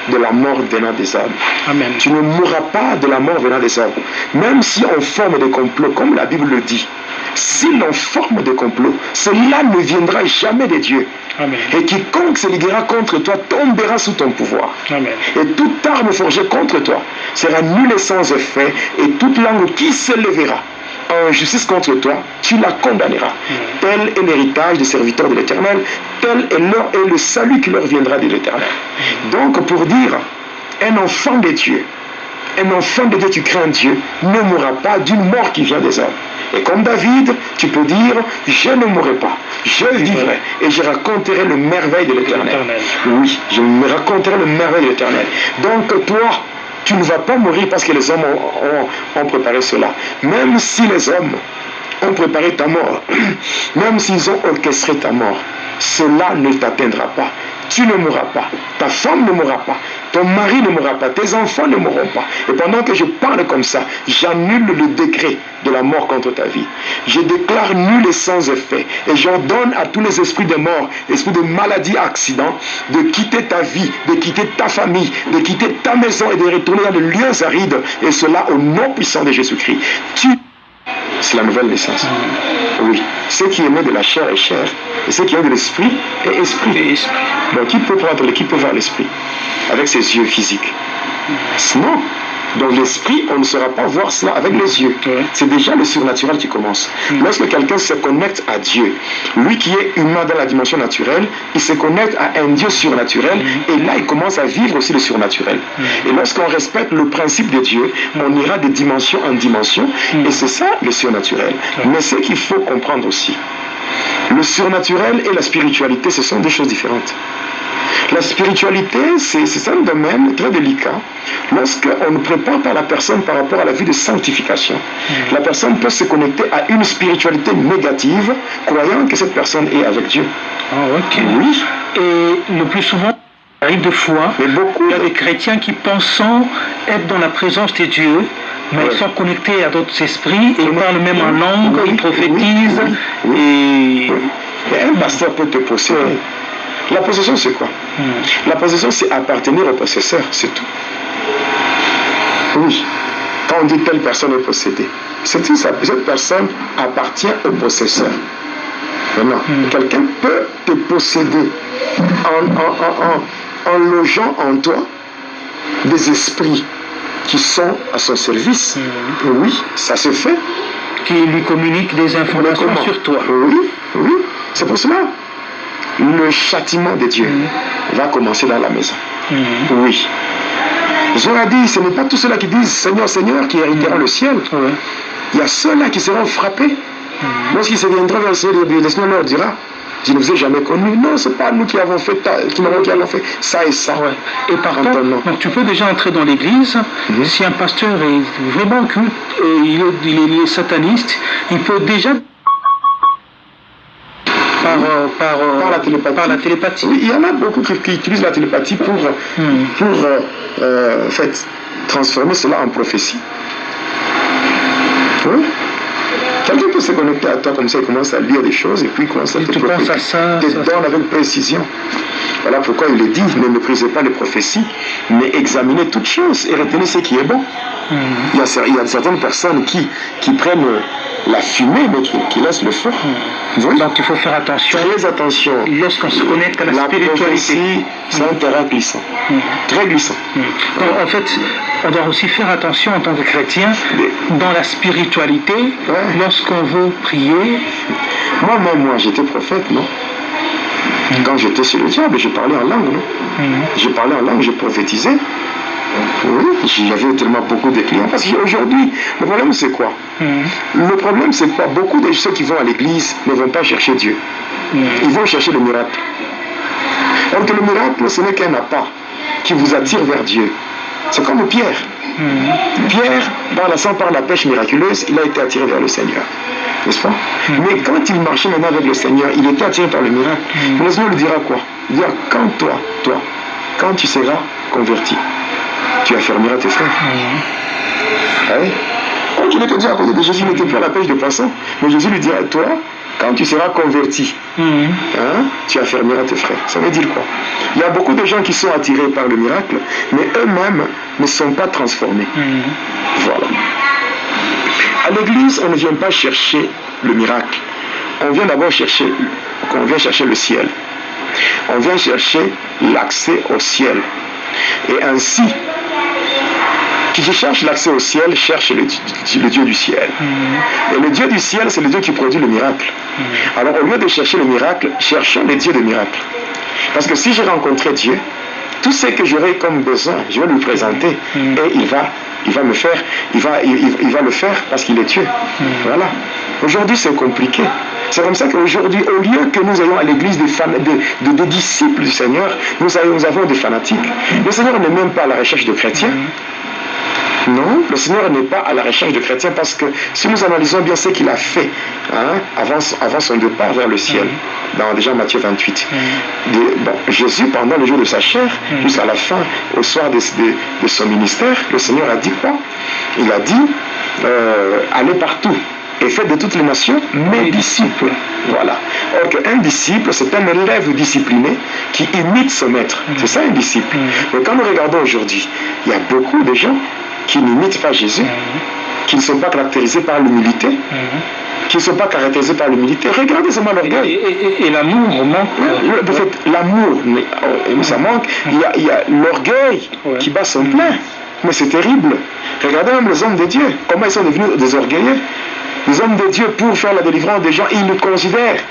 S8: de la mort venant des hommes.
S6: Amen.
S8: Tu ne mourras pas de la mort venant des hommes. Même si on forme des complots, comme la Bible le dit, si l'on forme des complots, cela ne viendra jamais de Dieu.
S6: Amen.
S8: Et quiconque se liguera contre toi tombera sous ton pouvoir.
S6: Amen.
S8: Et toute arme forgée contre toi sera nulle et sans effet, et toute langue qui se lèvera en justice contre toi, tu la condamneras. Tel est l'héritage des serviteurs de l'Éternel, tel est le salut qui leur viendra de l'Éternel. Donc pour dire, un enfant de Dieu, tu crains Dieu, ne mourra pas d'une mort qui vient des hommes. Et comme David, tu peux dire, je ne mourrai pas, je vivrai et je raconterai le merveille de l'Éternel. Oui, je me raconterai le merveille de l'Éternel. Donc toi, tu ne vas pas mourir parce que les hommes ont préparé cela. Même si les hommes ont préparé ta mort, même s'ils ont orchestré ta mort, cela ne t'atteindra pas. Tu ne mourras pas, ta femme ne mourra pas, ton mari ne mourra pas, tes enfants ne mourront pas. Et pendant que je parle comme ça, j'annule le décret de la mort contre ta vie. Je déclare nul et sans effet. Et j'ordonne à tous les esprits de mort, esprits de maladie, accident, de quitter ta vie, de quitter ta famille, de quitter ta maison et de retourner dans les lieux arides. Et cela au nom puissant de Jésus-Christ. C'est la nouvelle naissance. Oui. Ce qui est né de la chair est chair. Et ce qui est de l'esprit est esprit. Donc qui peut prendre, qui peut voir l'esprit avec ses yeux physiques? Non. Donc l'esprit, on ne saura pas voir cela avec les yeux. C'est déjà le surnaturel qui commence. Lorsque quelqu'un se connecte à Dieu, lui qui est humain dans la dimension naturelle, il se connecte à un Dieu surnaturel et là il commence à vivre aussi le surnaturel. Et lorsqu'on respecte le principe de Dieu, on ira de dimension en dimension et c'est ça le surnaturel. Mais ce qu'il faut comprendre aussi, le surnaturel et la spiritualité, ce sont deux choses différentes. La spiritualité, c'est un domaine très délicat. Lorsqu'on ne prépare pas la personne par rapport à la vie de sanctification, la personne peut se connecter à une spiritualité négative, croyant que cette personne est avec Dieu.
S6: Ah, ok.
S8: Oui.
S6: Et le plus souvent, il arrive de fois, il y a des chrétiens qui pensent être dans la présence de Dieu, mais ils sont connectés à d'autres esprits, et ils parlent même en langue, ils prophétisent.
S8: Et un pasteur peut te posséder. La possession, c'est quoi? La possession, c'est appartenir au possesseur, c'est tout. Oui. Quand on dit telle personne est possédée, c'est tout ça. Cette personne appartient au possesseur. Maintenant, quelqu'un peut te posséder en logeant en toi des esprits qui sont à son service. Oui, ça se fait.
S6: Qui lui communiquent des informations sur toi.
S8: Oui. C'est pour cela. Le châtiment de Dieu va commencer dans la maison. Oui. J'aurais dit, ce n'est pas tous ceux-là qui disent Seigneur, Seigneur, qui hériteront le ciel. Il y a ceux-là qui seront frappés. Lorsqu'ils se viendront vers le Seigneur, le Seigneur leur dira, je ne vous ai jamais connu. Non, ce n'est pas nous qui avons fait ça et ça.
S6: Et par contre, donc tu peux déjà entrer dans l'église. Si un pasteur est vraiment occulte, il est sataniste, il peut déjà par la télépathie.
S8: Oui, il y en a beaucoup qui utilisent la télépathie pour en fait, transformer cela en prophétie. Oui. Quelqu'un peut se connecter à toi comme ça, il commence à lire des choses et puis il commence à te donne avec précision. Voilà pourquoi il est dit, ne méprisez pas les prophéties, mais examinez toutes choses et retenez ce qui est bon. Il y a certaines personnes qui prennent la fumée, mais qui laissent le feu.
S6: Donc il faut faire attention.
S8: Très attention.
S6: Lorsqu'on se connecte à la spiritualité.
S8: C'est un terrain glissant. Très glissant.
S6: Donc, en fait, on doit aussi faire attention en tant que chrétien dans la spiritualité, lorsqu'on veut prier.
S8: Moi, j'étais prophète, non? Quand j'étais chez le diable, je parlais en langue, non? Je parlais en langue, je prophétisais. Oui, j'avais tellement beaucoup de clients. Parce qu'aujourd'hui, le problème c'est quoi? Le problème c'est quoi? Beaucoup de ceux qui vont à l'église ne vont pas chercher Dieu. Ils vont chercher le miracle. Alors que le miracle, ce n'est qu'un appât qui vous attire vers Dieu. C'est comme Pierre. Pierre, par la pêche miraculeuse, il a été attiré vers le Seigneur. N'est-ce pas? Mais quand il marchait maintenant avec le Seigneur, il était attiré par le miracle. Le Seigneur lui dira quoi? Il dira, quand tu seras converti, tu affermiras tes frères. Quand il était déjà à côté de Jésus, il n'était plus à la pêche de poissons. Mais Jésus lui dira, toi, quand tu seras converti, tu affermiras tes frères. Ça veut dire quoi? Il y a beaucoup de gens qui sont attirés par le miracle, mais eux-mêmes ne sont pas transformés. Voilà. À l'église, on ne vient pas chercher le miracle. On vient d'abord chercher le ciel. On vient chercher l'accès au ciel. Et ainsi, Qui cherche l'accès au ciel, cherche le Dieu du ciel. Et le Dieu du ciel, c'est le Dieu qui produit le miracle. Alors au lieu de chercher le miracle, cherchons le Dieu de miracle. Parce que si j'ai rencontré Dieu, tout ce que j'aurai comme besoin, je vais lui présenter et il va le faire parce qu'il est Dieu. Voilà. Aujourd'hui, c'est compliqué. C'est comme ça qu'aujourd'hui, au lieu que nous ayons à l'église des disciples du Seigneur, nous avons des fanatiques. Le Seigneur n'est même pas à la recherche de chrétiens. Non, le Seigneur n'est pas à la recherche de chrétiens parce que si nous analysons bien ce qu'il a fait avant son départ vers le ciel, dans déjà Matthieu 28, Jésus, pendant le jour de sa chair, jusqu'à la fin, au soir de son ministère, le Seigneur a dit quoi? Il a dit, allez partout et faites de toutes les nations mes disciples. Voilà. Or qu'un disciple, c'est un élève discipliné qui imite son maître. C'est ça un disciple. Mais quand nous regardons aujourd'hui, il y a beaucoup de gens qui n'imitent pas Jésus, qui ne sont pas caractérisés par l'humilité, qui ne sont pas caractérisés par l'humilité. Regardez seulement l'orgueil.
S6: Et l'amour manque.
S8: En fait, l'amour, ça manque. Il y a l'orgueil qui bat son plein. Mais c'est terrible. Regardez même les hommes de Dieu, comment ils sont devenus des orgueilleux. Les hommes de Dieu, pour faire la délivrance des gens, ils nous considèrent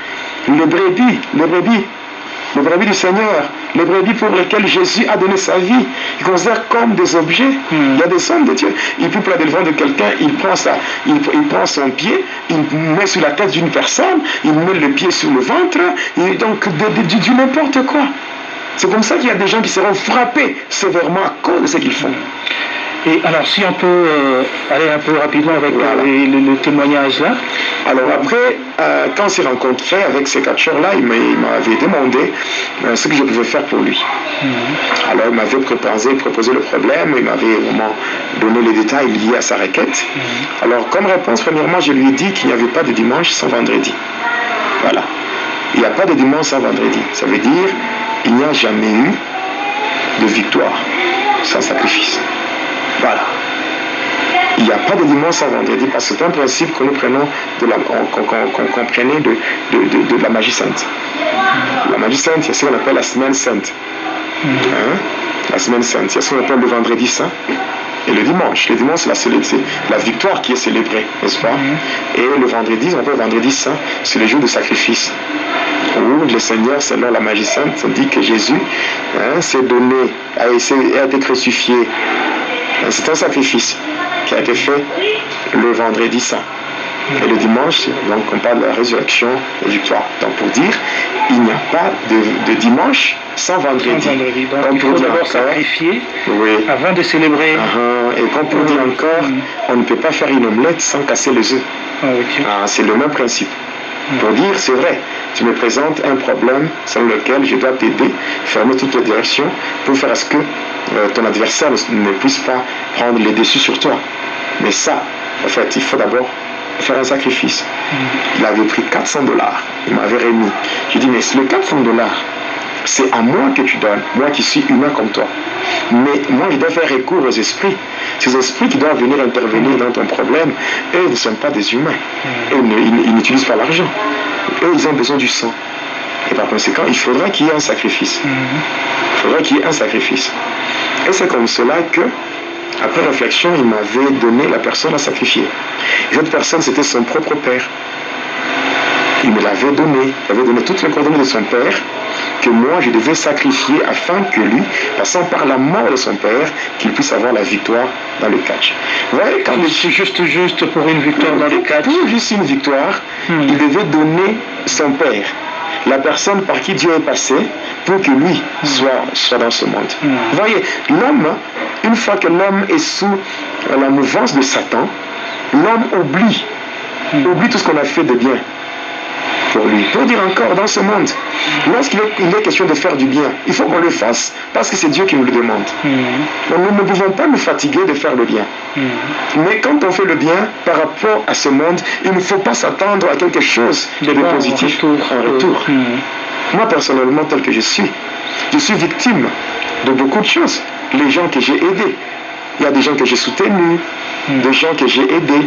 S8: les brebis du Seigneur, les brebis pour lesquelles Jésus a donné sa vie. Ils considèrent comme des objets. Il y a des hommes de Dieu. Et puis pour la délivrance de quelqu'un, il prend son pied, il met sur la tête d'une personne, il met le pied sur le ventre, et donc du n'importe quoi. C'est comme ça qu'il y a des gens qui seront frappés sévèrement à cause de ce qu'ils font.
S6: Et alors, si on peut aller un peu rapidement avec le témoignage là.
S8: Alors après, quand on s'est rencontré avec ces catcheurs-là, il m'avait demandé ce que je pouvais faire pour lui. Alors il m'avait proposé le problème, il m'avait vraiment donné les détails liés à sa requête. Alors comme réponse, premièrement, je lui ai dit qu'il n'y avait pas de dimanche sans vendredi. Voilà. Il n'y a pas de dimanche sans vendredi. Ça veut dire il n'y a jamais eu de victoire sans sacrifice. Voilà. Il n'y a pas de dimanche sans vendredi parce que c'est un principe que nous prenons qu'on prenait de la magie sainte. La magie sainte, c'est ce qu'on appelle la semaine sainte. La semaine sainte, c'est ce qu'on appelle le vendredi saint. Et le dimanche, c'est la victoire qui est célébrée, n'est-ce pas? Et le vendredi, on appelle vendredi saint, c'est le jour de sacrifice. Où le Seigneur, selon la magie sainte, dit que Jésus s'est donné, a été crucifié. C'est un sacrifice qui a été fait le vendredi saint. Et le dimanche, donc on parle de la résurrection et victoire. Donc pour dire, il n'y a pas de dimanche sans vendredi.
S6: Donc il faut d'abord sacrifier avant de célébrer.
S8: Et comme pour dire encore, on ne peut pas faire une omelette sans casser les œufs. C'est le même principe. Pour dire, c'est vrai, tu me présentes un problème sur lequel je dois t'aider, fermer toutes les directions pour faire à ce que ton adversaire ne puisse pas prendre les dessus sur toi. Mais ça, en fait, il faut d'abord faire un sacrifice. Il avait pris $400, il m'avait remis. J'ai dit, mais le $400, c'est à moi que tu donnes, moi qui suis humain comme toi. Mais moi, je dois faire recours aux esprits. Ces esprits qui doivent venir intervenir dans ton problème, eux ne sont pas des humains. Ils n'utilisent pas l'argent. Eux, ils ont besoin du sang. Et par conséquent, il faudra qu'il y ait un sacrifice. Il faudra qu'il y ait un sacrifice. Et c'est comme cela que, après réflexion, il m'avait donné la personne à sacrifier. Et cette personne, c'était son propre père. Il me l'avait donné. Il avait donné toutes les coordonnées de son père que moi, je devais sacrifier afin que lui, passant par la mort de son père, qu'il puisse avoir la victoire dans le catch. Vous voyez, quand
S6: c'est juste pour une victoire dans le catch.
S8: Pour juste une victoire, il devait donner son père, la personne par qui Dieu est passé, pour que lui soit dans ce monde. Vous voyez, l'homme, une fois que l'homme est sous la mouvance de Satan, l'homme oublie tout ce qu'on a fait de bien pour lui. Pour dire encore, dans ce monde, lorsqu'il est question de faire du bien, il faut qu'on le fasse parce que c'est Dieu qui nous le demande. Donc, nous ne pouvons pas nous fatiguer de faire le bien. Mais quand on fait le bien par rapport à ce monde, il ne faut pas s'attendre à quelque chose de positif en retour. Moi, personnellement, tel que je suis victime de beaucoup de choses. Les gens que j'ai aidés, il y a des gens que j'ai soutenus, des gens que j'ai aidés,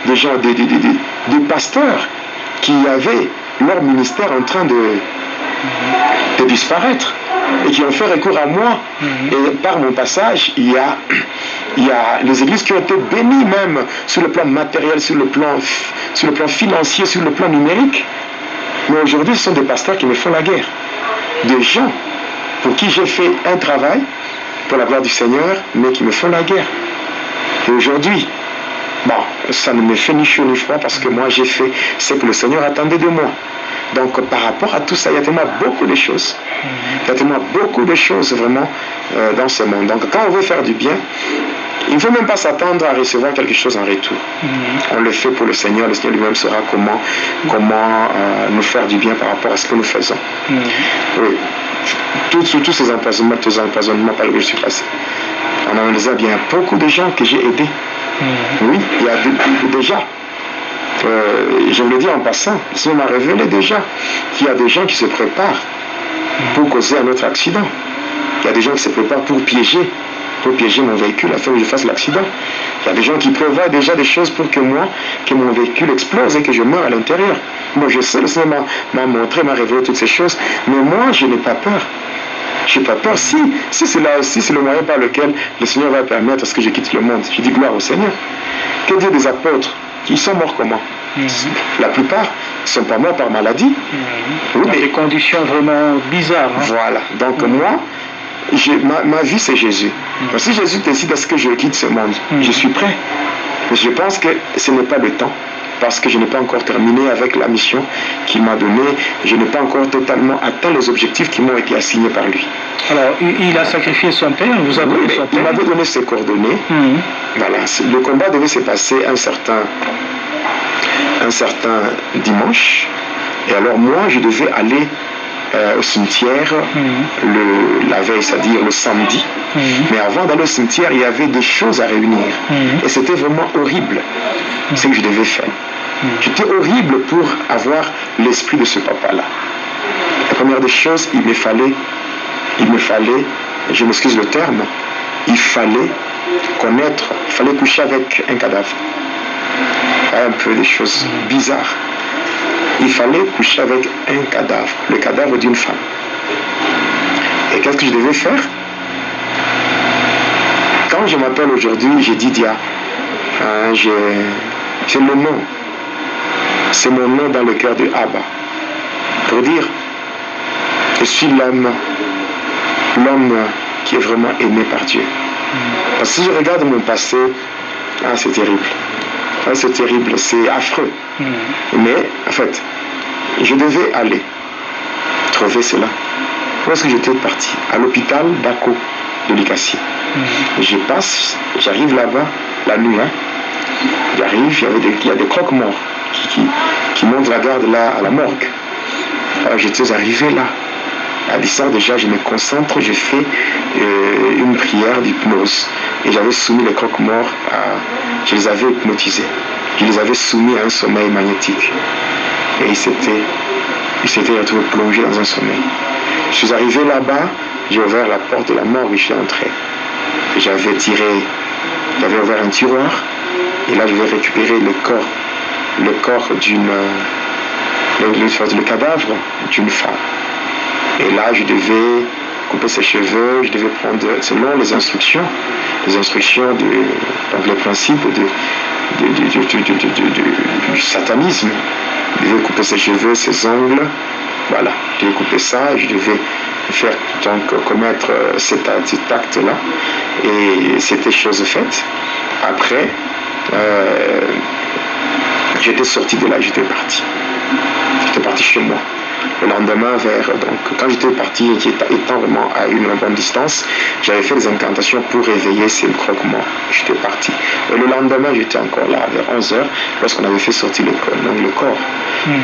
S8: des gens, des pasteurs qui avaient leur ministère en train de disparaître. et qui ont fait recours à moi. Et par mon passage, il y a les églises qui ont été bénies même sur le plan matériel, sur le plan financier, sur le plan numérique. Mais aujourd'hui, ce sont des pasteurs qui me font la guerre. Des gens pour qui j'ai fait un travail pour la gloire du Seigneur, mais qui me font la guerre. Et aujourd'hui, bon, ça ne me fait ni chaud ni froid parce que moi j'ai fait ce que le Seigneur attendait de moi. Donc par rapport à tout ça, il y a tellement beaucoup de choses. Il y a tellement beaucoup de choses vraiment dans ce monde. Donc quand on veut faire du bien, il ne faut même pas s'attendre à recevoir quelque chose en retour. On le fait pour le Seigneur lui-même saura comment nous faire du bien par rapport à ce que nous faisons. Oui. Tous ces empoisonnements par lesquels je suis passé. En analysant bien, beaucoup de gens que j'ai aidés. Oui, il y a déjà. Je le dis en passant, ça m'a révélé déjà qu'il y a des gens qui se préparent pour causer un autre accident. Il y a des gens qui se préparent pour piéger mon véhicule afin que je fasse l'accident. Il y a des gens qui prévoient déjà des choses pour que mon véhicule explose et que je meure à l'intérieur. Moi je sais, le Seigneur m'a montré, m'a révélé toutes ces choses, mais moi je n'ai pas peur. Je n'ai pas peur. Si c'est là aussi, c'est le moyen par lequel le Seigneur va permettre à ce que je quitte le monde. Je dis gloire au Seigneur. Que dire des apôtres? Ils sont morts comment? La plupart ne sont pas morts par maladie.
S6: Oui, mais des conditions vraiment bizarres.
S8: Voilà. Donc moi, ma vie c'est Jésus. Si Jésus décide à ce que je quitte ce monde, je suis prêt. Mais je pense que ce n'est pas le temps. Parce que je n'ai pas encore terminé avec la mission qu'il m'a donnée. Je n'ai pas encore totalement atteint les objectifs qui m'ont été assignés par lui.
S6: Alors, il a sacrifié son père, vous avez donné son père.
S8: Il m'avait donné ses coordonnées. Voilà. Le combat devait se passer un certain dimanche. Et alors moi, je devais aller au cimetière la veille, c'est-à-dire le samedi. Mais avant d'aller au cimetière, il y avait des choses à réunir. Et c'était vraiment horrible ce que je devais faire. J'étais horrible pour avoir l'esprit de ce papa-là. La première des choses, il me fallait, je m'excuse le terme, il fallait coucher avec un cadavre. Un peu des choses bizarres. Il fallait coucher avec un cadavre, le cadavre d'une femme. Et qu'est-ce que je devais faire? Quand je m'appelle aujourd'hui, j'ai dit Dia, c'est le nom. C'est mon nom dans le cœur de Abba. Pour dire, je suis l'homme qui est vraiment aimé par Dieu. Parce que si je regarde mon passé, c'est terrible. C'est terrible, c'est affreux. Mais, en fait, je devais aller trouver cela. Où est-ce que j'étais parti? À l'hôpital d'Ako de Likasi. J'arrive là-bas, la nuit. J'arrive, il y a des croque-morts qui montent la garde là, à la morgue. Alors j'étais arrivé là. À distance déjà, je me concentre, je fais une prière d'hypnose. Et j'avais soumis les croque-morts je les avais hypnotisés. Je les avais soumis à un sommeil magnétique. Et ils s'étaient retrouvés plongés dans un sommeil. Je suis arrivé là-bas, j'ai ouvert la porte de la morgue et je suis entré. Et j'avais ouvert un tiroir. Et là, je vais récupérer le cadavre d'une femme. Et là, je devais couper ses cheveux, je devais prendre, selon les instructions, donc les principes du satanisme. Je devais couper ses cheveux, ses ongles, voilà. Je devais couper ça, je devais faire, donc, commettre cet acte-là. Et c'était chose faite. Après, j'étais sorti de là, j'étais parti chez moi. Le lendemain, quand j'étais parti, étant vraiment à une bonne distance, j'avais fait des incantations pour réveiller ces croque-morts. J'étais parti. Et le lendemain, j'étais encore là, vers 11h, lorsqu'on avait fait sortir le corps,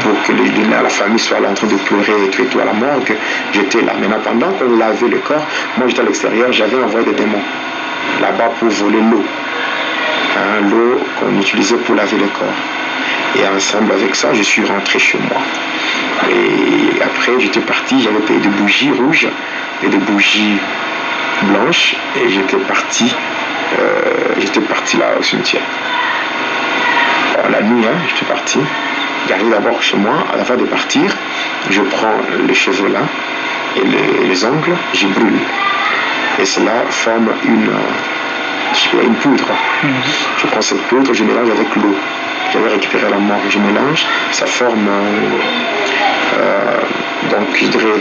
S8: pour que la famille soit là en train de pleurer et tout à la morgue. J'étais là. Maintenant, pendant qu'on lavait le corps, moi j'étais à l'extérieur, j'avais envoyé des démons là-bas pour voler l'eau. L'eau qu'on utilisait pour laver le corps. Et ensemble avec ça, je suis rentré chez moi. Et après, j'étais parti, j'avais payé des bougies rouges et des bougies blanches. Et j'étais parti là au cimetière. Alors, la nuit, j'étais parti. J'arrive d'abord chez moi. Avant de partir, je prends les cheveux là et les ongles, je brûle. Et cela forme une poudre. Je prends cette poudre, je mélange avec l'eau. J'avais récupéré la morgue, je mélange, ça forme donc je dirais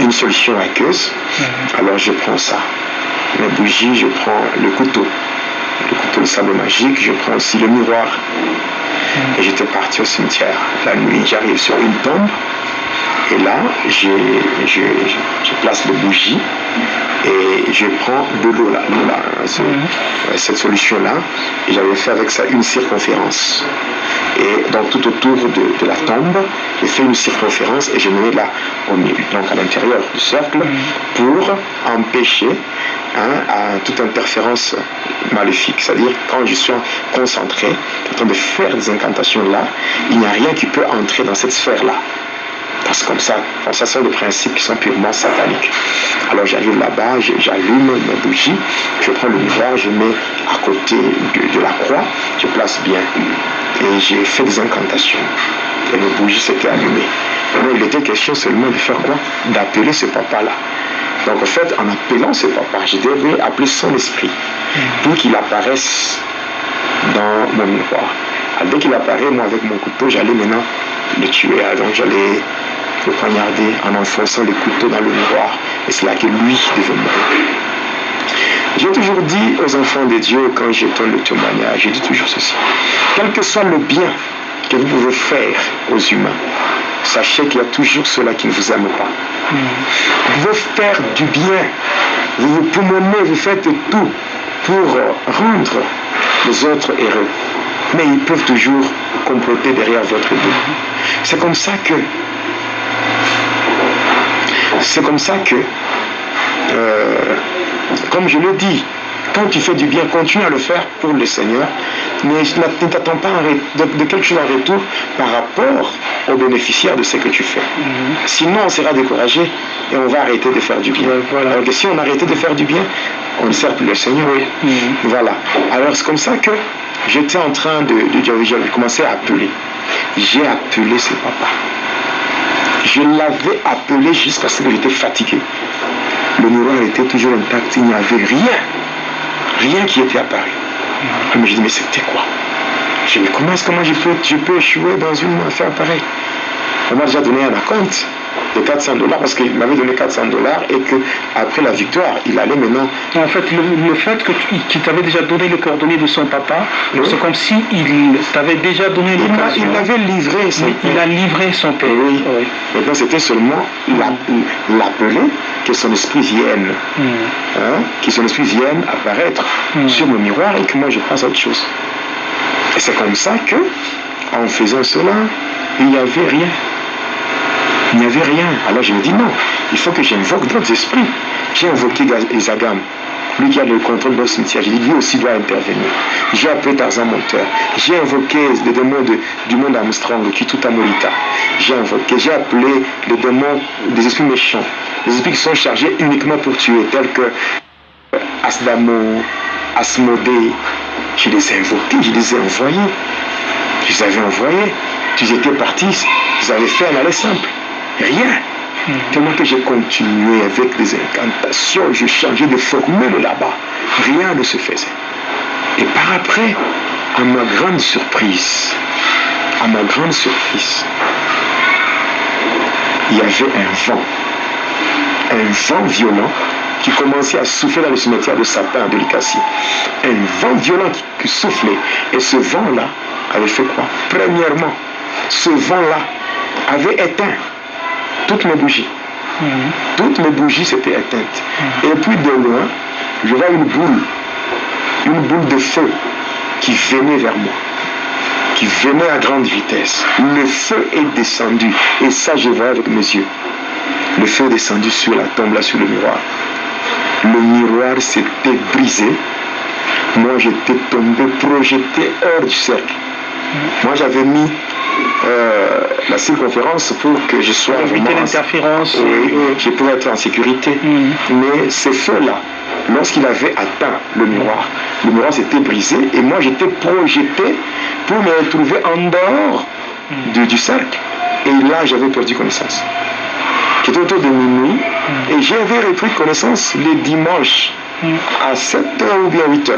S8: une solution aqueuse. Alors je prends ça. Mes bougies, je prends le couteau de sable magique, je prends aussi le miroir. Et j'étais parti au cimetière. La nuit, j'arrive sur une tombe. Et là, je place les bougies et je prends de l'eau là, cette solution-là. Et j'avais fait avec ça une circonférence. Et donc tout autour de la tombe, j'ai fait une circonférence et je me mets là au milieu, donc à l'intérieur du cercle, pour empêcher toute interférence maléfique. C'est-à-dire quand je suis concentré, en train de faire des incantations là, il n'y a rien qui peut entrer dans cette sphère-là. Parce que comme ça sont des principes qui sont purement sataniques. Alors j'arrive là-bas, j'allume mes bougies, je prends le miroir, je mets à côté de la croix, je place bien. Et j'ai fait des incantations. Et mes bougies s'étaient allumées. Mais il était question seulement de faire quoi? D'appeler ce papa-là. Donc en fait, en appelant ce papa, je devais appeler son esprit pour qu'il apparaisse dans mon miroir. Alors, dès qu'il apparaît, moi avec mon couteau, j'allais maintenant le tuer. Donc j'allais le poignarder en enfonçant le couteau dans le miroir. Et c'est là que lui devait mourir. J'ai toujours dit aux enfants de Dieu, quand je donne le témoignage, je dis toujours ceci: quel que soit le bien que vous pouvez faire aux humains, sachez qu'il y a toujours ceux-là qui ne vous aiment pas. Vous pouvez faire du bien, vous vous poumonez, vous faites tout pour rendre les autres heureux. Mais ils peuvent toujours comploter derrière votre dos. C'est comme ça que comme je le dis, quand tu fais du bien, continue à le faire pour le Seigneur, mais ne t'attends pas de quelque chose en retour par rapport aux bénéficiaires de ce que tu fais. Sinon, on sera découragé et on va arrêter de faire du bien. Alors que si on arrêtait de faire du bien, on ne sert plus le Seigneur. Voilà. Alors c'est comme ça que j'étais en train j'avais commencé à appeler. J'ai appelé ce papa. Je l'avais appelé jusqu'à ce que j'étais fatigué. Le miroir était toujours intact, il n'y avait rien qui était apparu. Je me dis, mais c'était quoi? Je me dis, comment je peux échouer dans une affaire pareille? On m'a déjà donné un acompte de $400 parce qu'il m'avait donné $400 et qu'après la victoire, il allait maintenant...
S6: En fait, le fait qu'il t'avait déjà donné les coordonnées de son papa, c'est comme si il t'avait déjà donné l'occasion.
S8: Il avait livré son père.
S6: Il a livré son père.
S8: Oui. Maintenant, c'était seulement l'appeler, que son esprit vienne. Que son esprit vienne apparaître sur le miroir et que moi je passe à autre chose. Et c'est comme ça que, en faisant cela, il n'y avait rien. Il n'y avait rien. Alors je me dis non, il faut que j'invoque d'autres esprits. J'ai invoqué Isagam, lui qui a le contrôle d'un cimetière. J'ai dit lui aussi doit intervenir. J'ai appelé Tarzan Monteur. J'ai invoqué les démons du monde Armstrong, qui tout Amorita. J'ai appelé les démons des esprits méchants, des esprits qui sont chargés uniquement pour tuer, tels que Asdamo, Asmodée. Je les ai invoqués, je les ai envoyés. Je les avais envoyés. Ils étaient partis, ils avaient fait un aller simple. Rien. Tellement que j'ai continué avec des incantations, je changeais de formule là-bas. Rien ne se faisait. Et par après, à ma grande surprise, il y avait un vent violent qui commençait à souffler dans le cimetière de Satan de Likasi. Un vent violent qui soufflait. Et ce vent-là avait fait quoi? Premièrement, ce vent-là avait éteint toutes mes bougies. Toutes mes bougies s'étaient éteintes. Et puis de loin, je vois une boule de feu qui venait vers moi, qui venait à grande vitesse. Le feu est descendu. Et ça, je vois avec mes yeux. Le feu est descendu sur la tombe, là, sur le miroir. Le miroir s'était brisé. Moi, j'étais tombé, projeté hors du cercle. Moi, j'avais mis la circonférence pour que je sois
S6: éviter l'interférence.
S8: Je pouvais être en sécurité. Mais ce feu-là, lorsqu'il avait atteint le miroir s'était brisé et moi j'étais projeté pour me retrouver en dehors du cercle. Et là, j'avais perdu connaissance. C'était autour de minuit. Et j'avais repris connaissance les dimanches à 7h ou bien 8h.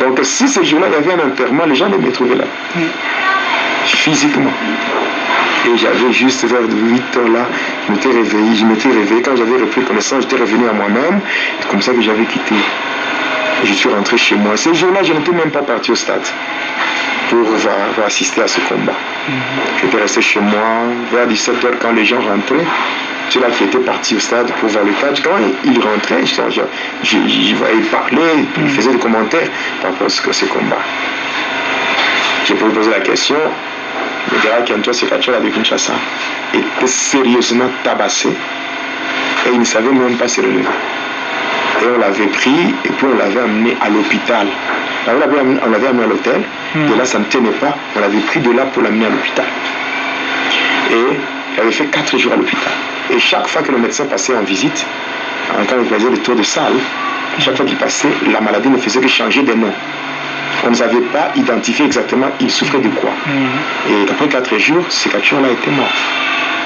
S8: Donc si ce jour-là, il y avait un enterrement, les gens ne me trouvaient là. Physiquement. Et j'avais juste vers 8h là, je m'étais réveillé. Quand j'avais repris connaissance, j'étais revenu à moi-même. C'est comme ça que j'avais quitté. Et je suis rentré chez moi. Ce jour-là, je n'étais même pas parti au stade pour assister à ce combat. J'étais resté chez moi vers 17h quand les gens rentraient. C'est là qui était parti au stade pour voir le match. Quand il rentrait, je voyais parler, il faisait des commentaires par rapport à ce combat. J'ai pu lui poser la question. Le gars qui entoure ce catcheur de Kinshasa était sérieusement tabassé et il ne savait même pas se relever. Et on l'avait pris et puis on l'avait amené à l'hôpital. On l'avait amené à l'hôtel et là ça ne tenait pas. On l'avait pris de là pour l'amener à l'hôpital. Et il avait fait 4 jours à l'hôpital. Et chaque fois que le médecin passait en visite, quand il faisait le tour de salle, chaque fois qu'il passait, la maladie ne faisait que changer de nom. On ne savait pas identifier exactement il souffrait de quoi. Et après 4 jours, ce catcheur-là était mort.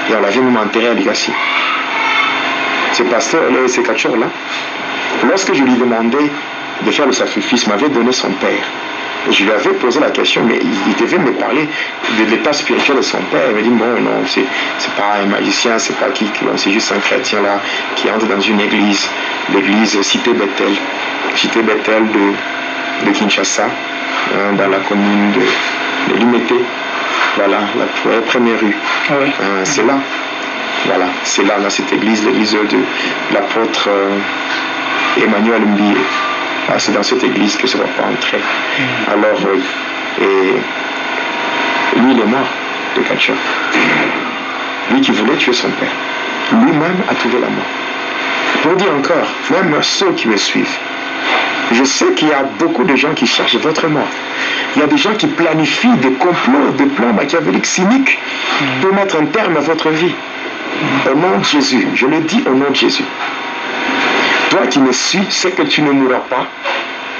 S8: Et on l'avait même enterré à Ligassi. Ce catcheur-là, lorsque je lui demandais de faire le sacrifice, m'avait donné son père. Et je lui avais posé la question, mais il devait me parler de l'état spirituel de son père. Il m'a dit, bon, non, c'est pas un magicien, c'est pas qui, c'est juste un chrétien là, qui entre dans une église, l'église Cité Bethel de Kinshasa, dans la commune de Limete. Voilà, la première rue. C'est là. Voilà, c'est là, dans cette église, l'église de l'apôtre Emmanuel Mbié. C'est dans cette église que ce papa entrait. Alors, lui, il est mort de catcheur. Lui qui voulait tuer son père. Lui-même a trouvé la mort. Pour dire encore, même ceux qui me suivent, je sais qu'il y a beaucoup de gens qui cherchent votre mort. Il y a des gens qui planifient des complots, des plans machiavéliques, cyniques pour mettre un terme à votre vie. Au nom de Jésus, je le dis au nom de Jésus. Toi qui me suis, sais que tu ne mourras pas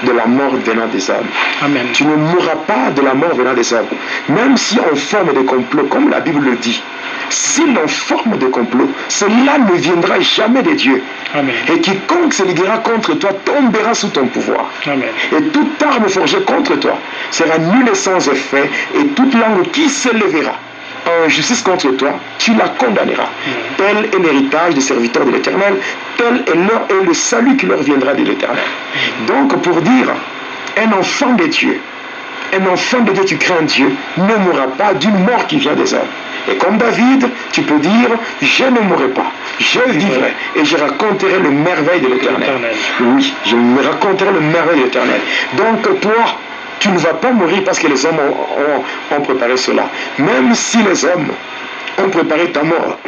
S8: de la mort venant des hommes.
S6: Amen.
S8: Tu ne mourras pas de la mort venant des hommes. Même si on forme des complots, comme la Bible le dit, si l'on forme des complots, cela ne viendra jamais de Dieu.
S6: Amen.
S8: Et quiconque se liguera contre toi tombera sous ton pouvoir.
S6: Amen.
S8: Et toute arme forgée contre toi sera nulle et sans effet, et toute langue qui s'élèvera en justice contre toi, tu la condamneras. Tel est l'héritage des serviteurs de l'Éternel, tel est le salut qui leur viendra de l'Éternel. Donc pour dire, un enfant de Dieu, tu crains Dieu, ne mourra pas d'une mort qui vient des hommes. Et comme David, tu peux dire, je ne mourrai pas, je vivrai et je raconterai le merveille de l'Éternel. Oui, je me raconterai le merveille de l'Éternel. Donc toi, tu ne vas pas mourir parce que les hommes ont préparé cela. Même si les hommes ont préparé ta mort,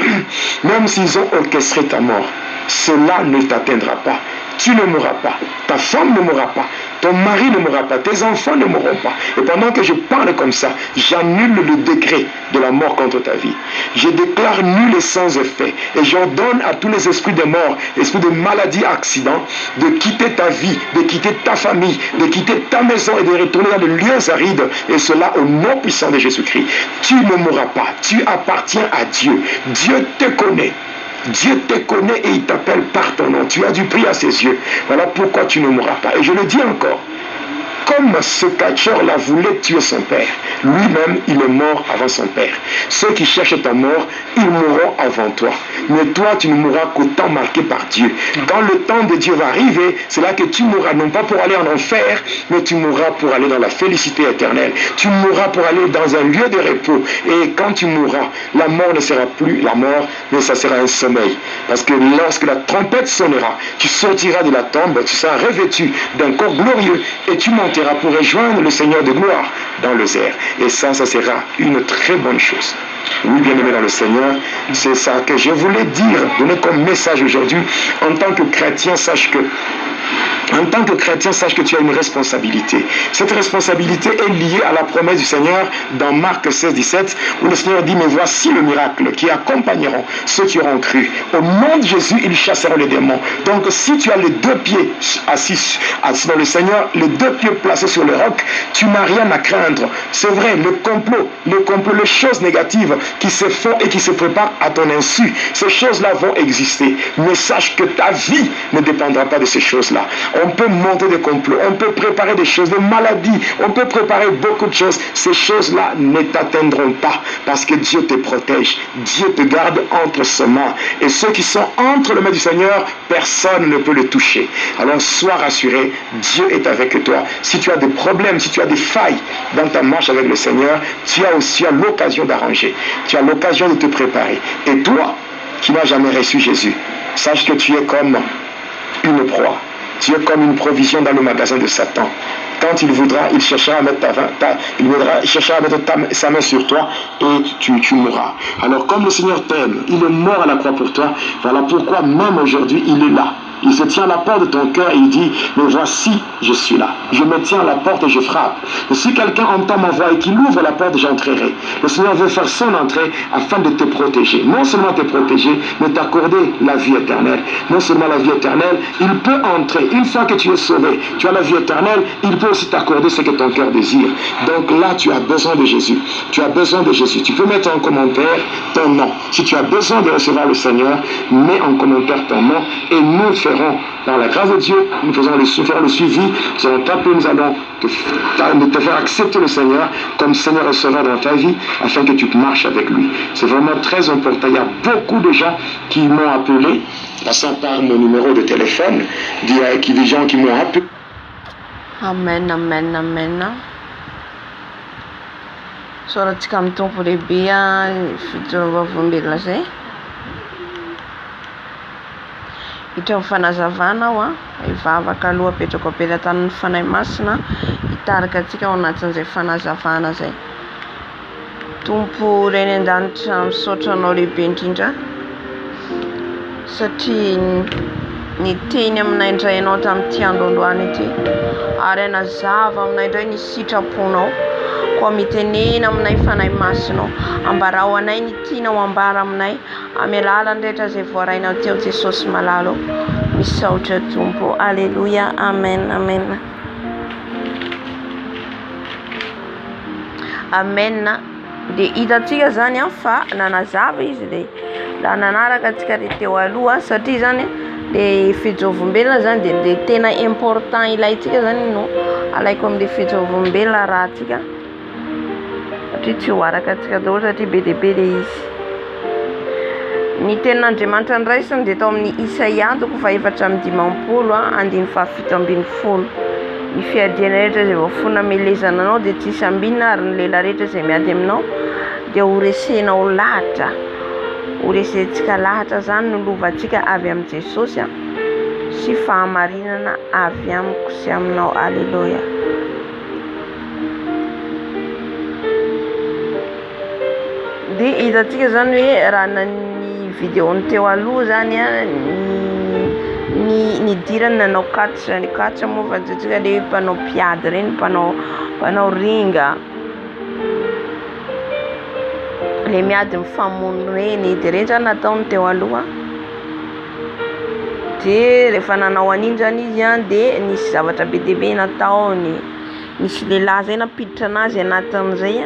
S8: même s'ils ont orchestré ta mort, cela ne t'atteindra pas. Tu ne mourras pas. Ta femme ne mourra pas. Ton mari ne mourra pas. Tes enfants ne mourront pas. Et pendant que je parle comme ça, j'annule le décret de la mort contre ta vie. Je déclare nul et sans effet. Et j'ordonne à tous les esprits de mort, esprits de maladie, accident, de quitter ta vie, de quitter ta famille, de quitter ta maison et de retourner dans les lieux arides. Et cela au nom puissant de Jésus-Christ. Tu ne mourras pas. Tu appartiens à Dieu. Dieu te connaît. Dieu te connaît et il t'appelle par ton nom. Tu as du prix à ses yeux. Voilà pourquoi tu ne mourras pas. Et je le dis encore. Comme ce catcheur-là voulait tuer son père, lui-même, il est mort avant son père. Ceux qui cherchent ta mort, ils mourront avant toi. Mais toi, tu ne mourras qu'au temps marqué par Dieu. Quand le temps de Dieu va arriver, c'est là que tu mourras, non pas pour aller en enfer, mais tu mourras pour aller dans la félicité éternelle. Tu mourras pour aller dans un lieu de repos. Et quand tu mourras, la mort ne sera plus la mort, mais ça sera un sommeil. Parce que lorsque la trompette sonnera, tu sortiras de la tombe, tu seras revêtu d'un corps glorieux et tu monteras pour rejoindre le Seigneur de gloire dans les airs. Et ça sera une très bonne chose. Oui, bien-aimé dans le Seigneur, c'est ça que je voulais dire, donner comme message aujourd'hui. En tant que chrétien, sache que En tant que chrétien, sache que tu as une responsabilité. Cette responsabilité est liée à la promesse du Seigneur dans Marc 16, 17, où le Seigneur dit, mais voici le miracle qui accompagneront ceux qui auront cru. Au nom de Jésus, ils chasseront les démons. Donc si tu as les deux pieds assis dans le Seigneur, les deux pieds placés sur le roc, tu n'as rien à craindre. C'est vrai, le complot, les choses négatives qui se font et qui se préparent à ton insu, ces choses-là vont exister. Mais sache que ta vie ne dépendra pas de ces choses-là. On peut monter des complots, on peut préparer des choses, des maladies, on peut préparer beaucoup de choses. Ces choses-là ne t'atteindront pas parce que Dieu te protège. Dieu te garde entre ses mains. Et ceux qui sont entre les mains du Seigneur, personne ne peut le toucher. Alors sois rassuré, Dieu est avec toi. Si tu as des problèmes, si tu as des failles dans ta marche avec le Seigneur, tu as aussi l'occasion d'arranger. Tu as l'occasion de te préparer. Et toi, qui n'as jamais reçu Jésus, sache que tu es comme une proie. Tu es comme une provision dans le magasin de Satan. Quand il voudra, il cherchera à mettre, sa main sur toi et tu mourras. Alors comme le Seigneur t'aime, il est mort à la croix pour toi. Voilà pourquoi même aujourd'hui, il est là. Il se tient à la porte de ton cœur et il dit, mais voici, je suis là. Je me tiens à la porte et je frappe. Et si quelqu'un entend ma voix et qu'il ouvre la porte, j'entrerai. Le Seigneur veut faire son entrée afin de te protéger. Non seulement te protéger, mais t'accorder la vie éternelle. Non seulement la vie éternelle, il peut entrer. Une fois que tu es sauvé, tu as la vie éternelle, il peut aussi t'accorder ce que ton cœur désire. Donc là, tu as besoin de Jésus. Tu as besoin de Jésus. Tu peux mettre en commentaire ton nom. Si tu as besoin de recevoir le Seigneur, mets en commentaire ton nom et nous ferons, par la grâce de Dieu, nous faire le suivi, nous allons taper, nous allons te faire accepter le Seigneur comme Seigneur et Sauveur dans ta vie, afin que tu marches avec lui. C'est vraiment très important. Il y a beaucoup de gens qui m'ont appelé, passant par mon numéro de téléphone, des gens qui m'ont appelé.
S2: Amen, amen, amen. Soratsika amin'ny tompo lehibe fitovam-boavelona zay. Hitra fanazavana aho hivavaka aloha apetrako ampelatan'ny fanahy masina hitarika antsika ao anatin'izay fanazavana zay. Tompo reny an-danitra misaotra anao lehibe indrindra satria niteny aminay indray ianao tamin'ity androandroany ity ary nazava aminay indray ny sitraponao koa mitenena aminay fanahy masinao ambarao anay ny tianao ambara aminay amy alalany rehetra izay voarainao teo Jesosy malalo. Misaotra Tompo. Alleluia. Amen, amen. Amen. Dia hitantsika zany fa nanazava izy dia la nanaraka antsika teo aloha satria zany le fijovombelona zany dia tena important ilaitsika zany no alaiko amin'le fijovombelona raha tsika satria tsy ho araka antsika daholo satria be dia be le izy. Ny tenin'Andriamanitra ndraisiny dia tao amin'ny Isaia 4:5-20 ny fiadiana rehetra izay voafona melezana anao dia tsy sambina ary ny lehilahy rehetra izay miady aminao dia horesenao lahatra. Horesentsika lahatra zany no lovantsika avy amin'ny Jesosy sy fahamarinana avy amiko sy aminao. Alleluia. Dia hitantsika zany hoe raha ny vidéo teo aloha zany ny dirany nanao katsa zany. Katsa moa fantatsika le mpanao piady reny, mpanao ringa le miady mifamono reny dia reny zany nataony teo aloha. Dia rehefa nanao an'iny zany izy dia nisy zavatra be dia be nataony. Nisy lehilahy zay nampiditra anazy anatin'izay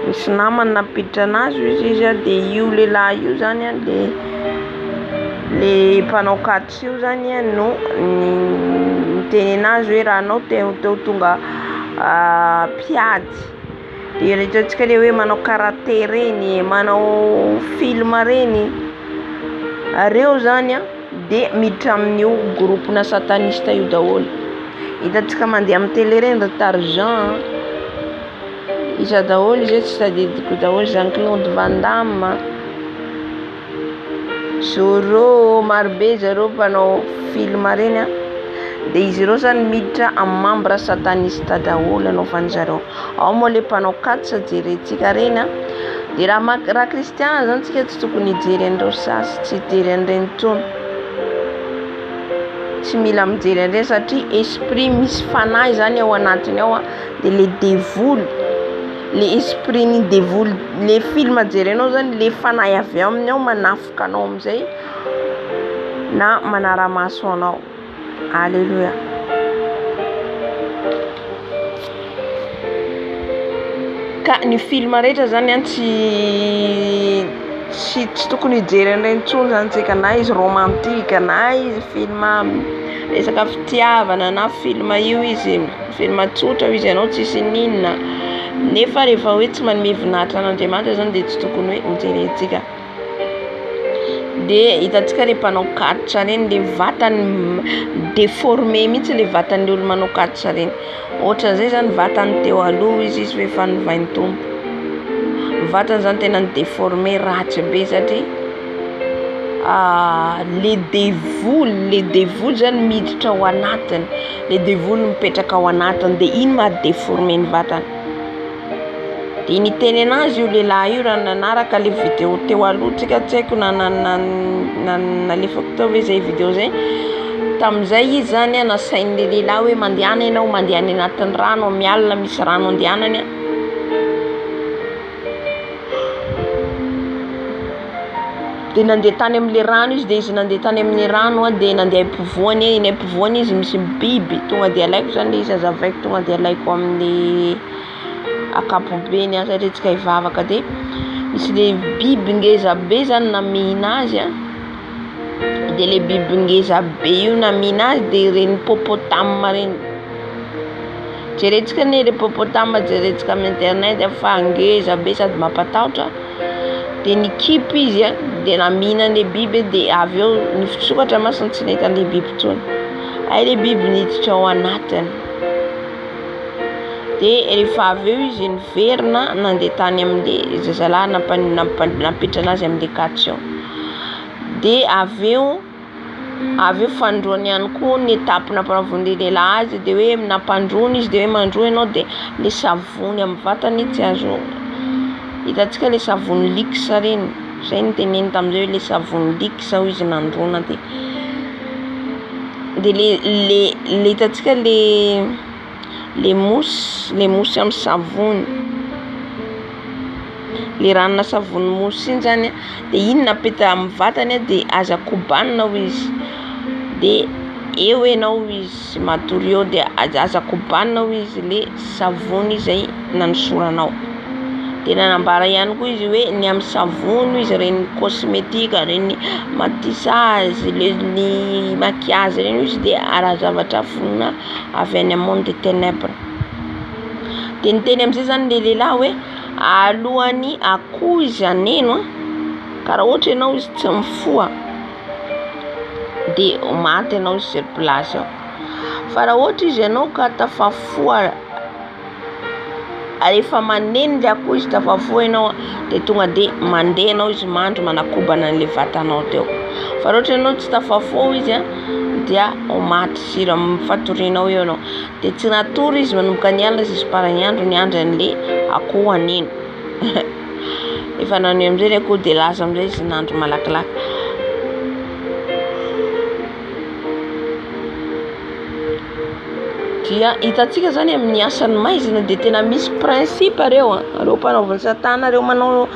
S2: misy namany nampiditra anazy izy dia io lehilahy io zany le mpanao katsa io zany no niteny anazy hoe raha anao teo tonga piady dia rehetratsika le hoe manao karaté reny, manao film reny reo zany dia miditra amin'io groupena satanista io daholo. Hitantsika mandeha amin'ny télé reny ry Tarzan iza daholo izy tsy tadidiko daholo, Jean-Claude Van Damme, Zorro, marobe zareo mpanao film reny dia izy ireo zany miditra amin'ny membre satanista daholo anaovan'izareo. Ao moa le mpanao katsa jerentsika reny dia raha kristiana zany tsika tsy tokony hijery an'ireo sasy, tsy hijery an'ireny intsony tsy mila mijery an'ireny satria esprit misy fanahy zany ao anatiny ao de le dévoly le esprit ny dévoly le film jerenao zany le fanahy avy aminy ao manafika anao amizay na manara-maso anao. Alléluia. Ka ny film rehetra zany tsy tokony hijery an'ireny intsony zany tsika, na izy romantique na izy film resaka fitiavana na film io izy film tsotra izy anao tsisy ninona nefa rehefa hoe tsy manome voninahitra an'Andriamanitra zany de tsy tokony hoe mijery antsika. De hitantsika le mpanao katotra reny le vatany déformé mihitsy le vatan'ny olo manao katotra reny, ohatran'izay zany vatany teo aloha izy efa novainy tompo, vatany zany tena déformé ratsy be satria le dévoly zany miditra ao anatiny, le dévoly mipetraka ao anatiny de iny maha déformé ny vatany. De ny teny anazy io lehilahy io raha nanaraka le vidéo teo aloha tsika tsy haiko nalefako tao hoe zay vidéo zay, tam'izay izy zany nasainy le lehilahy hoe mandehana ianao, mandeha any anatin'ny rano mialina misy rano andehanany de nandeha tany amin'le rano izy, de izy nandeha tany amin'ny rano de nandeha ampovoany, eny ampovoany izy misy biby, tonga de alaiko zany izy azavaiko, tonga de alaiko amin'ny akapobeny satria tsika hivavaka, de misy le biby ngeza be zany namihina azy de le biby ngeza be io namihina azy de reny hippopotame reny, jerentsika ne le hippopotame jerentsika amin'ny internet fa ngeza be sady mampatahotra, de nikipy izy de namihina le biby de avy eo nifitsokatra masiny tsy nahita le biby tsony, ay le biby niditra ao anatiny. De rehefa avy eo izy niverina nandeha tany amin'le zazalahy napetra anazy amin'le katotra, de avy eo fandroany ihany koa ny étape nampanavon'le lehilahy azy de hoe nampandrony izy de hoe mandroa ianao de le savony amin'ny vatany tsy azo, hitantsika le savony lixa reny, zay ny teneny tam'izay hoe le savony lixa ho izy nandrona, de le hitantsika le mousse amin'ny savony, le ranona savony mousse iny zany de iny napeta amin'ny vatany de aza kobanina ho izy, de eo ianao izy matory eo de aza kobanina ho izy le savony izay nanosoranao. De nanambara ihany koa izy hoe ny amin'ny savony izy reny cosmétique, reny matissage, ny maquillage reny izy de ara-zavatra fonina avy any amin'ny monde des ténèbres. De niteny am'izay zany le lehilahy hoe alohany akoho izy aneno ka raha ohatra ianao izy tsy mifoha de maty ianao izy sur place ao, fa raha ohatra izy ianao ka tafafoha rehefa maneno le akoho izy tafafoha ianao de tonga de mandeha ianao izy mandro manakobana an'le vatanao teo, fa raha ohatra ianao tsy tafafoha izy dia maty sira mifatorianao eo ianao, de tsy natory izy manomboka ny alina jusqu'parany andro ny andran'le akoho aneno efa naneo am'izay le akoho de lasa am'izay izy nandro malakilaky. Dia hitantsika zany amin'ny asan'ny maizina de tena misy principe reo mpanao satana reo manao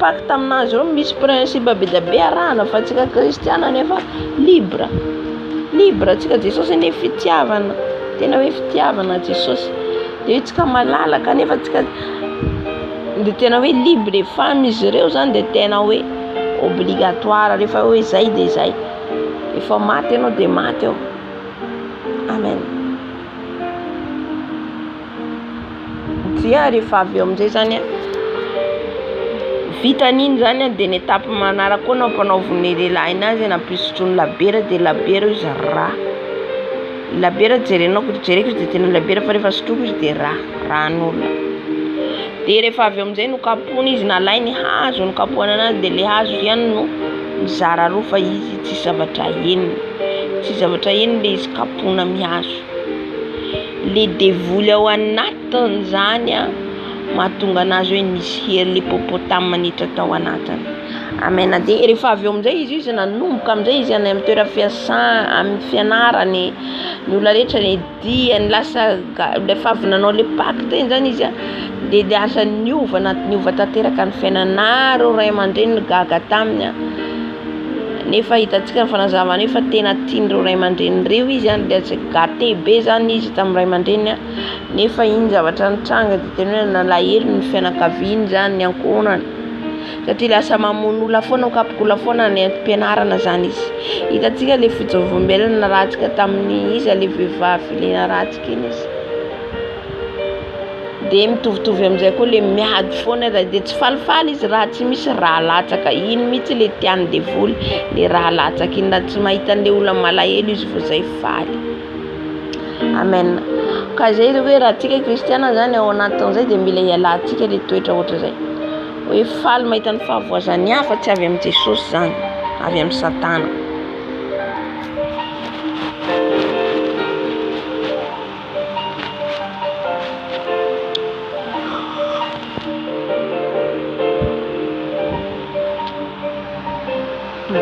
S2: pacte aminazy reo, misy principe be da be arahana, fa tsika kristiana nefa libre tsika, Jesosy ne fitiavana, tena hoe fitiavana Jesosy, de tsika malalaka nefa tsika de tena hoe libre femme izy reo zany, de tena hoe obligatoire rehefa hoe zay de zay, efa maty ianao de maty eo. Amen. Dia rehefa avy eo am'izay zany vitan'iny zany de ny étape manaraka koa nampanaovon'ny lehilahy inazy nampisotrony labiera, de labiera izy labiera jereko izy de tena labiera, fa rehefa sotroko izy de ran'olona. De rehefa avy eo am'izay nokapohana izy, nalainy hazo nokapohana anazy, de le hazo ihany no mizara roa fa izy tsy zavatra enina le izy kapohana mihazo. Le dévoly ao anatiny zany mahatonga anazy hoe nisy hery le hippopotame manitra tao anatiny. Amen. Dia rehefa avy eo amin'izay izy nanomboka amin'izay izy any amin'ny toera amin'ny fianarany ny olona rehetra ny diany lasa rehefa avy nanao le pacte teny zany izy dia lasa niova tanteraka ny fiainanareo ray aman-dreny gaga taminy nefa hitantsika ny fanazavana efa tena tian'ireo ray aman-dreny reo izy dia gâté be zany izy tamin'ny ray aman-dreny nefa iny zavatra nitranga dia tena hoe nalahelo ny fianakaviany zany ny ankohonany satria lasa mamono olona foana kapokola foana ny ampianarana zany izy. Hitantsika le fitsaovam-belona naratsika tamin'ny izy le vehivavy le naratsika iny izy dia mitovitovy amin'izay koa le miady foana dia tsy falifaly izy raha tsy misy raha latsaka iny mihitsy le tiany devoly le raha latsaka iny na tsy mahita le olona malahelo izy vao zay faly. Amen. Ka zay hoe raha tsika kristiana zany ao anatin'izay dia mila hialantsika le toetra ohatra zay hoe faly mahita ny fahavoazan'ny hafa tsy avy amin'ny Jesosy zany avy amin'ny Satana.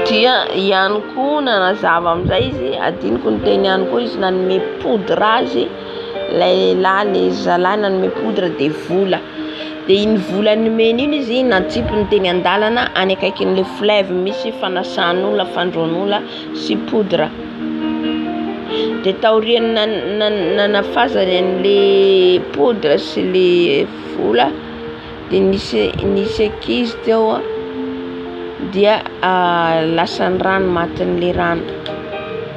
S2: Dia ihany koa nanazava amin'izay izy adiniko ny teny ihany koa izy nanome poudre azy lehilahy le zalahy nanome poudre dia vola dia iny vola nomeny iny izy natsipy ny teny an-dalana any akaikin'le fleuve misy fanasan'olona fandroan'olona sy poudre dia taoriany nanafazany an'le poudre sy le vola dia nisy ankizy teo dia lasa ny rano matin'le rano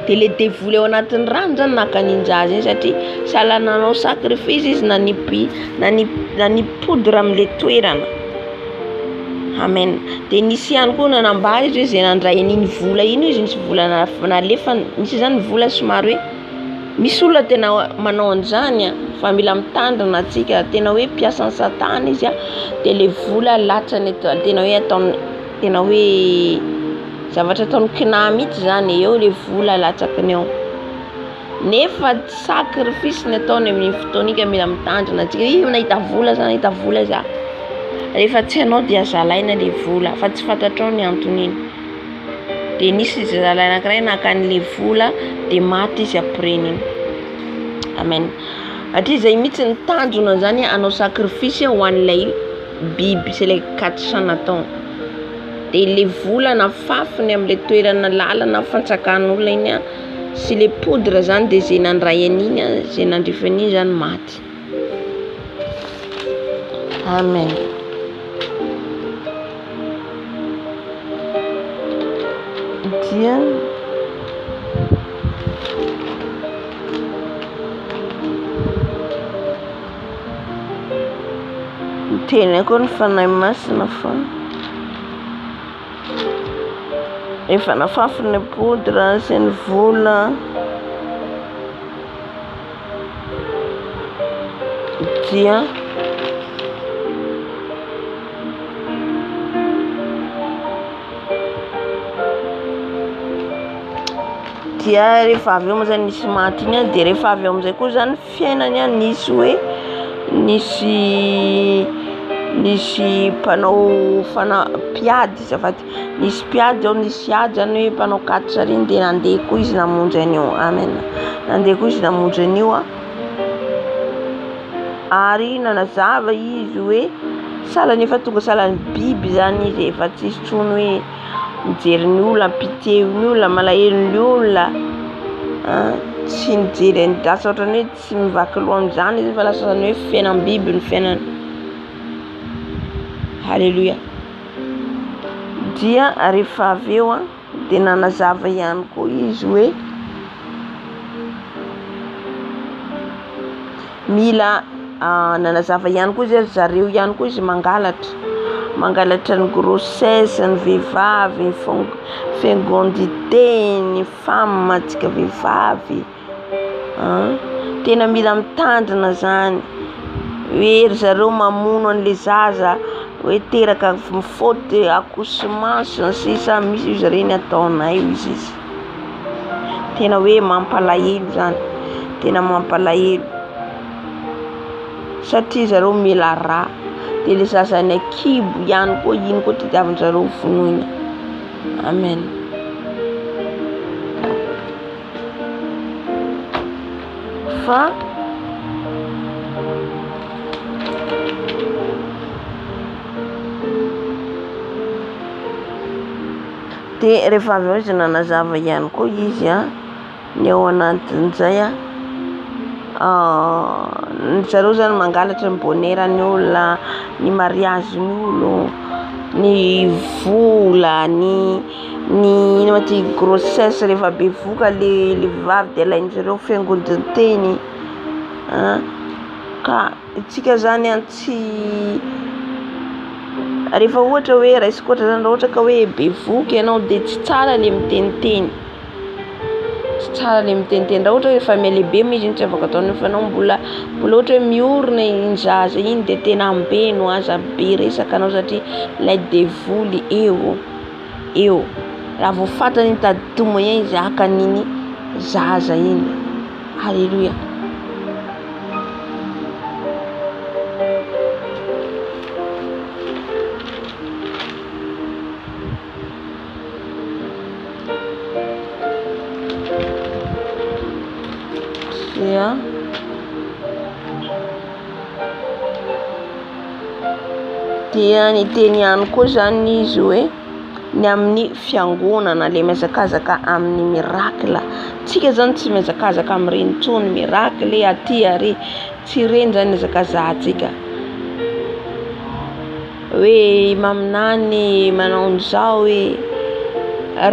S2: dia le devoly ao anatin'ny rano zany nakaninjazy iny satria sahala nanao sacrifice izy nani poudre amin'le toerana. Amen. Dia nisy ihany koa nanambary izy hoe zay nandray an'iny vola iny izy nisy vola nalefa nisy zany vola somary hoe misy olona tena manao an'izany fa mila mitandrina atsika tena hoe mpiasan'ny Satana izy dia le vola latsany tena hoe ataony tena hoe zavatra ataony kina mihitsy zany eo le vola latsakany eo nefa sacrifice ny ataony amin'ny fotoanika mila mitandrina atsika nahita vola za rehefa tsy hanao dia zalaina le vola fa tsy fantatrao ny anton'iny dia nisy zalaina anankiray nakan'le vola dia maty izy apren'iny. Amen. Atria zay mihitsy ny tanjona zany anao sacrifice ho an'ilay biby sy ilay 400 taona dia le vola nafafiny amin'le toerana lalana fantsakan'olona iny sy le poudre zany dia zay nandray an'iny zay nandrifan'iny zany maty. Amen. Dia tena koa ny fanahy masina fa efa nafafy ny poudre sy ny vola dia rehefa avy eo moa zany nisy maty iny dia rehefa avy eo amin'izay koa zany fiainany nisy hoe nisy mpanao piady zafady nisy piady ao nisy ady zany hoe mpanao 4 sariny dia nandeha koa izy namonjy an'io. Amen. Nandeha koa izy namonjy an'io ary nanazava izy hoe sahala nefa tonga sahala ny biby zany izy efa tsisy tsony hoe mijery ny olona pitié ny olona malahelo ny olona tsy mijery lasa ohatrany hoe tsy mivaky loha amin'izany izy fa lasa ny hoe fiainan-biby ny fiainany. Halleluja. Dia rehefa avy eo dia nanazava ihany koa izy hoe mila nanazava ihany koa izy zareo ihany koa izy mangalatra ny grossesse ny vehivavy ny fécondité ny femme atsika vehivavy tena mila mitandrina zany hoe zareo mamono an'le zaza hoe teraka mifaute accouchement sisa misy izy reny ataonay izy tena hoe mampalahelo zany tena mampalahelo satria zareo mila raha dia le zazany akibo ihany koa iny koa tadiavin'zareo vonoina Amen. Fa dia rehefa avy eo izy nanazava ihany koa izy ny ao anatin'izay zareo zany mangalatra ny bonheran'ny olona, ny mariagen'ny olo, ny vola, ny maty grossesse rehefa bevoka le vavy dia alain'zareo fiangodin-teny ka itsika zany tsy rehefa ohatra hoe raisiko ohatra zany ohatra ka hoe bevoka ianao dia tsy tsara le miteniteny, tsy tsara le miteniteny. Raha ohatra hoe efa mialehibe izy tsy afaka ataony fa anao mbola ohatra hoe miorina iny zaza iny dia tena ambe no aza be resaka anao satria ilay devoly eo raha vao fantany iny tady témoin izy hakan'iny zaza iny. Alléluia. Dia ny teny ihany koa zany izy hoe ny amin'ny fiangonana le mihazakazaka amin'ny miracle. Tsika zany tsy mihazakazaka amin'ireny intsony miracle aty ary tsy reny zany hazakazahantsika hoe maminany manao an'izao hoe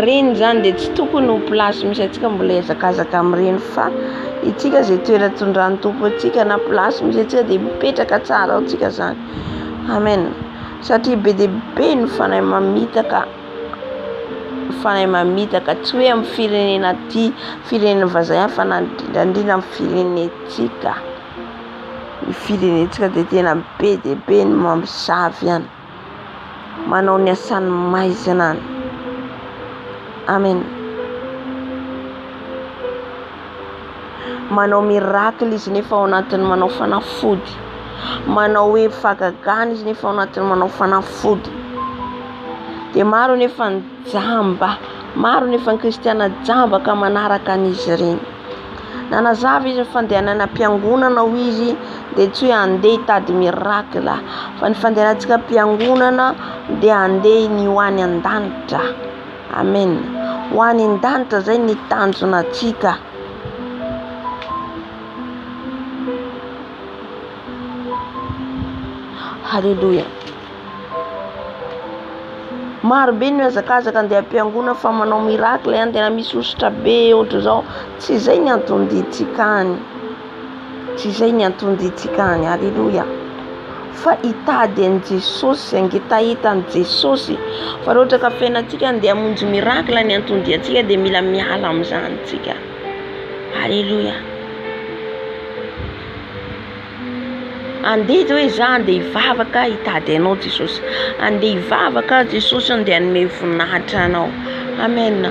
S2: reny zany dia tsy tokony ho plasy misy atsika mbola hazakazaka amin'ireny fa itsika zay toera tondran'ny tompo atsika na plasy misy atsika dia mipetraka tsara ao tsika zany. Amen. Satria be dia be ny fanahy mamitaka tsy hoe amin'ny firenena aty firenena vazaha fa indrindra amin'ny firenentsika. Ny firenentsika dia tena be dia be ny mamosavy ihany manao ny asany maizina. Amen. Manao miracle izy nefa ao anatiny manao fanafody, manao hoe fagagana izy nefa ao anatiny manao fanafody. Dia maro nefa ny jamba, maro nefa ny kristiana jamba ka manaraka an'izy ireny. Nanazava izy fandehanana am-piangonana ho izy dia tsy hoe andeha hitady miracle fa ny fandehanantsika am-piangonana dia andeha ny ho any an-danitra. Amen. Ho any an-danitra zay ny tanjona atsika. Halleluja. Maro be ny hazakazaka andeha am-piangonana fa manao miracle ihany tena misy osotra be ohatra zao. Tsy izay ny antondintsika any, tsy izay ny antondintsika any. Halleluja. Fa hitady an' Jesosy, angitahita an' Jesosy. Fa ohatra ka fiainantsika andeha hamonjy miracle ny antondiantsika dia mila miala amin'izany tsika. Halleluja. Andeha hoe za andeha hivavaka hitady anao Jesosy, andeha hivavaka Jesosy andeha hanome voninahitra anao. Amen.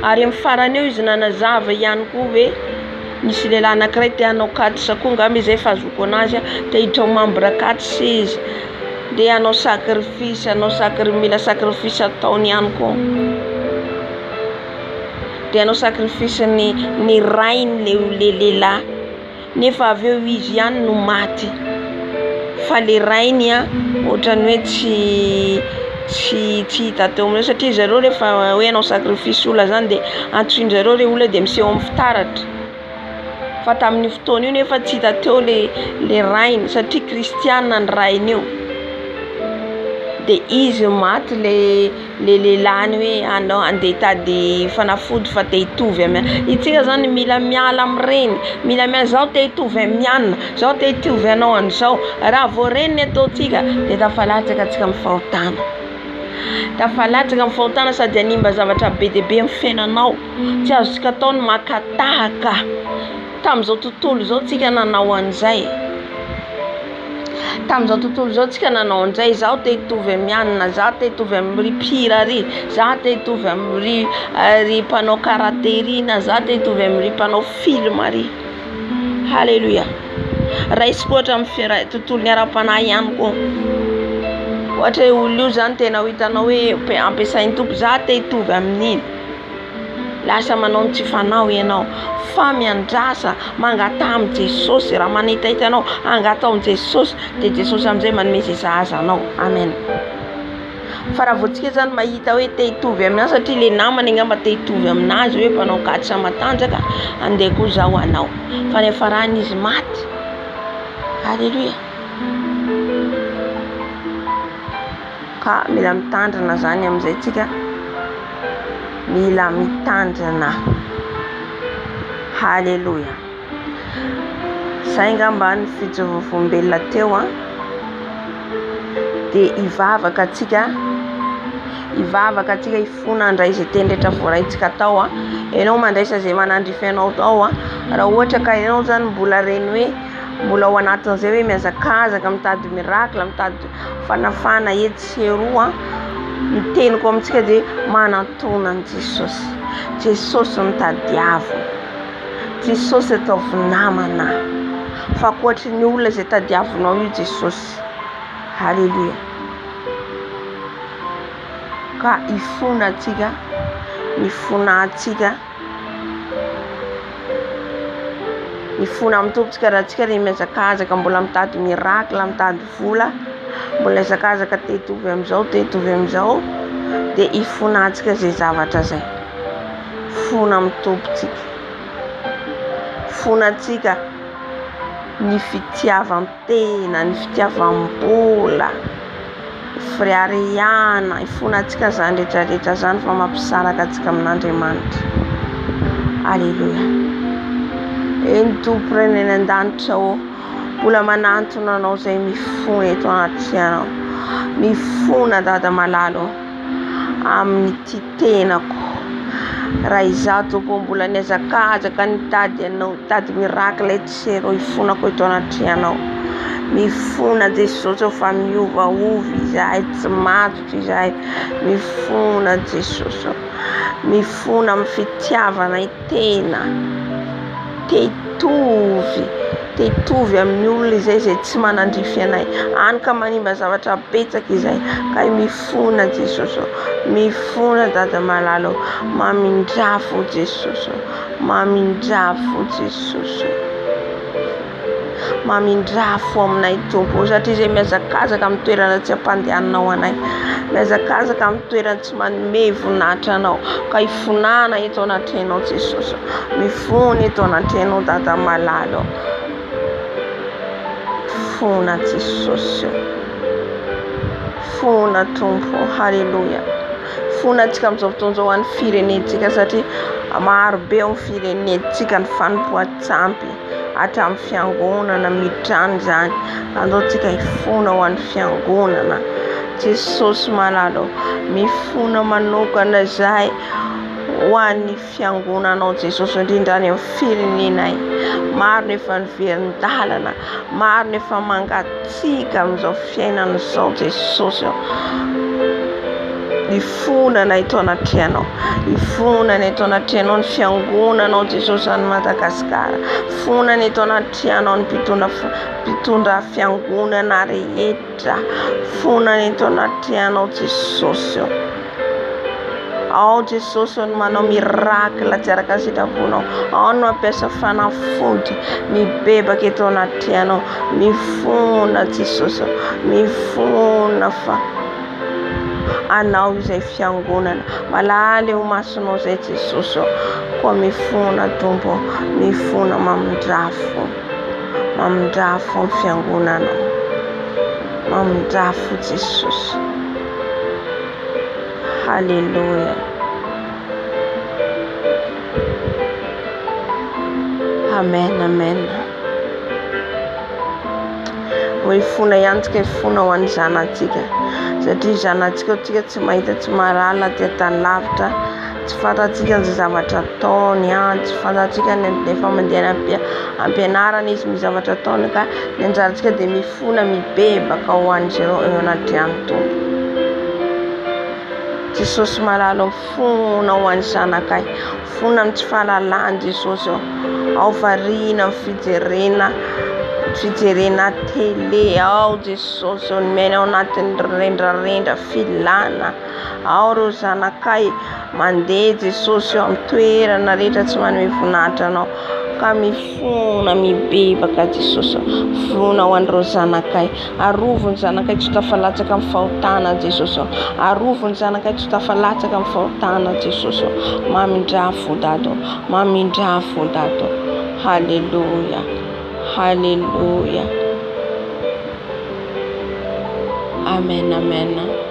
S2: Ary amin'ny farany eo izy nanazava ihany koa hoe nisy lehilahy anankiray te hanao katisa-koa ngamba izay fahazoko anazy te hiditra ho membre katisizy dia hanao sacrifice, mila sacrifice ataony ihany koa. Dia hanao sacrifice ny rainy le lehilahy nefa avy eo izy ihany no maty. Fa le rainy ohatrany hoe tsy hita teo amin'io satria zareo rehefa hoe hanao sacrifice olona zany dia antsoin-jareo le olona dia miseho amin'ny fitaratra. Fa tamin'ny fotoana io nefa tsy hita teo le rainy satria kristiana ny rainy io. Dia izy maty le lehilahy hoe andeha hitady fanafody fa te hitovy amin'ny itsika zany mila miala amin'ireny, mila miala zao te hitovy amin'ny zao te hitovy anao an'izao. Raha vao reny ny ataontsika dia tafalatsaka antsika amin'ny fahotana. Tafalatsaka amin'ny fahotana sady hanimba zavatra be dia be amin'ny fiainanao. Tsy azontsika atao ny makatahaka. Tamin'izao tontolo izao tsika nanao an'izay. Tamin'izao tontolo izao tsika nanao an'izay. Zaho te hitovy amin'ny zaho te hitovy amin'ny mpihira ry, zaho te hitovy amin'ny ry mpanao karaté ry, na zaho te hitovy amin'ny ry mpanao film ry. Halleluja. Raisiko ohatra amin'ny tontolo ny ara-panahy ihany koa. ohatra olo io zany tena ho hitanao hoe ampiasain'ny tompo za te hitovy amin'iny lasa manao tsy fanao ianao fa miandrasa mangata amin'ny Jesosy raha manitahita anao angata amin'ny Jesosy dia Jesosy amin'izay manome izay zahaza anao. Amen. Fa raha voantsika zany mahita hoe te hitovy aminazy satria le namany angamba te hitovy aminazy hoe mpanao kajy sa matanjaka andeha koa zaho anao fa ny farany izy maty. Halleluja. Ka mila mitandrina zany amin'izay tsika mila mitandrina. Halleluja. Zay ngamba ny fijorovam-belona teo dia ivavaka atsika ifona andray izay tendretra voaraintsika tao ianao mandraisa izay manandrify anao tao raha ohatra ka ianao zany mbola reny hoe mbola ao anatin'izay hoe miazakazaka mitady miracle mitady fanafana etsy miteniko amintsika dia manantona an Jesosy. Jesosy nitadiavo, Jesosy ataovy namana fa ankoatry ny olona izay tadiavonao io Jesosy. Halleluja. Ka ifona atsika mifona amin'ny tompontsika raha tsika ry miazakazaka mbola mitady miracle mitady vola mbola miazakazaka te hitovy amin'izao dia ifonantsika zay zavatra zay. Fona amin'ny tompontsika, fonantsika ny fitiavam-tena, ny fitiavam-bola, firiariana, ifonantsika zany rehetrarehetra zany fa mampisaraka atsika amin'Andriamanitra. Alleluja. Eny tompo reny eny an-danitra mbola manantona anao zay mifona eto anaty anao, mifona dada malalo amin'ny ty tenako. Raha izaho tompo mbola niazakazaka nitady anao, nitady miracle etsy ifonako eto anaty anao. Mifona Jesosy fa miovaovy izahay tsy matotra izahay. Mifona Jesosy, mifona amin'ny fitiavana tena te hitovy amin'ny olona izay tsy manandrify anay any ka manimba zavatra betsaka izay ka mifona Jesosy, mifona dada malalo mamindrafo Jesosy, mamindrafo Jesosy, mamindrafo aminay tompo satria izay miazakazaka amin'ny toerana tsy ampandehananao anay, miazakazaka amin'ny toerana tsy manome voninahitra anao ka ifonana eto anatrenao Jesosy, mifona eto anatrenao dada malalo. Fona Jesosy, fona tompo. Halleluja. Fona atsika amin'izao fotoan'izao amin'ny firenentsika satria maro be amin'ny firenentsika ny fanompoan-tsampy hatramin'ny fiangonana mitrany zany. Andaontsika ifona ho an'ny fiangonana. Jesosy malalo mifona manokana zahay ho an'ny fiangonanao Jesosy indrindra any amin'ny firenenay. Maro nefa niverin-dalana, maro nefa mangatsika amin'izao fiainana izao Jesosy. Ifonana eto anatrehanao, ifonana eto anatrehanao ny fiangonanao Jesosy any Madagasikara. Fonana eto anatrehanao ny mpitondra fiangonana rehetra. Fonana eto anatrehanao Jesosy. Ao Jesosy no manao miracle tsy araka ny sitraponao. Ao no mampiasa fanafody mibebaka eto anatrehanao. Mifona Jesosy, mifona fa anao izay fiangonana malaly ho masonao zay Jesosy. Koa mifona tompo, mifona mamindrafo ny fiangonanao, mamindrafo Jesosy. Halleluja. Amen, amen. Ifona ihany tsika ifona ho an'ny zanatsika satria zanatsika tsy mahita tsy marala ty tany lavitra, tsy fantatsika ny zavatra ataony tsy fantatsika nefa mandeha ampianarana izy ny zavatra ataony ka ny anjarantsika dia mifona mibebaka ho an'zareo eo anaty any tompo. Jesosy malalo fona ho an'ny zanakay, fona amin'ny tsy fahalalany Jesosy ao variana amin'ny fijerena fijerena tele ao Jesosy omena ao anatin'ny rendrarendra filana ao reo zanakay mandeha Jesosy eo amin'ny toerana rehetra tsy manome voninahitra anao ka mifona mibebaka Jesosy fona ho an'ireo zanakay arovony zanakay tsy tafalatsaka amin'ny fahotana Jesosy arovony zanakay tsy tafalatsaka amin'ny fahotana Jesosy mamindra fodado Halleluja Halleluja Amen Amen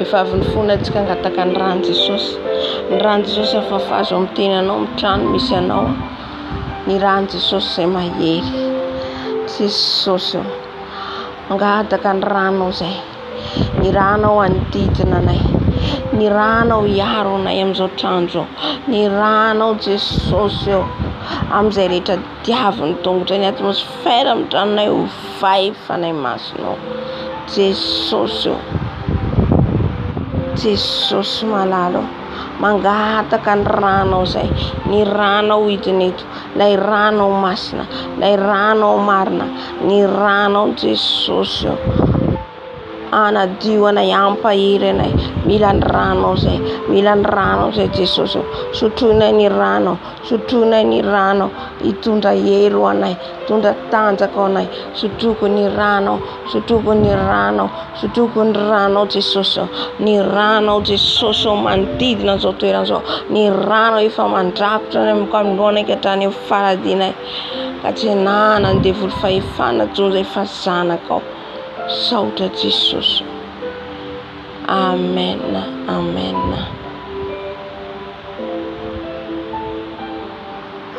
S2: efa avy ny fonantsika angataka ny rano Jesosy ny rano Jesosy afafazo amin'ny tenanao amin'ny trano misy anao ny rano Jesosy izay mahery Jesosy angataka ny rano izay ny rano anodidina anay ny rano hiaro anay amin'izao trano izao ny rano Jesosy amin'izay rehetra diavy ny tongotra ny atmosfera amin'ny tranonay ho vai fanay masonao Jesosy Jesosy malalo mangataka ny rano izay ny rano hidinito lay rano masina lay rano marina ny rano Jesosy anadio anay ampahiry anay mila ny rano izay Jesosy sotroinay ny rano hitondra helo anay hitondra tanjaka anay sotroko ny rano Jesosy ny rano Jesosy manodidina izao toerana izao ny rano efa mandrakotra anay mankanoana hatrany amin'ny faradinay ka tsy hanana ny devoly fahefana jonja efa zanakao saotra Jesosy Amen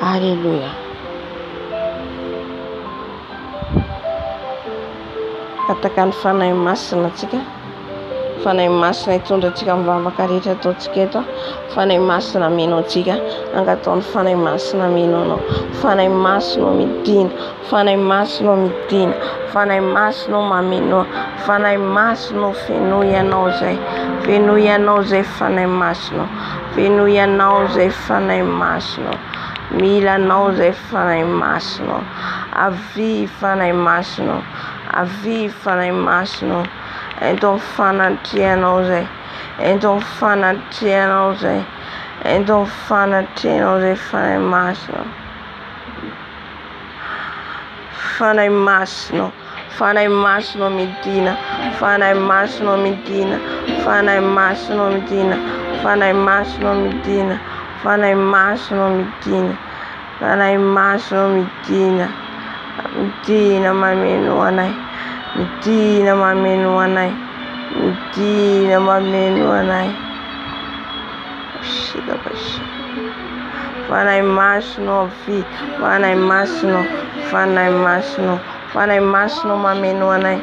S2: Halleluja kataka ny fanahy masina tsika fanahy masina hitondra tsika mivavaka rehetra ataontsika eto fanahy masina meno antsika angataony fanahy masina meno anao fanahy masina midina fanahy masina midina fanahy masina mameno fanahy masina fenoy anao zay fanahy masina fenoy anao zay fanahy masina mila anao zay fanahy masina avy fanahy masina então fanatrianao zay fanahy masina medina fanahy masina medina fanahy masina medina fanahy masina medina fanahy masina medina fanahy masina medina medina mameno anay medina mameno anay fanahy masina vi fanahy masina mameno anay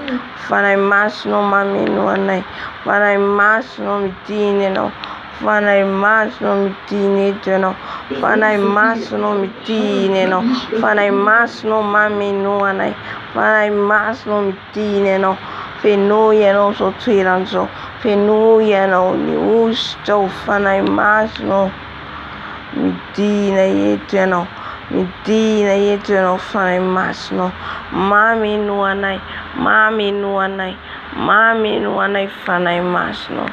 S2: fanahy masina mameno anay fanahy masina medina anao fanahy masina medina eto ianao fanahy masina medina ianao fanahy masina mameno anay fanahy masina medina ianao fenoy ianao zao toerana zao fenoy ianao ny ositra ho fanahy masina medina eto ianao fanahy masina mameno anay fanahy masina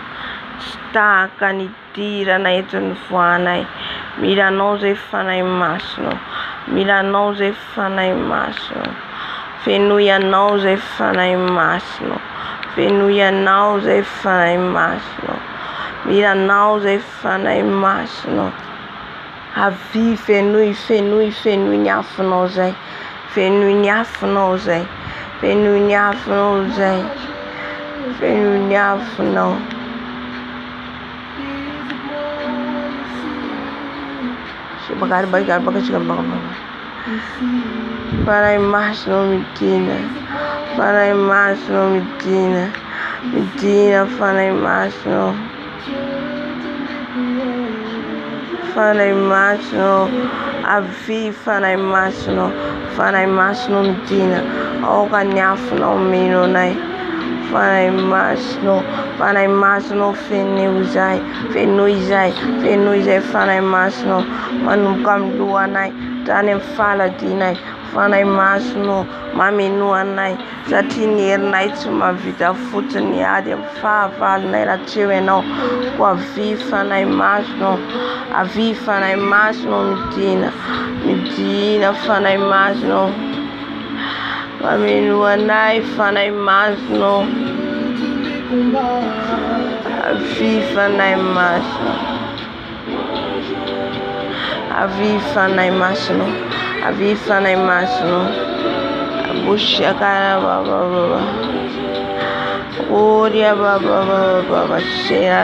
S2: tsy tahaka ny dirana eto ny voanay mila anao zay fanahy masina fenoy anao zay fanahy masina fenoy anao zay fanahy masina mila anao zay fanahy masina avy fenoy ny afinao zay fenoy ny afinao fanahy masina medina fanahy masina medina fanahy masina avy fanahy masina medina aoka ny afinao meno anay fanay masonao, fanay masonao feno izay, feno izay, feno izay fanay masonao manomboka amin'ny lohanay tany amin'ny faladinay, fanay masonao mameno anay satria ny herinay tsy mahavita fotsiny ady amin'ny fahavalonay raha tsy eo ianao, ko avy fanay masonao, avy fanay masonao midina fanay masonao mameno anay fanay masonao, avy fanay masonao, avy fanay masonao, avy fanay masonao, bushakara baba oria baba shera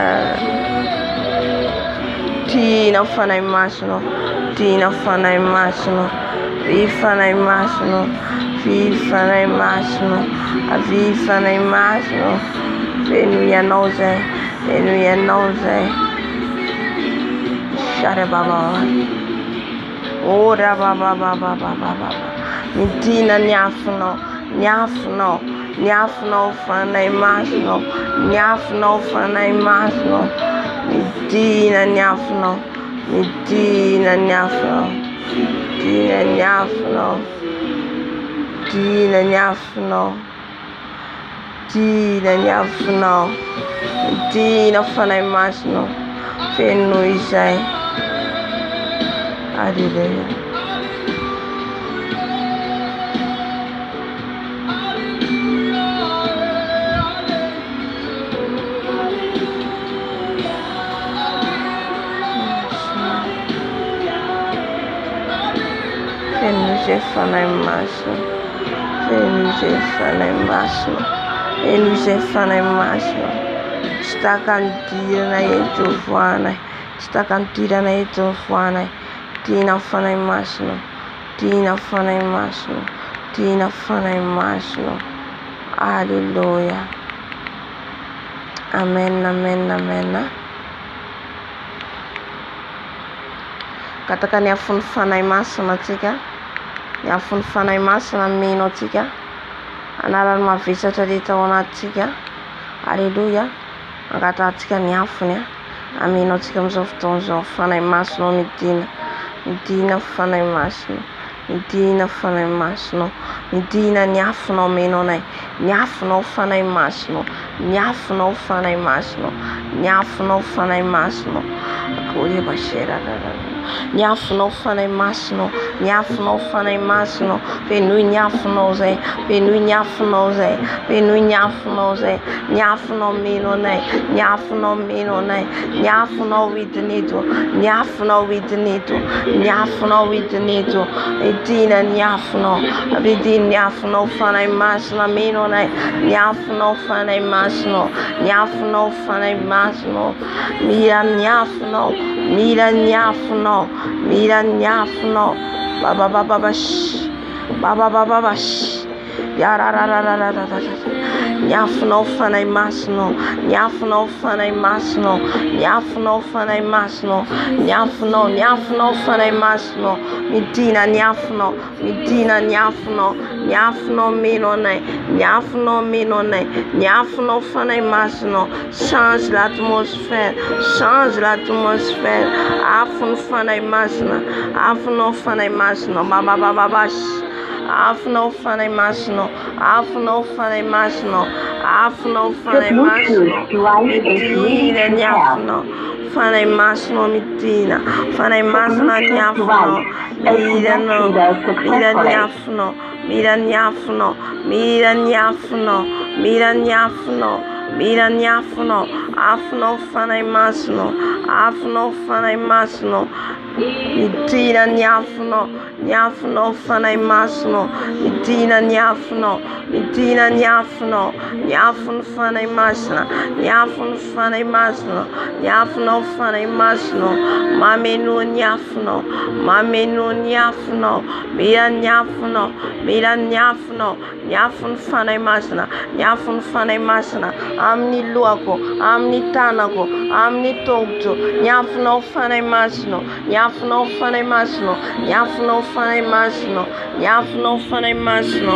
S2: tina fanay masonao, tina fanay masonao, avy fanay masonao, avy fanay masonao, avy fanay masonao, feno ianao zay, feno ianao zay, shara baba ora baba midina ny afonao, ny afonao, ny afonao fanay masonao, ny afonao fanay masonao, midina ny afonao, midina ny afonao, midina ny afonao, midina ny afonao, midina ny afonao, midina fanay masonao, feno izay. Hallelujah. Fenuzé fanay masonao, fenuzé fanay masonao, fenuzé fanay masonao, tsy takandirana eto voanay, tsy takandirana eto voanay, tina fanay masonao, tina fanay masonao, tina fanay masonao. Hallelujah. Amen, amen, amen. Kataka ny afony fanay masina atsika, ny afony fanay masina meno atsika, analany mavesatra rehetra ao anatsika. Hallelujah. Angatatsika ny afony ameno atsika amin'izao fotoana izao, fanay masina midina, midina fanay masina, midina fanay masina, midina ny afonao meno anay, ny afonao fanay masina, ny afonao fanay masina, ny afonao fanay masina, akory bashera ny afonao fanay masina, ny afonao fanay masina, fenoy ny afonao zay, fenoy ny afonao zay, fenoy ny afonao zay, ny afonao meno anay, ny afonao meno anay, ny afonao hidinito, ny afonao hidinito, ny afonao hidinito, idina ny afonao, idina ny afonao fanay masina meno anay, ny afonao fanay masina, ny afonao fanay masina, mira ny afonao, mira ny afonao, mira ny afonao, baba baba bash, baba baba bash, yararararararara, ny afonao fanay masina, ny afonao fanay masina, ny afonao fanay masina, ny afonao fanay masina, midina ny afonao, midina ny afonao, ny afonao meno anay, ny afonao meno anay, ny afonao fanay masina, change l'atmosphère, change l'atmosphère, afony fanay masina, afonao fanay masina, baba baba bash, afonao fanay masina, afonao fanay masina, afonao fanay masina, midina ny afonao, fanay masina midina, fanay masina ny afonao, miranao, mira ny afonao, mira ny afonao, mira ny afonao, mira ny afonao, mira ny afonao, afonao fanay masina, afonao fanay masina, midina ny afonao, ny afonao fanay masina, midina ny afonao, midina ny afonao, ny afony fanay masina, ny afony fanay masina, ny afonao fanay masina, mameno ny afonao, mameno ny afonao, mira ny afonao, mira ny afonao, ny afony fanay masina, ny afony fanay masina, amin'ny lohako, amin'ny tanako, amin'ny tongotro, ny afonao fanay masina, ny afonao fanay masina, ny afonao fanay masina, ny afonao fanay masina,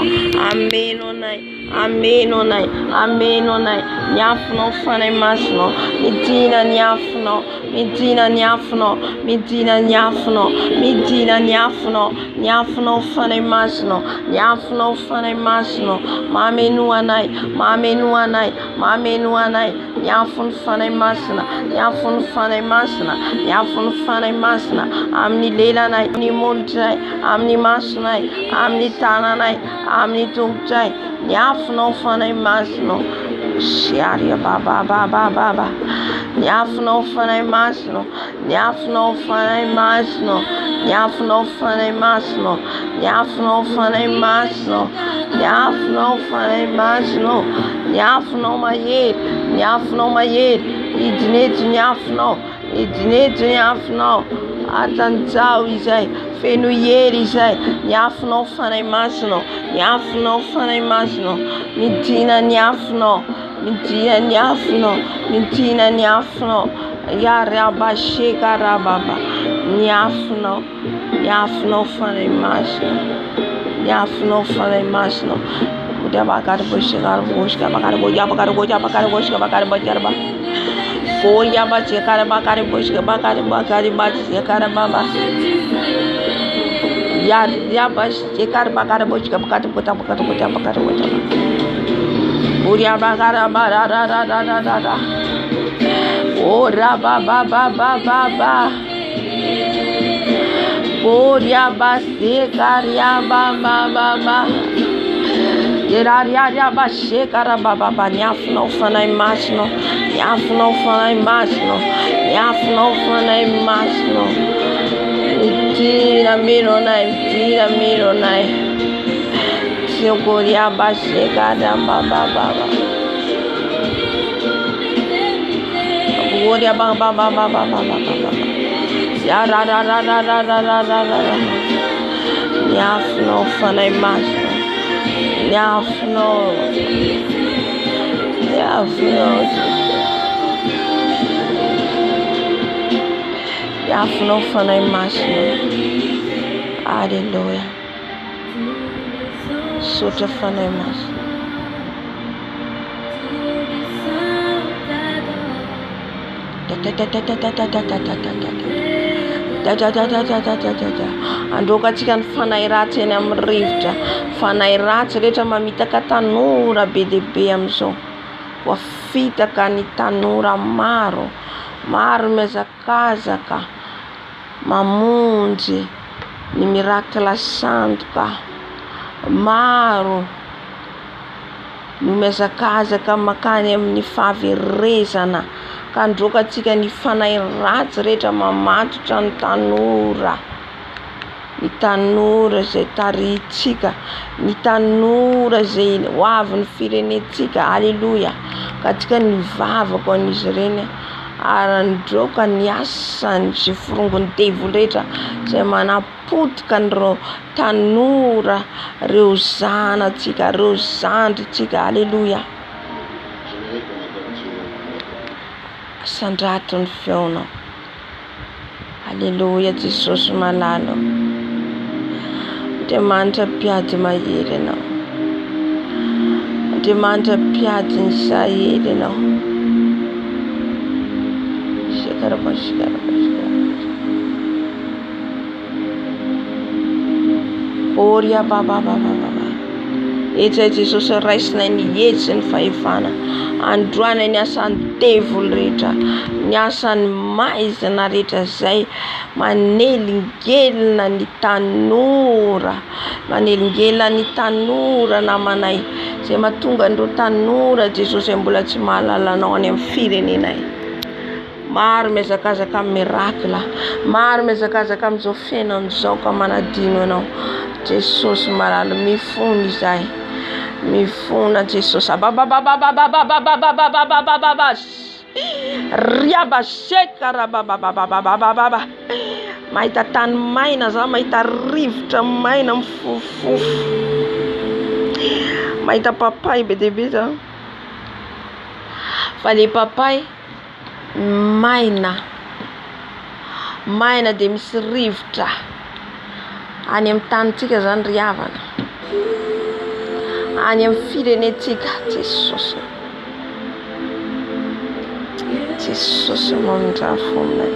S2: ameno anay. ameno anay, ameno anay, ny afonao fanahy masonao, midina ny afonao, midina ny afonao, midina ny afonao, midina ny afonao, ny afonao fanahy masonao, ny afonao fanahy masonao, mameno anay, mameno anay, mameno anay, ny afony fanahy masina, ny afony fanahy masina, ny afony fanahy masina, amin'ny lelanay, amin'ny molotray, amin'ny masonay, amin'ny tananay, amin'ny tongotray, ny afonao fanahy masonao, siaria baba, ny afonao fanahy masonao, ny afonao fanahy masonao, ny afonao fanahy masonao, ny afonao fanahy masonao, ny afonao fanahy masonao, ny afonao mahery, ny afonao mahery, idineto ny afonao, idineto ny afonao, atanjao izay, feno hery izay, ny afonao fanahy masonao, ny afonao fanahy masonao, midina ny afonao, midina ny afonao, midina ny afonao, yarabasheka rababa, ny afonao fanahy masonao, ny afonao fanahy masonao, bakar boshkar boshka bakar boya bakar boya bakar boshka bakar boya ba boya ba chekar bakar boshka bakar chekar baba ya ba chekar bakar boshka bakar bakar boya bakar ba ora ba boya ba chekar ya ba Yeraria bashekara baba, ny afonao fanahy masonao, ny afonao fanahy masonao, ny afonao fanahy masonao, midina meno anay, midina meno anay, tiogoria bashekara baba, goria baba, yararararararararara, ny afonao fanahy masonao. Nyafno fanahy masonao, alleluia, sotra fanahy masonao, androkatsika ny fanahy ratsy eny amin'ny rivotra, fanahy ratsy rehetra mamitaka tanora be dehibe amin'izao, voafitaka ny tanora maro miazakazaka mamonjy ny miracle sandoka, maro no miazakazaka makany amin'ny fahaverezana, ka androkatsika ny fanahy ratsy rehetra mamatotra ny tanora zay taritsika, ny tanora zay hoavy ny firenetsika, alleluia, ka tsika ny vavako an'izy ireny, ary androka ny asany sy forongony devil rehetra zay manapotika nyreo tanora, reo zanatsika, reo zandritsika, alleluia. Sandrato ny feonao, alleluia, Jesosy malalo, Andriamanitra mpiady mahery ianao, Andriamanitra mpiady ny sahely ianao, oria baba, etsy Jesosy raisina ny etsy ny fahefana, androana ny asan'ny devil rehetra, ny asan'ny maizina rehetra zay manelingelina ny tanora, namanay, zay mahatonga andreo tanora Jesosy mbola tsy mahalalanao any amin'ny firenenay. Maro miazakazaka amin'ny miracle, maro miazakazaka amin'izao fiainan'izao ka manadino anao, Jesosy malala, mifona izay, mifona Jesosy, riabasheka rabababababababa, mahita tany maina za, mahita rivotra maina mifofofo, mahita papay be dehibe za, fa le papay maina de misy rivotra any amin'ny tanitsika zany ry havana, any amin'ny firenetsika Jesosy. Jesosy mamindrafo aminay.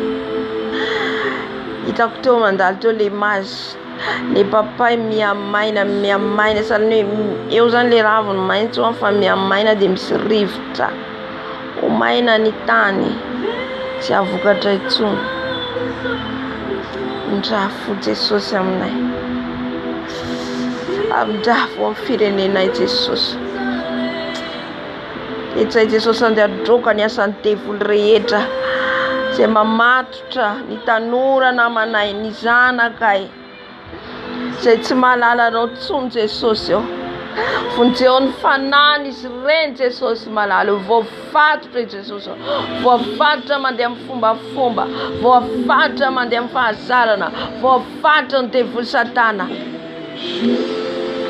S2: Hitako teo mandalo teo le mazy, le papay miamaina sany hoe eo zany le raviny maitso fa miamaina dia misy rivotra. Ho maina ny tany, tsy avokatra intsony. Mindrafo Jesosy aminay. Amindrafo amin'ny firenenay Jesosy. Etsay Jesosy andeha droka ny asan'ny devoly rehetra izay mamatotra ny tanora namanay, ny zanakay izay tsy mahalala anao intsony Jesosy eo. Vonjeo ny fanany izy ireny Jesosy malalo. Voafatotra Jesosy, voafatotra mandeha amin'ny fombafomba, voafatotra mandeha amin'ny fahazarana, voafatotra ny devoly Satana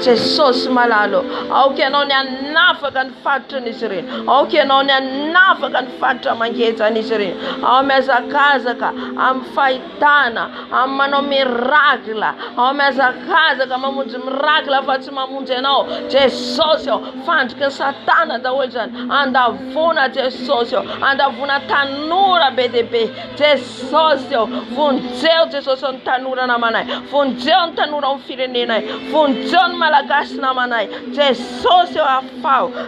S2: Jesosy malalo. Aoka ianao ny hanafaka ny fatotranizy ireny, aoka ianao ny hanafaka ny fatotra mangejan'izy ireny, ao miazakazaka amin'ny fahitana, amin'ny manao mirakla, ao miazakazaka mamonjy mirakla fa tsy mamonjy ianao Jesosy eo. Fandriky ny Satana daholo zany, andavona Jesosy eo, andavona tanora be dia be Jesosy eo. Vonjeo Jesosy ny tanora namanay, vonjeo ny tanora amin'ny firenenay, vonjeo ny malagasy namanay Jesosy eo.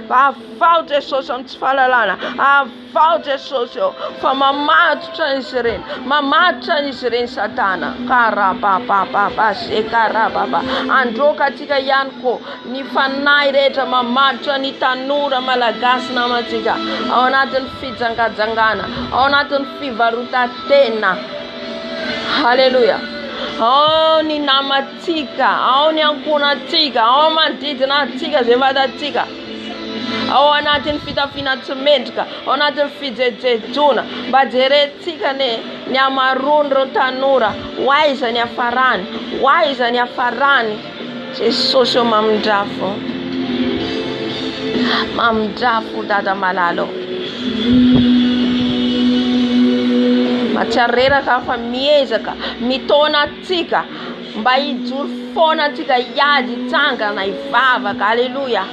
S2: Afao Jesosy amin'ny tsy fahalalana, afao Jesosy eo, fa mamatotra izy ireny, mamatotra izy ireny Satana. Karabababa se karababa. Androka atsika ihany koa ny fanahy rehetra mamatotra ny tanora malagasy namantsika ao anatin'ny fijangajangana, ao anatin'ny fivarotan-tena. Haleluya. Ao ny namatsika, ao ny ankonatsika, ao manodidina atsika zay vatantsika, ao anatin'ny fitafiana tsy mendrika, ao anatin'ny fijejejona, mba jerentsika ny amarony reo tanora, hoaiza ny hafarany, hoaiza ny hafarany Jesosy eo. Mamindrafo, mamindrafo dada malalo. Matsiareraka fa miezaka mitona atsika mba hijoro foana atsika hiady hitsangana hivavaka. Haleluya.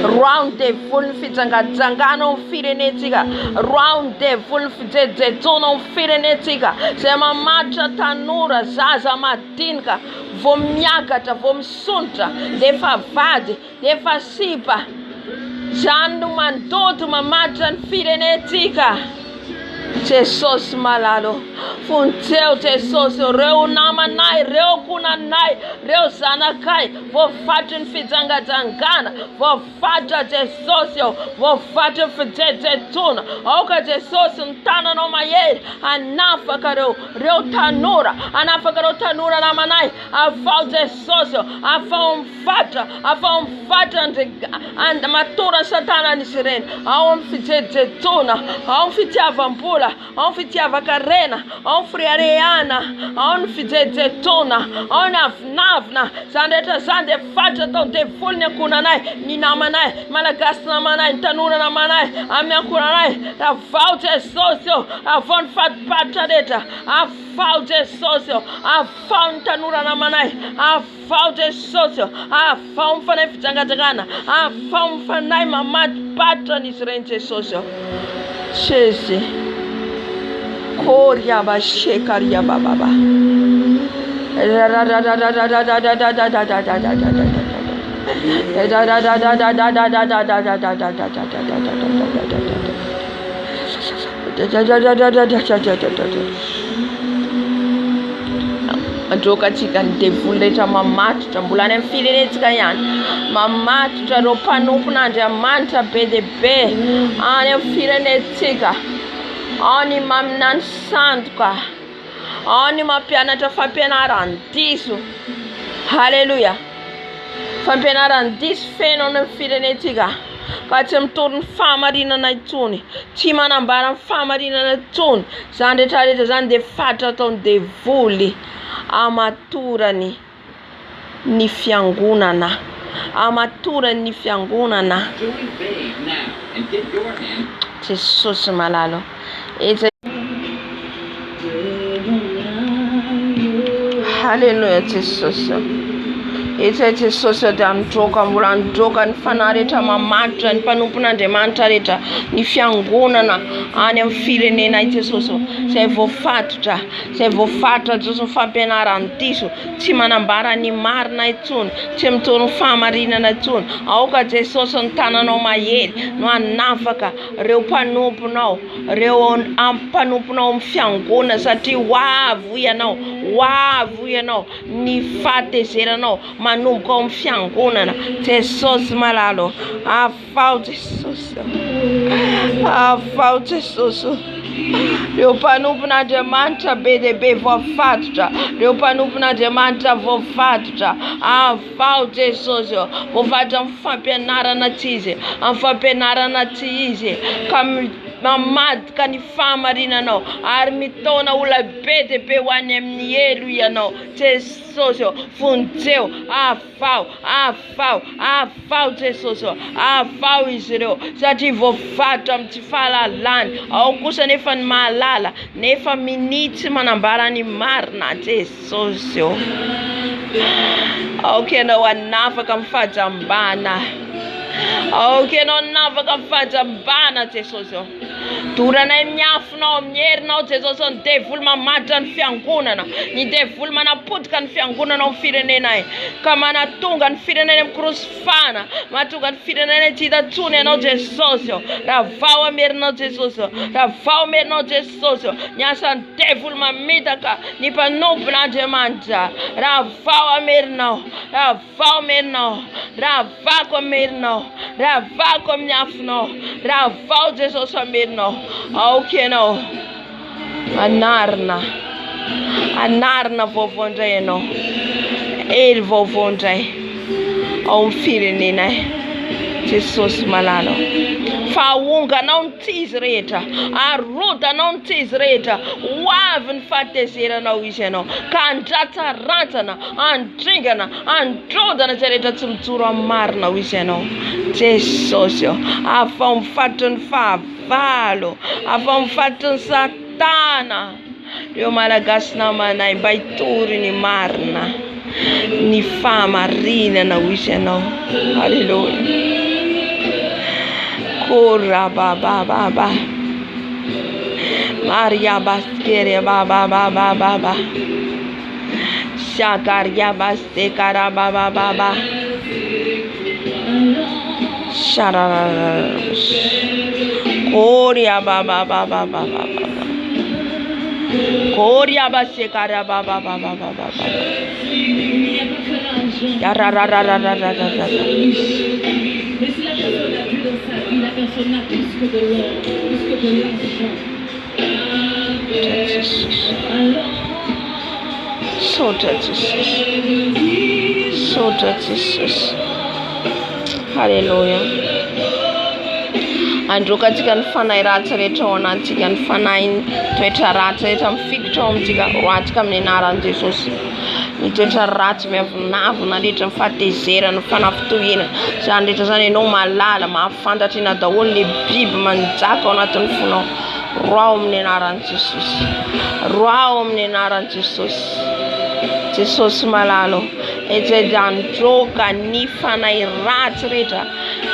S2: Round devoly ny fijangajangana ao amin'ny firenetsika, round devoly ny fijejejona ao amin'ny firenetsika izay mamatotra tanora zaza madinika vao miakatra, vao misonitra, dia efa vady, dia efa sipa. Zany no mandoto mamatotra ny firenetsika Jesosy malalo. Vonjeo Jesosy reo namanay, reo konanay, reo zanakay, voafatotra ny fijangajangana, voafatotra Jesosy eo, voafatotra ny fijejejona. Aoka Jesosy ny tananao mahery hanafaka reo tanora, hanafaka reo tanora namanay. Afao Jesosy eo, afao mifatotra, afao mifatotra matora Satana n'izy ireny ao amin'ny fijejejona, ao amin'ny fitiavam-bola, ao amin'ny fitiavan-karena, ao amin'ny friareana, ao ny fijejejona, ao ny avinavina. Zany rehetra zany dia fatotra tao devoly ny ankonanay, ny namanay, malagasy namanay, ny tanora namanay, amin'ny ankonanay. Avao Jesosy eo, avao ny fatopatotra rehetra, afao Jesosy eo, afao ny tanora namanay, afao Jesosy eo, afao mifanay fijangajangana, afao mifanay mamatopatotra n'izy ireny Jesosy eo. Jésus. Koria ba shekaria baba. Androka atsika ny devoly rehetra mamatotra mbola any amin'ny firenetsika ihany, mamatotra reo mpanompon'Andriamanitra be dia be any amin'ny firenetsika, ao ny maminany sandoka, ao ny mampianatra fampianaran-diso. Haleluya. Fampianaran-diso feno any amin'ny firenetsika ka tsy mitory ny fahamarinana intsony, tsy manambara ny fahamarinana intsony. Zany rehetrarehetra zany dia fatotra ataony devoly amatorany ny fiangonana, amatorany ny fiangonana. Jesosy malalo. Haleluya Jesosy. Etsy Jesosy dia androka mbola androka ny fanahy rehetra mamatotra ny mpanompon'Andriamanitra rehetra ny fiangonana any amin'ny firenena Jesosy izay voafatotra Jesosy ny fampianarany diso tsy manambara ny marina intsony tsy mitoro ny fahamarinana intsony aoka Jesosy ny tananao mahery no hanafaka reo mpanomponao reo mpanomponao amin'ny fiangonana satria hoavo ianao ny fahatezeranao manomboka ao amin'ny fiangonana Jesosy malalo afao Jesosy reo mpanompon'Andriamanitra be dia be voafatotra reo mpanompon'Andriamanitra voafatotra afao Jesosy voafatotra amin'ny fampianarana tsy izy ka mamadika ny fahamarinanao ary mitona olona be dia be ho any amin'ny elo ianao Jesosy vonjeo afao Jesosy afao izy ireo satria voafatotra amin'ny tsy fahalalany ao kosa nefa ny mahalala nefa minitsy manambara ny marina Jesosy aokenao hanafaka amin'ny fahajambana aokenao hanafaka amin'ny fahajambana Jesosy doranay miafinao amin'ny herinao Jesosy ny devoly mamaditra ny fiangonana ny devoly manapotika ny fiangonana amin'ny firenenay ka manatonga ny firenena mikrosifana mahatonga ny firenena tsy hitantsony ianao Jesosy raha vao amerinao Jesosy ny asan'ny devoly mamitaka ny mpanompon'Andriamanitra raha vao amerinao raha vako amerinao raha vako amin'ny afinao raha vao Jesosy amerinao aokenao anarina vaovao indray ianao ely vaovao indray ao amin'ny firenenay Jesosy malalo fahonganao ny tsy izy rehetra arodanao ny tsy izy rehetra hoavy ny fahatezeranao izy ianao ka andratsarantsana andringana androdana izay rehetra tsy mijoro amin'ny marina ho izy ianao Jesosy afao mifatotra ny fahavalo afao mifatotra ny Satana reo malagasy namanay mba hitory ny marina ny fahamarinana ho izy ianao Halleluja Kora baba Maria Baskeria baba Shakaria Basekara baba Sharara Koria baba Koria Basekara baba
S9: Mais si la personne a Dieu dans sa vie, la personne n'a plus que de l'or, plus que de l'argent.
S2: Jesus. Hallelujah. Androkatsika ny fanahy ratsy rehetra ao anatintsika ny fanahy toetra ratsy rehetra mifikitra ao amintsika roatsika amin'ny anaran'i Jesosy. Ny toetra ratsy miavonavona rehetra mifahatezerana fanafitohina izany rehetra zany ianao malala mahafantatra ina daholo ny biby manjaka ao anatin'ny fonao roao amin'ny anaran'i Jesosy roao amin'ny anaran'i Jesosy Jesosy malalo izay androka ny fanahy ratsy rehetra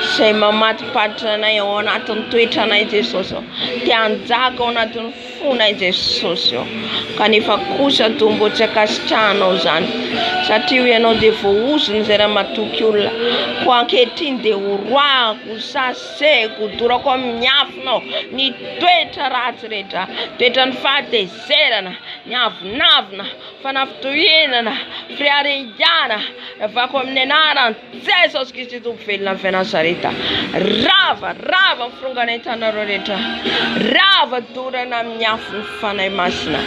S2: izay mamatipatitra anay ao anatin'ny toetranay Jesosy tia hanjaka ao anatin'ny fonay Jesosy kanefa kosa tombo tsy akasitrahanao zany satria ianao dia voaozony izay raha matoky olona ko ankehitriny dia horoako saseko dorako amin'ny afinao ny toetra ratsy rehetra toetra ny fahatezerana ny avonavona fanafitohinana friarejana avako amin'ny anaran'i Jesosy Kristy Tompo velona avy Nazareta rava mifirongana tanareo rehetra rava dorana amin'ny afony fanahy masina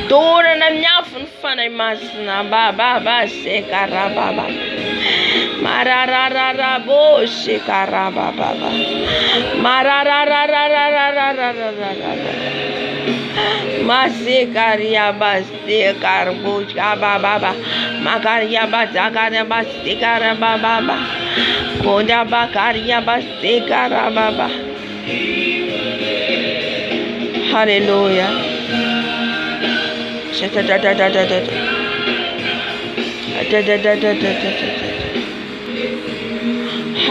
S2: dorana amin'ny afony fanahy masina baba sekarababa marararara bo sekarababa marararara Masekaria baste karbucha baba makaria bazakaria baste karababa koda bakaria baste karababa Hallelujah.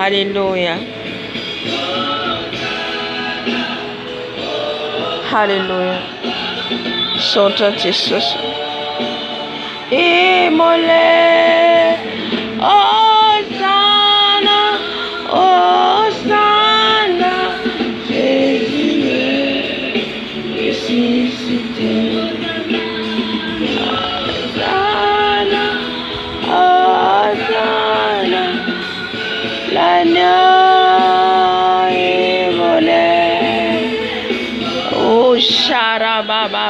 S2: Alléluia. Alléluia. Sota Jesus. Immolé. Hosanna. Hosanna. Jésus ressuscité. Hosanna. Hosanna. L'agneau immolé. Oh, Sharababa.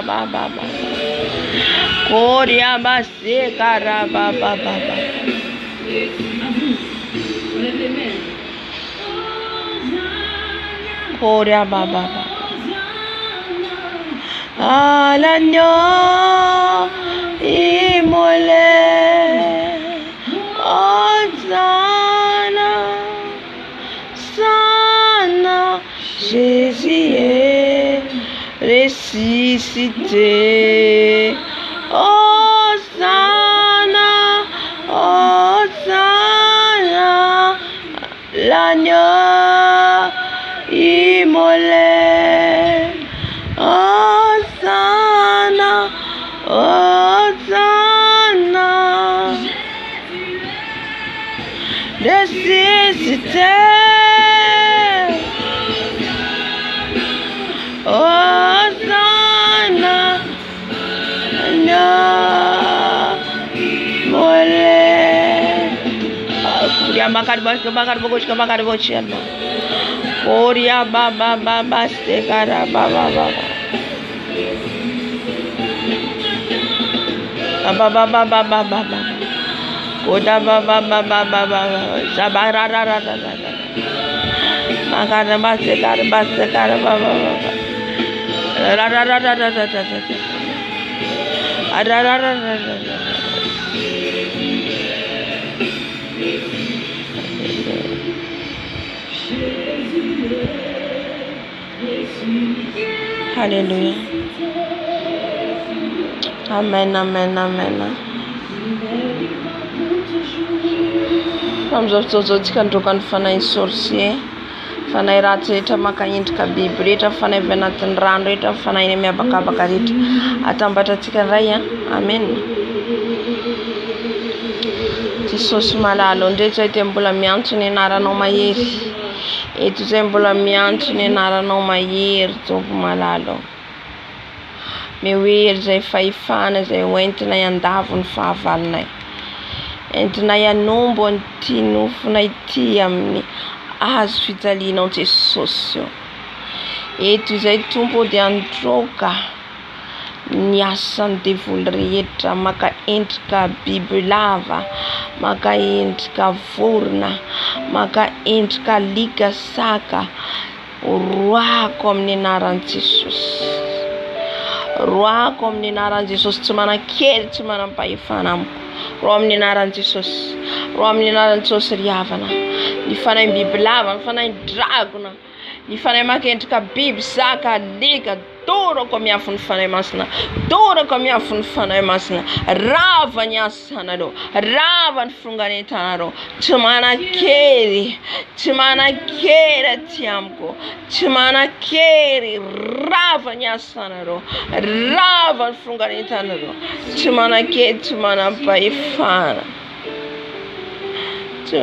S2: Koria Base Karababa. Koria Baba. L'agneau immolé. Hosanna. Sana. Jésus est ressuscité. Hosanna, Hosanna, l'agneau immolé. Hosanna, Hosanna, ressuscité. Hosanna, no, mole. Kuria bakar boccia. Kuria baba stekara baba. Baba. Koda baba. Sabara. Makara bastekara baba. Hallelujah. Amen. Vamos aos kan fanay sorcier. Fanay ratsy rehetra maka endrika biby rehetra fanay avy anatin'ny rano rehetra fanay ny miabakabaka rehetra atambatratsika ray amen. Jesosy malalo ndretra ity mbola miantso ny anaranao mahery. Eto zay mbola miantso ny anaranao mahery Jehova malalo. Mehery zay fahefana zay hoentina iandavo ny fahavalonay. Entina ianombo an'ity nofonay ity amin'ny azo fijalianao Jesosy. Eto izay tompo dia androka ny asan'ny devoly rehetra maka endrika bibilava, maka endrika vorona, maka endrika alika saka. Roako amin'ny anaran'i Jesosy. Roako amin'ny anaran'i Jesosy tsy manan-kely tsy manam-pahefana amiko. Roa amin'ny anaran'i Jesosy. Roa amin'ny anaran'i Jesosy riavana. Ny fanay bibilava, ny fanay dragona, ny fanay maka endrika biby saka alika dorako amin'ny afon'ny fanay masina. Dorako amin'ny afon'ny fanay masina. Rava ny asanareo. Rava ny fonganentanareo. Tsy manan-kery. Tsy manan-kery aty amiko. Tsy manan-kery. Rava ny asanareo. Rava ny fonganentanareo. Tsy manan-kery, tsy manam-pahefana. Tsy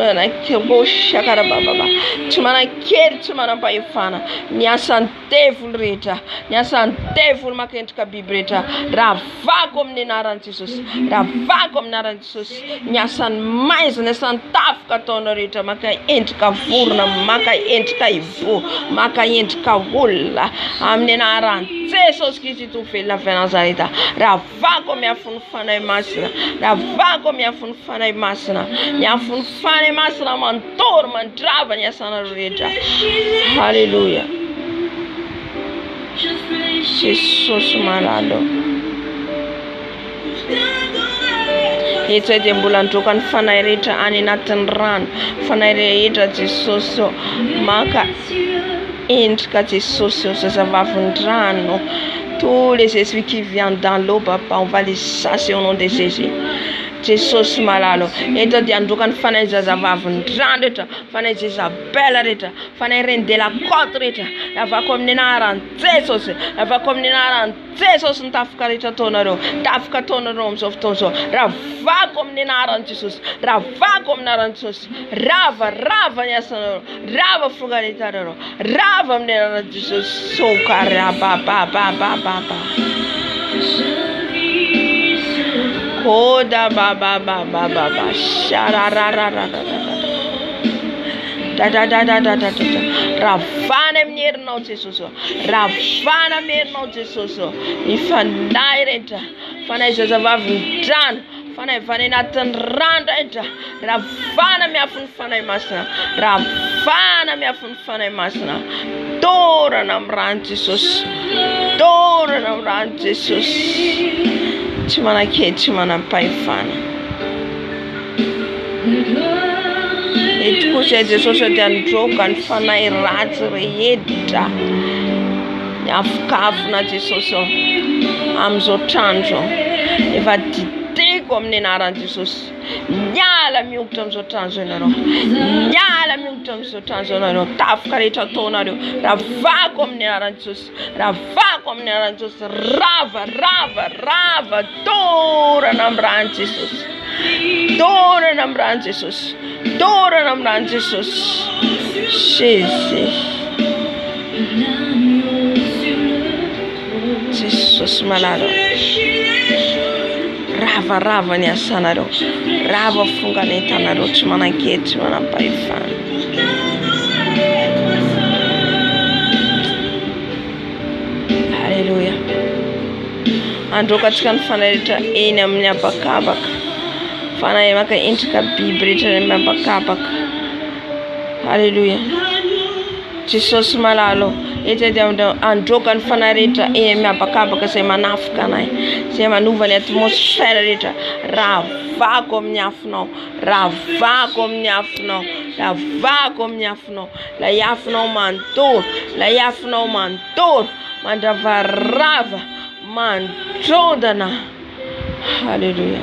S2: manan-kery, tsy manam-pahefana. Ny asan'ny devoly rehetra, ny asan'ny devoly maka endrika biby rehetra, ravako amin'ny anaran'i Jesosy. Ravako amin'ny anaran'i Jesosy. Ny asan'ny maizina, ny asan'ny tafoka ataonao rehetra maka endrika vorona, maka endrika ivo, maka endrika olona amin'ny anaran'i Jesosy Kristy tovelona avy Nazareta. Ravako amin'ny afon'ny fanahy masina. Ravako amin'ny afon'ny fanahy masina. Ny afon'ny fanahy masina mandory mandrava ny asanareo rehetra. Haleluya. Jesosy malalo. Eto dia mbola androka ny fanahy rehetra any anatin'ny rano. Fanahy rehetra Jesosy maka endrika Jesosy zazavavin'ny rano. Tous les esprits qui viennent dans l'eau, papa, on va les chasser au nom de Jésus. Jesosy malalo eto dia andokany fanay zazavavy ndrano rehetra fanay Jezabela rehetra fanay Reine de la Côte rehetra avako amin'ny anaran'i Jesosy avako amin'ny anaran'i Jesosy ny tafika rehetra ataonareo tafika ataonareo amin'izao fotoana izao ravako amin'ny anaran'i Jesosy ravako amin'ny anaran'i Jesosy rava ny asanareo rava fongaretanareo rava amin'ny anaran'i Jesosy sokarabababababa Koda baba shararararara da ravana amin'ny herinao Jesosy ravana amin'ny herinao Jesosy ifanay rehetra fanay zazavavy ndrano fanay vany anatin'ny rano rehetra ravana miafiny fanay masina ravana miafiny fanay masina dorana amin'ny rano Jesosy dorana amin'ny rano Jesosy tsy manakely tsy manam-pahefana eto kosa Jesosy dia nidroka ny fanay ratsy rehetra ny afokafona Jesosy amin'izao trano zao efa dideko amin'ny anaran'i Jesosy miala miongotra amin'izao trano zao ianareo miala miongotra amin'izao trano zao ianareo tafika rehetra ataonareo ravako amin'ny anaran'i Jesosy ravako amin'ny anaran'i Jesosy rava dorana amin'ny rano Jesosy dorana amin'ny rano Jesosy dorana amin'ny rano Jesosy Jesosy malalo rava ny asanareo rava fonganentanareo tsy manan-kely tsy manam-pahefana Halleluja androkatsika ny fanay rehetra eny amin'ny habakabaka fanay maka endrika biby rehetra eny amin'ny habakabaka Halleluja Jesosy malalo eto dia androka ny fanay rehetra eny amin'ny habakabaka izay manafika anay izay manova ny atmosfera rehetra ravako amin'ny afinao ravako amin'ny afinao ravako amin'ny afinao lay afinao mandoro mandravarava mandrodana Halleluja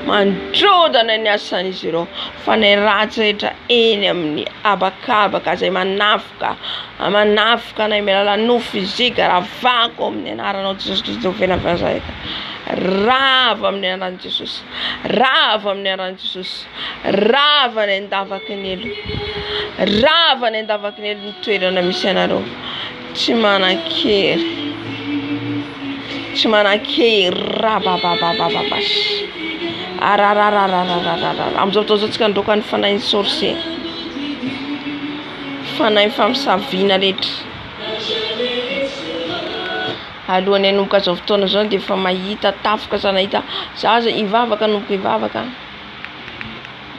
S2: mandrodana ny asan'izy ireo fanay ratsy rehetra eny amin'ny habakabaka izay manafika anay amin'ny alalan'ny fizika ravako amin'ny anaranao Jesosy Kristy velazaheka rava amin'ny anaran'i Jesosy rava amin'ny anaran'i Jesosy rava ny andavakin'elo rava ny andavakin'elo ny toerana misy anareo tsy manan-kery rabababababas amin'izao fotoana izao tsika androka ny fanay ny sorcier fanay famisaviana rehetra alohan'ny hanomboka izao fotoana izao dia efa mahita tafika sa nahita zaza ivavaka nomboka ivavaka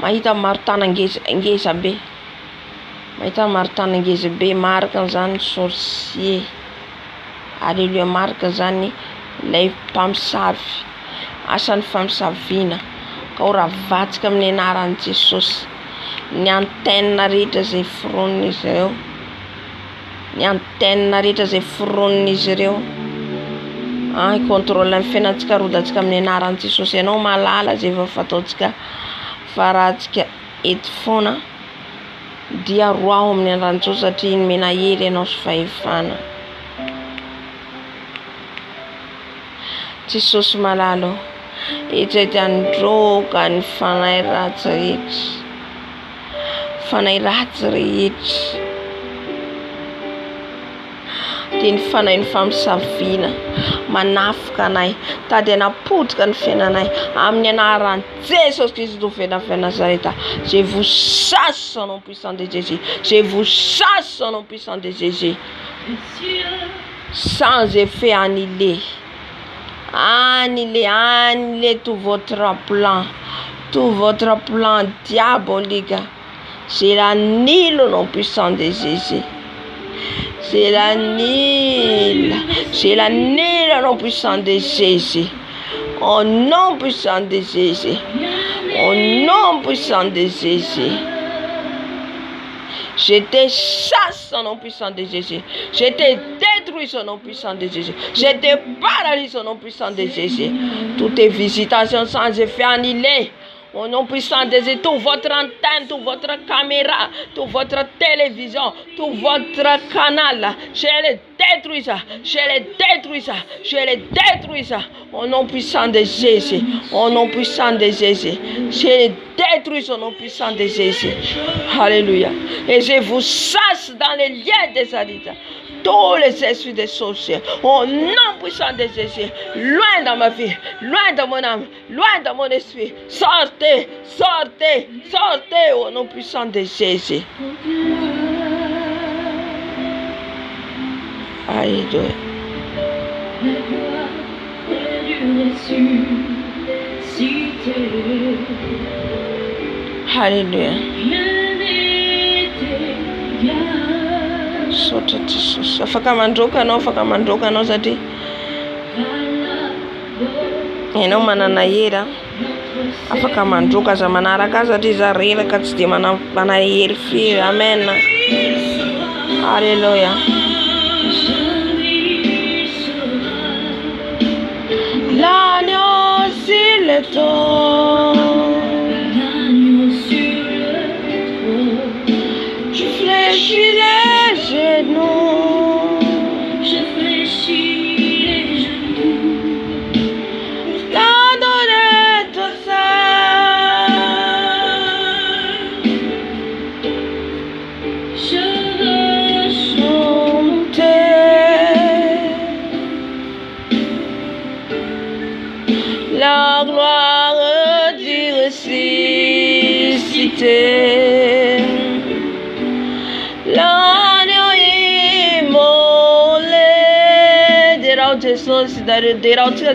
S2: mahita marotana ngeza be mahita marotana ngeza be marika an'izany sorcier Halleluja marika zany ilay mpamosavy asan'ny famisaviana ka ho ravatsika amin'ny anaran'i Jesosy ny antenne rehetra izay foronon'izy ireo ny antenne rehetra izay foronon'izy ireo contrôle ny fiainantsika rodantsika amin'ny anaran'i Jesosy ianao malala izay efa fataontsika fa raha tsika eto foana dia roaho amin'ny anaran'i Jesosy satria nomena hery ianao sy fahefana Jesosy malalo eto dia androka ny fanay ratsy rehetra dia ny fanay ny famisaviana manafika anay tady anapotika ny fiainanay amin'ny anaran'i Jesosy Kristy de Nazareth. Je vous chasse au nom puissant de Jésus. Je vous chasse au nom puissant de Jésus. Sans effet annulé. Annulez tout votre plan diabolique. C'est l'annule au nom puissant de Jésus. C'est l'annule au nom puissant de Jésus. Au nom puissant de Jésus. Au nom puissant de Jésus. Je te chasse au nom puissant de Jésus. Je te détruise au nom puissant de Jésus. Je te paralyse au nom puissant de Jésus. Toutes tes visitations sans effet annulées. Au nom puissant de Jésus, toute votre antenne, toute votre caméra, toute votre télévision, tout votre canal, je les détruis ça, je les détruis ça, je les détruis ça. Au nom puissant de Jésus, au nom puissant de Jésus, je les détruis au nom puissant de Jésus. Alléluia. Et je vous chasse dans les liens des adultes. Tous les esprits des sorciers, au nom puissant de Jésus, loin dans ma vie, loin dans mon âme, loin dans mon esprit, sortez, sortez, sortez au nom puissant de Jésus. Alléluia. Alléluia. Sota Jesus. Afaka mandroka anao satria ianao manana hera. Afaka mandroka za manaraka azy satria za reraka tsy dia mana hery firy. Amen. Alléluia. L'agneau sur le trône, je fléchis les genoux, je fléchis les genoux, t'as donné tout ça, je veux chanter la gloire du ressuscité.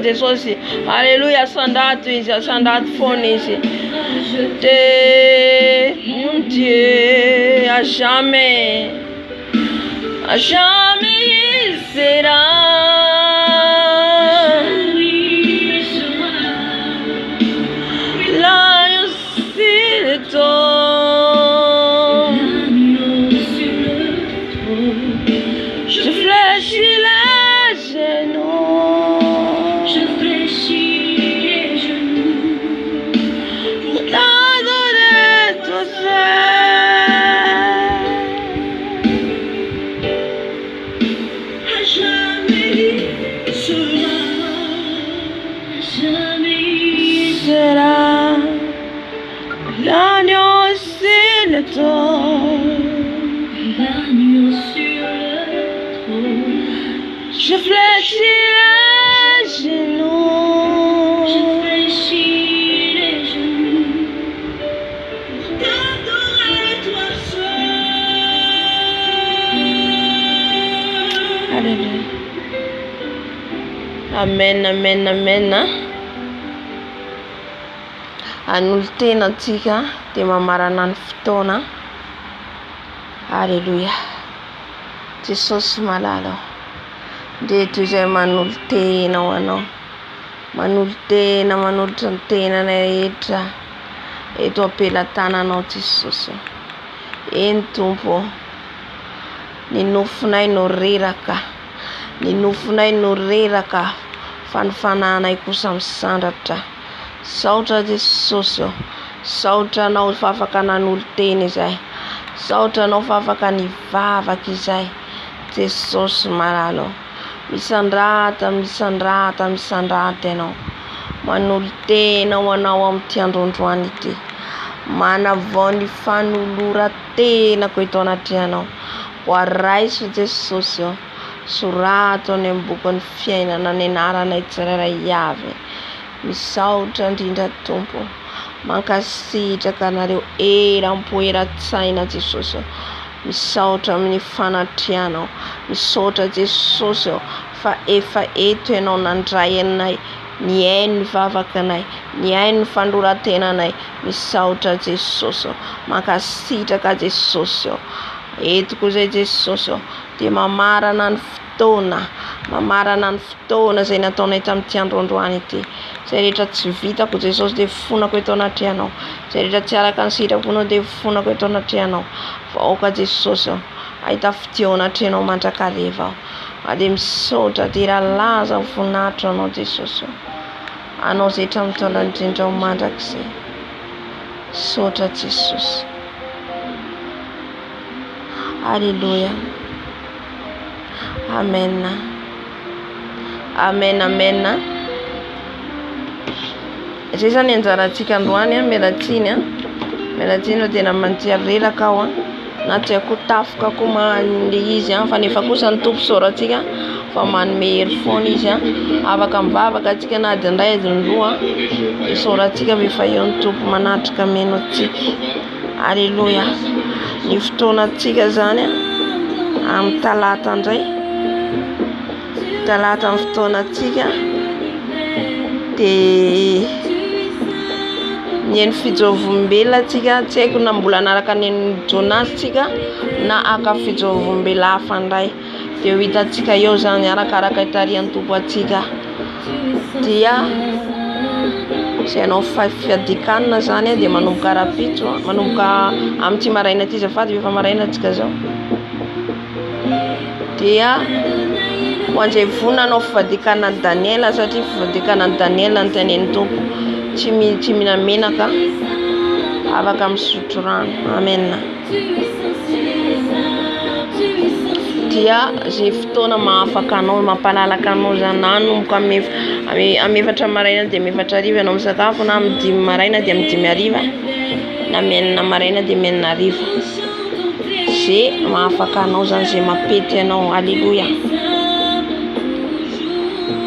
S2: Jesus, Alléluia, sans date fournie. T'es mon Dieu, à jamais il sera. L'agneau sur le trône, je fléchis les genoux, je fléchis les genoux, t'as donné tout ça, à jamais il sera, l'agneau sur le trône, l'agneau sur le trône. Je fléchis les genoux, je fléchis les genoux, t'adorer toi seul. Alléluia. Amen, amen, amen. An'olo tena antsika dia mamarana ny fotoana. Alléluia. Jesosy malala dia toy izay manolo tena ho anao, manolo tena, manolotra ny tenanay rehetra eto ampelatananao Jesosy. Eny Tompo, ny nofinay no reraka, ny nofinay no reraka, fanofananay kosa misandratra. Saotra Jesosy, saotra anao fa afaka nanolo tena izay, saotra anao fa afaka nivavaka izay Jesosy malala. Misandrata ianao, manolo tena ho anao amin'ity androandroany ity, manavao ny fanoloran-tenako eto anaty anao. Voaraiso Jesosy, sorato any amin'ny bokin'ny fiainana ny anaranay tsirairay avy. Misaotra indrindra Tompo, mankasitraka anareo eram-poeran-tsaina Jesosy. Misaotra amin'ny fanatrianao, misaotra Jesosy fa efa eto ianao nandray anay, ny haino ny vavakanay, ny haino ny fandroran-tenanay. Misaotra Jesosy, mankasitraka Jesosy. Eto koa izay Jesosy dia mamarana ny fotoana izay nataonay tamin'ity androandroany ity. Izay rehetra tsy vitako Jesosy dia fonako eto anaty anao, izay rehetra tsy araka ny sitraponao dia fonako eto anaty anao. Vahoaka Jesosy, ahita fitiaona trenao mandrakareva ade misaotra de raha laza voninahitra anao Jesosy anao zay tramitona indrindra mandrakizay saotra Jesosy. Alléluia. Amen. Amen, amen. Zay zany anjarantsika androany mialatsiny mialatsiny no tena mantsiarelaka aho na tsy ako tafoka ko manle izy fa nefa kosa ny tompo saorantsika fa manome hery foana izy afaka mivavaka atsika na adiny ray adiny roa saorantsika efa eo ny tompo manatrika meno atsika. Alléluia. Ny fotoanantsika zany amin'ny talata indray talata amin'ny fotoanantsika de ny fijovombela tsika tsy haiko na mbola anaraka ny Jonas tsika na aka fijovombela hafa ndray de ho hitantsika eo zany arakaraka itarian'ny tompo atsika dia zay anao fiadikanina zany de manomboka rapitro manomboka amin'ty maraina ty zafady efa maraina atsika zao dia ho anjay vonina anao fivadikanina Daniela satria fivadikanina Daniela ny tenen'ny tompo tsy mihina menaka afaka misotro rano. Amen. Dia zay fotoana mahafaka anao mampalalaka anao zany nanomboka amy efatra maraina de amy efatra hariva anao misakafo na amy 10 maraina de amy 10 hariva na amy 9 maraina de amy 9 hariva zay mahafaka anao zany zay mapety anao. Alléluia.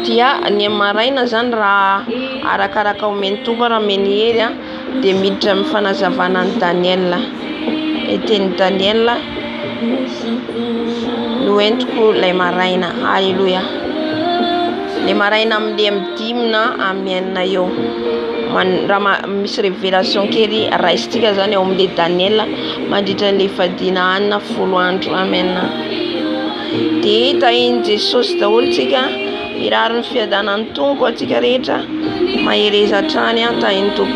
S2: Dia ny maraina zany raha arakaraka omeny tompo raha meny hery de miditra amin'ny fanazavana ny Daniel eteny Daniel no entiko lay maraina. Alléluia. Le maraina amle amy 10 na amy 9 eo raha misy révélation kely raisitsika zany eo amle Daniel mandritra le fadina anina 10 andro. Amen. De tahiny Jesosy daholo tsika irary ny fiadanan'ny tongo atsika rehetra mahereza hatrany tahiny tompo